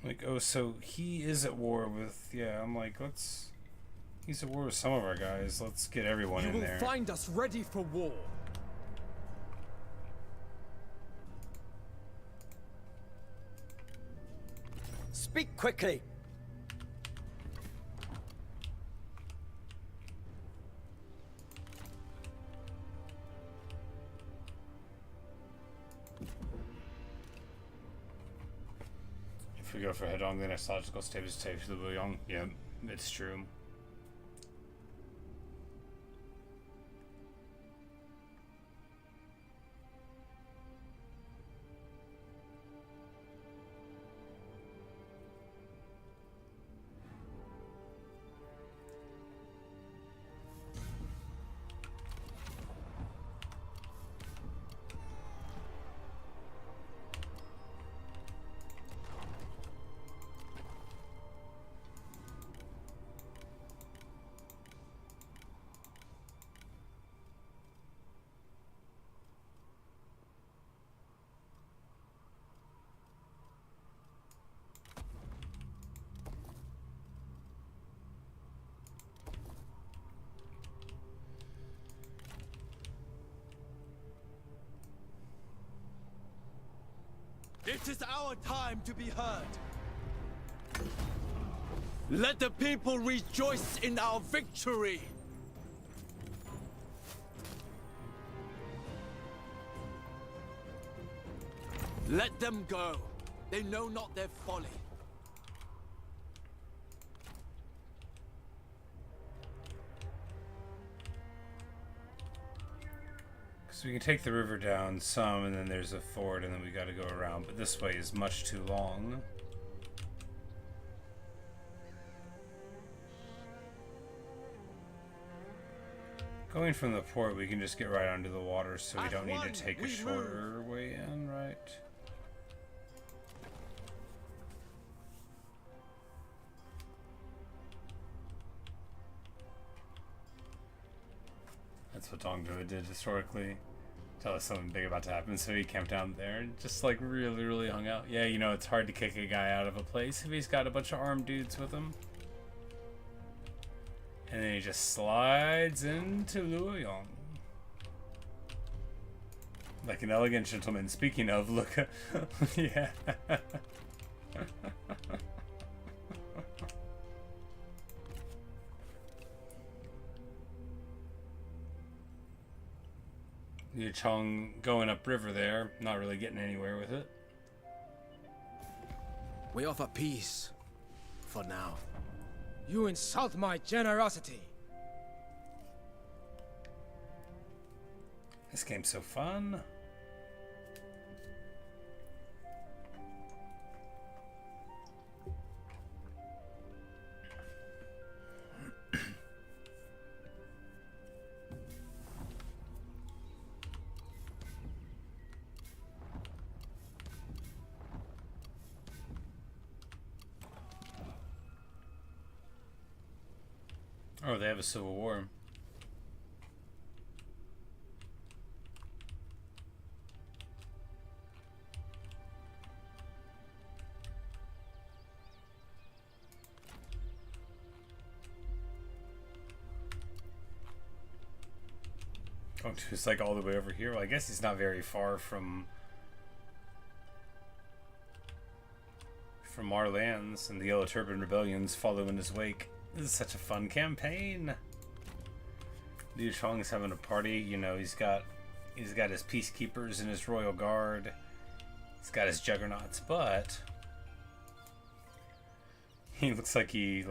Like, oh, so he is at war with... Yeah, I'm like, let's... He's at war with some of our guys. Let's get everyone in there. You will find us ready for war. Speak quickly. If we go for Hedong, the next logical step is to take the Buyong. Yeah, it's true. It is our time to be heard. Let the people rejoice in our victory. Let them go. They know not their folly. So we can take the river down some, and then there's a ford, and then we got to go around. But this way is much too long. Going from the port, we can just get right onto the water, so we don't need to take a shorter way in, right? That's what Zhang did historically. Tell us something big about to happen, so he camped down there and just like really hung out. Yeah, you know, it's hard to kick a guy out of a place if he's got a bunch of armed dudes with him. And then he just slides into Luoyang. Like an elegant gentleman. Speaking of, look. Yeah. Chong going upriver there, not really getting anywhere with it. We offer peace. For now. You insult my generosity. This game's so fun. Oh, they have a civil war. Going to is like all the way over here. Well, I guess he's not very far from our lands, and the Yellow Turban rebellions follow in his wake. This is such a fun campaign. Liu Chong's having a party. You know, he's got his peacekeepers and his royal guard. He's got his juggernauts, but he looks like he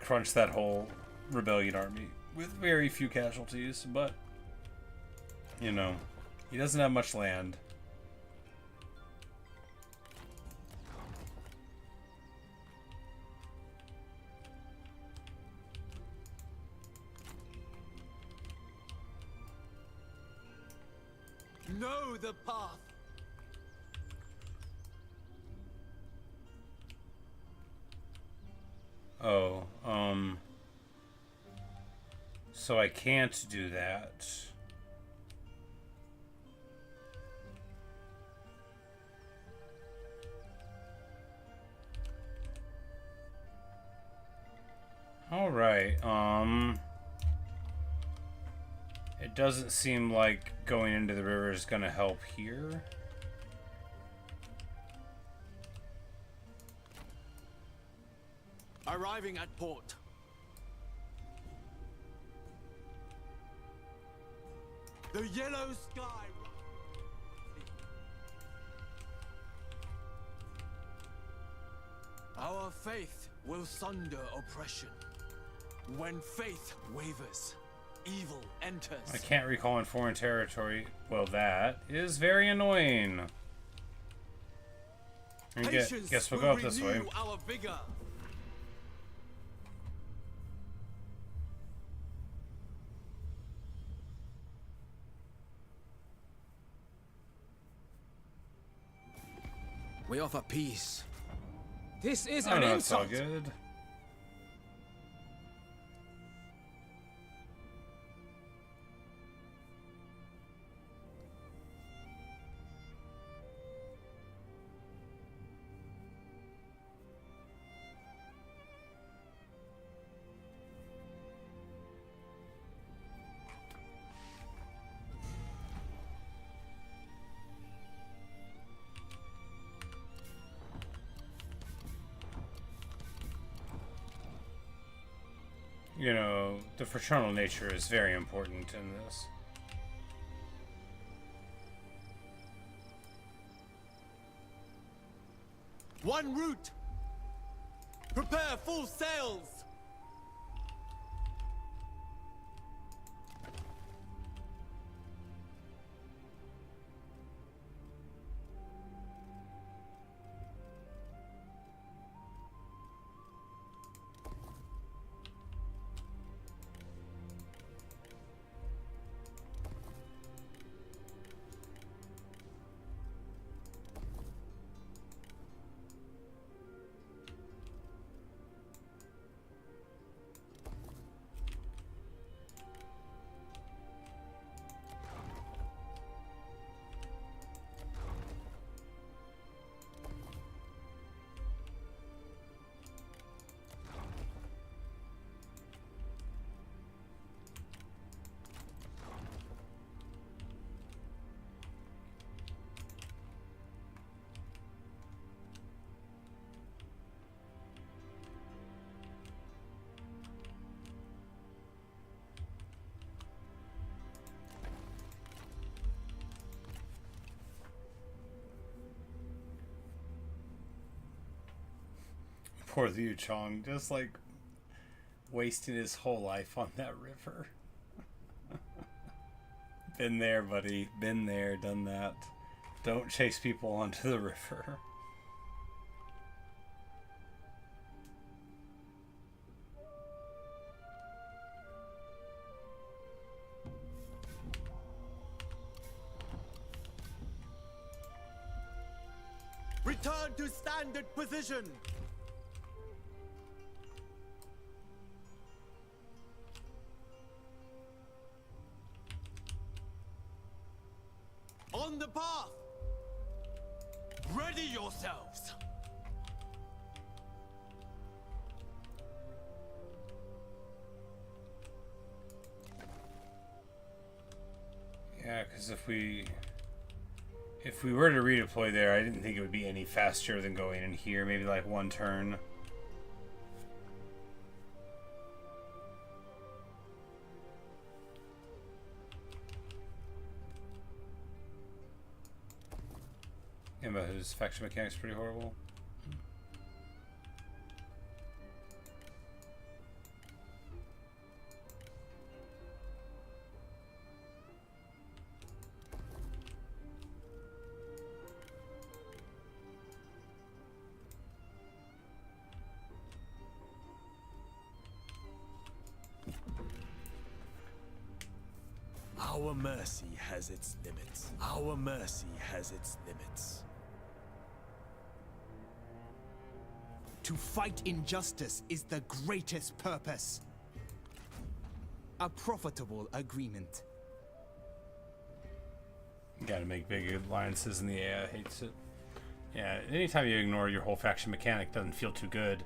crunched that whole rebellion army with very few casualties. But you know, he doesn't have much land. Know the path. Oh, so I can't do that. All right, it doesn't seem like going into the river is gonna help here. Arriving at port. The yellow sky. Our faith will sunder oppression. When faith wavers, evil enters. I can't recall in foreign territory. Well, that is very annoying. I guess we'll go up this way. Our vigor. We offer peace. This is Oh an no, it's all insult. good. You know, the fraternal nature is very important in this. One route! Prepare full sails! Poor Liu Chong, just like wasting his whole life on that river. Been there, buddy. Been there, done that. Don't chase people onto the river. Return to standard position! On the path! Ready yourselves! Yeah, because if we were to redeploy there, I didn't think it would be any faster than going in here. Maybe like one turn. Yeah, but his faction mechanic's pretty horrible. Our mercy has its limits. Our mercy has its limits. To fight injustice is the greatest purpose. A profitable agreement. You gotta make big alliances, and the AI hates it. Yeah, anytime you ignore your whole faction mechanic doesn't feel too good.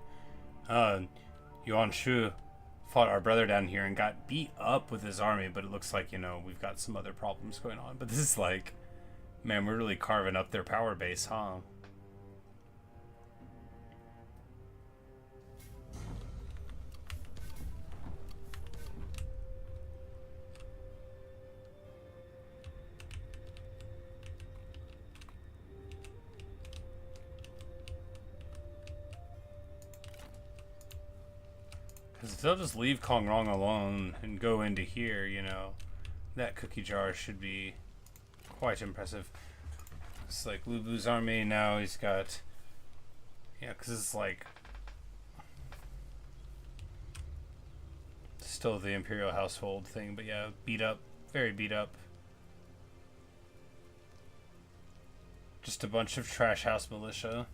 Yuan Shu fought our brother down here and got beat up with his army, but it looks like, you know, we've got some other problems going on. But this is like, man, we're really carving up their power base, huh? Because if they'll just leave Kong Rong alone and go into here, you know, that cookie jar should be quite impressive. It's like Lu Bu's army now, he's got, yeah, because it's like still the Imperial household thing, but yeah, beat up, very beat up. Just a bunch of trash house militia.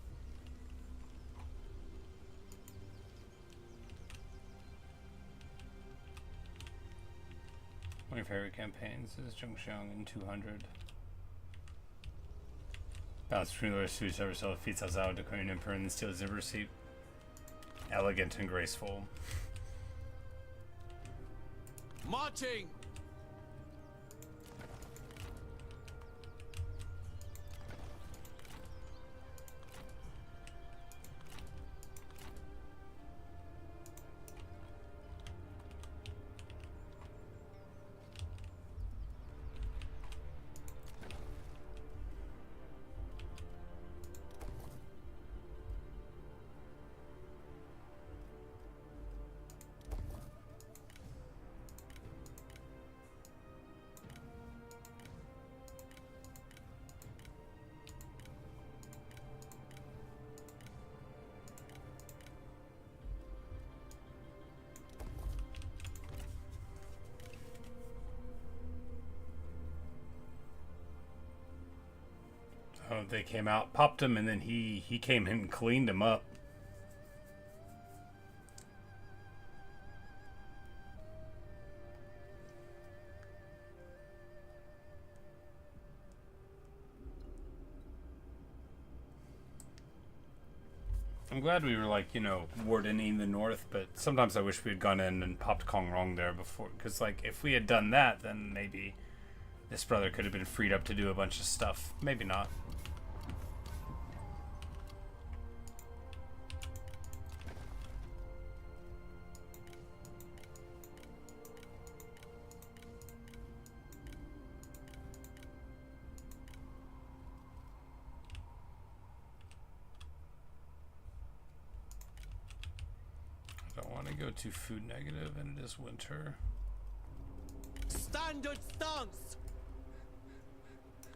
One of your favorite campaigns is Zhang in 200. Bounce between Lord Suits ever so defeats Zhao, declaring Emperor, and steals his Emperor seat. Elegant and graceful. Marching! Oh, they came out, popped him, and then he came in and cleaned him up. I'm glad we were, like, you know, wardening the north, but sometimes I wish we had gone in and popped Kong Rong there before. Because, like, if we had done that, then maybe this brother could have been freed up to do a bunch of stuff. Maybe not. Go to food negative, and it is winter. Standard stance!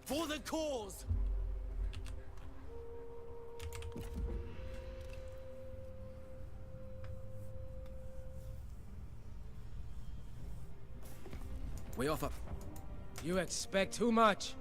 For the cause! We offer. You expect too much.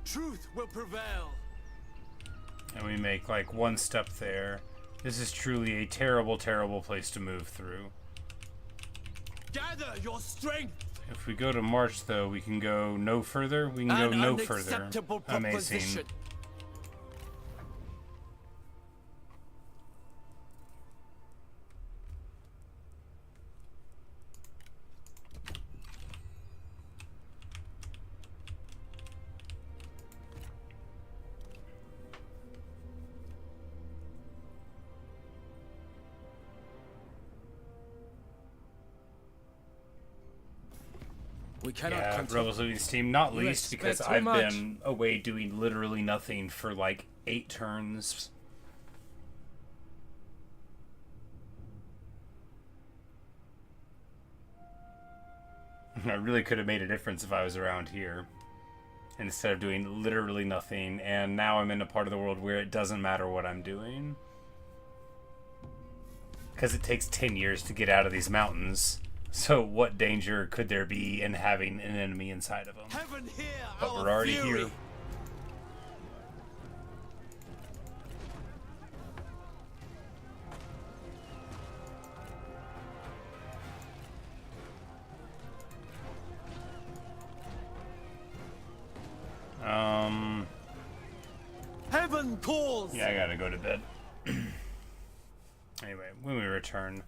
Truth will prevail. And we make like one step there. This is truly a terrible, terrible place to move through. Gather your strength. If we go to March, though, we can go no further. We can go no further. Unacceptable Amazing. proposition. We cannot Yeah, control. Rebels Living Steam, not You least because expect too I've much. been away doing literally nothing for like 8 turns. I really could have made a difference if I was around here instead of doing literally nothing, and now I'm in a part of the world where it doesn't matter what I'm doing. Because it takes 10 years to get out of these mountains. So what danger could there be in having an enemy inside of them? Heaven hear But our we're already fury. here. Heaven calls. Yeah, I gotta go to bed. Anyway, when we return,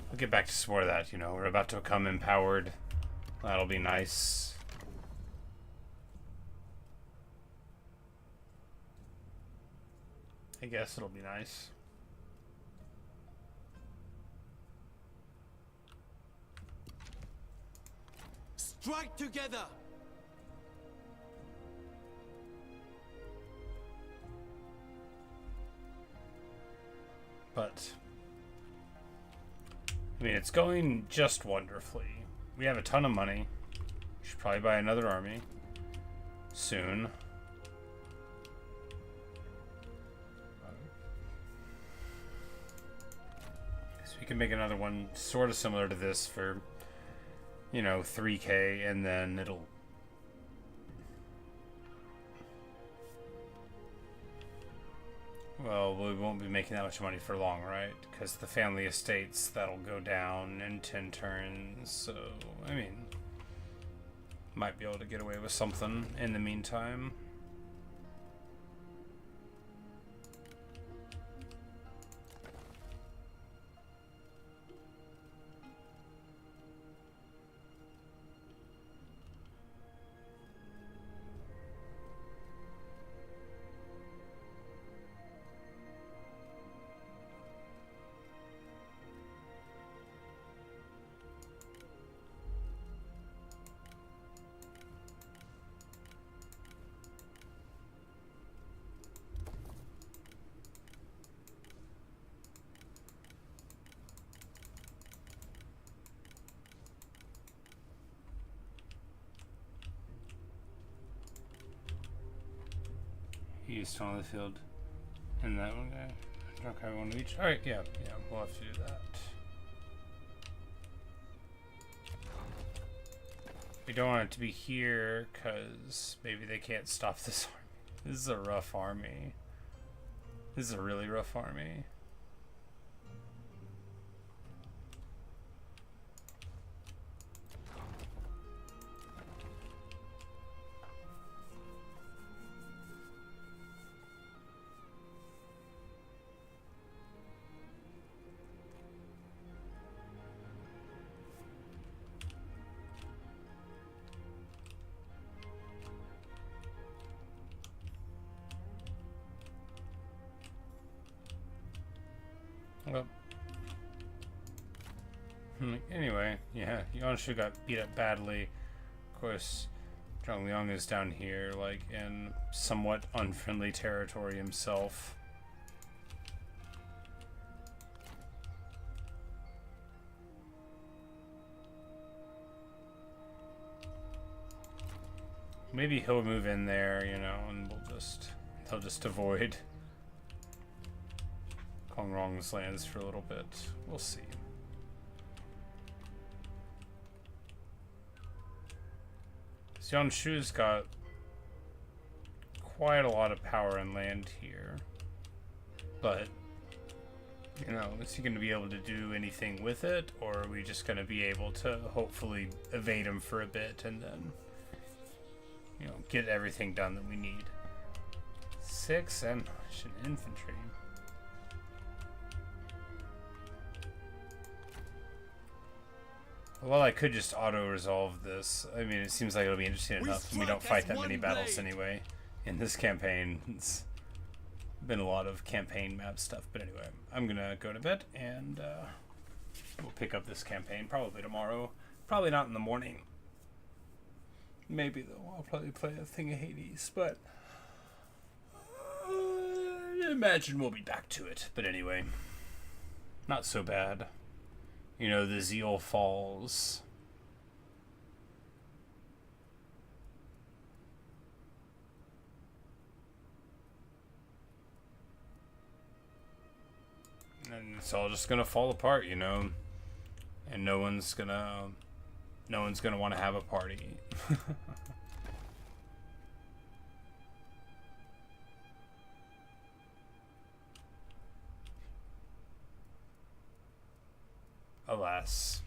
we'll get back to some more of that. You know, we're about to become empowered. That'll be nice. I guess it'll be nice. Strike together. But I mean, it's going just wonderfully. We have a ton of money. We should probably buy another army soon. So we can make another one sort of similar to this for, you know, 3K, and then it'll... Well, we won't be making that much money for long, right? Because the family estates, that'll go down in 10 turns, so, I mean, might be able to get away with something in the meantime. East on the field. And that one guy. Drunk everyone each. Alright, yeah, we'll have to do that. We don't want it to be here, because maybe they can't stop this army. This is a rough army. This is a really rough army. Well, anyway, yeah, Yanshu got beat up badly. Of course, Zhang Liang is down here, like, in somewhat unfriendly territory himself. Maybe he'll move in there, you know, and they'll just avoid Kongrong's lands for a little bit. We'll see. Yanshu's got quite a lot of power and land here, but you know, is he going to be able to do anything with it, or are we just going to be able to hopefully evade him for a bit and then, you know, get everything done that we need? 6 and infantry. Well, I could just auto-resolve this. I mean, it seems like it'll be interesting enough, and we don't fight that many battles anyway in this campaign. It's been a lot of campaign map stuff, but anyway, I'm gonna go to bed, and we'll pick up this campaign probably tomorrow. Probably not in the morning. Maybe, though. I'll probably play a thing of Hades, but I imagine we'll be back to it. But anyway, not so bad. You know, the zeal falls. And it's all just gonna fall apart, you know. And no one's gonna want to have a party. Alas.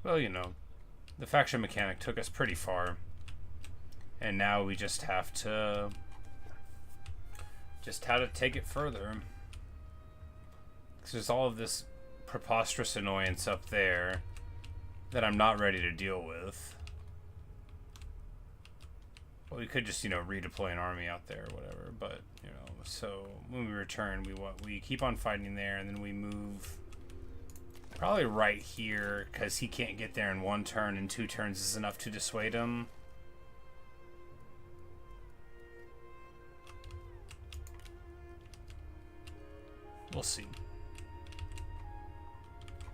Well, you know, the faction mechanic took us pretty far. And now we just have to take it further. Because there's all of this preposterous annoyance up there that I'm not ready to deal with. Well, we could just, you know, redeploy an army out there or whatever, but, you know, so when we return, we keep on fighting there, and then we move probably right here, because he can't get there in 1 turn, and 2 turns is enough to dissuade him. We'll see.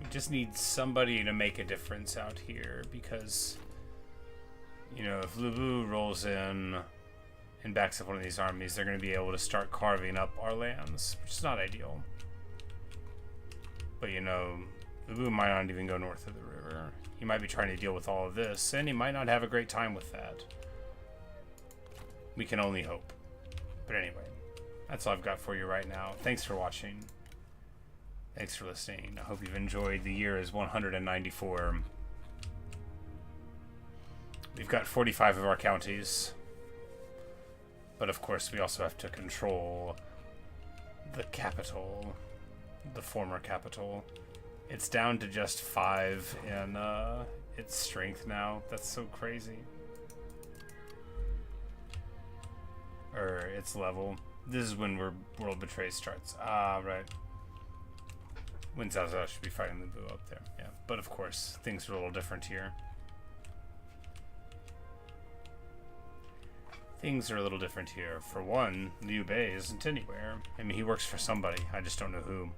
We just need somebody to make a difference out here, because, you know, if Lubu rolls in and backs up one of these armies, they're going to be able to start carving up our lands, which is not ideal. But, you know, Lubu might not even go north of the river. He might be trying to deal with all of this, and he might not have a great time with that. We can only hope. But anyway, that's all I've got for you right now. Thanks for watching. Thanks for listening. I hope you've enjoyed. The year is 194. We've got 45 of our counties. But of course, we also have to control the capital, the former capital. It's down to just 5 in its strength now. That's so crazy. Or its level. This is when World Betray starts. Ah, right. When Zhao Zhao should be fighting the Boo up there. Yeah, but of course, things are a little different here. Things are a little different here. For one, Liu Bei isn't anywhere. I mean, he works for somebody. I just don't know who.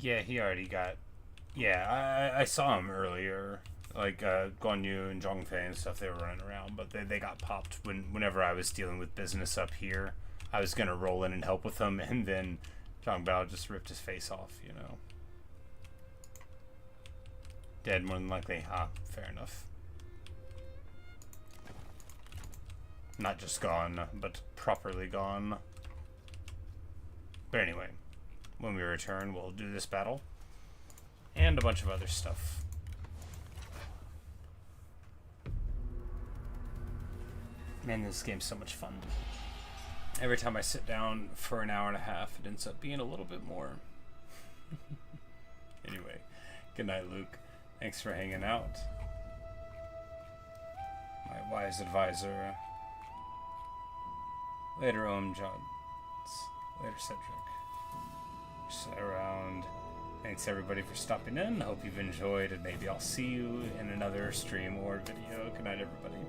Yeah, he already got... Yeah, I saw him earlier. Like, Guan Yu and Zhang Fei and stuff, they were running around, but they got popped whenever I was dealing with business up here. I was gonna roll in and help with them, and then Zhang Bao just ripped his face off, you know. Dead, more than likely. Ah, fair enough. Not just gone, but properly gone. But anyway, when we return, we'll do this battle. And a bunch of other stuff. Man, this game's so much fun. Every time I sit down for an hour and a half, it ends up being a little bit more. Anyway, good night, Luke. Thanks for hanging out. My wise advisor. Later, Jones. Later, Cedric. Sit around. Thanks everybody for stopping in. Hope you've enjoyed, and maybe I'll see you in another stream or video. Good night, everybody.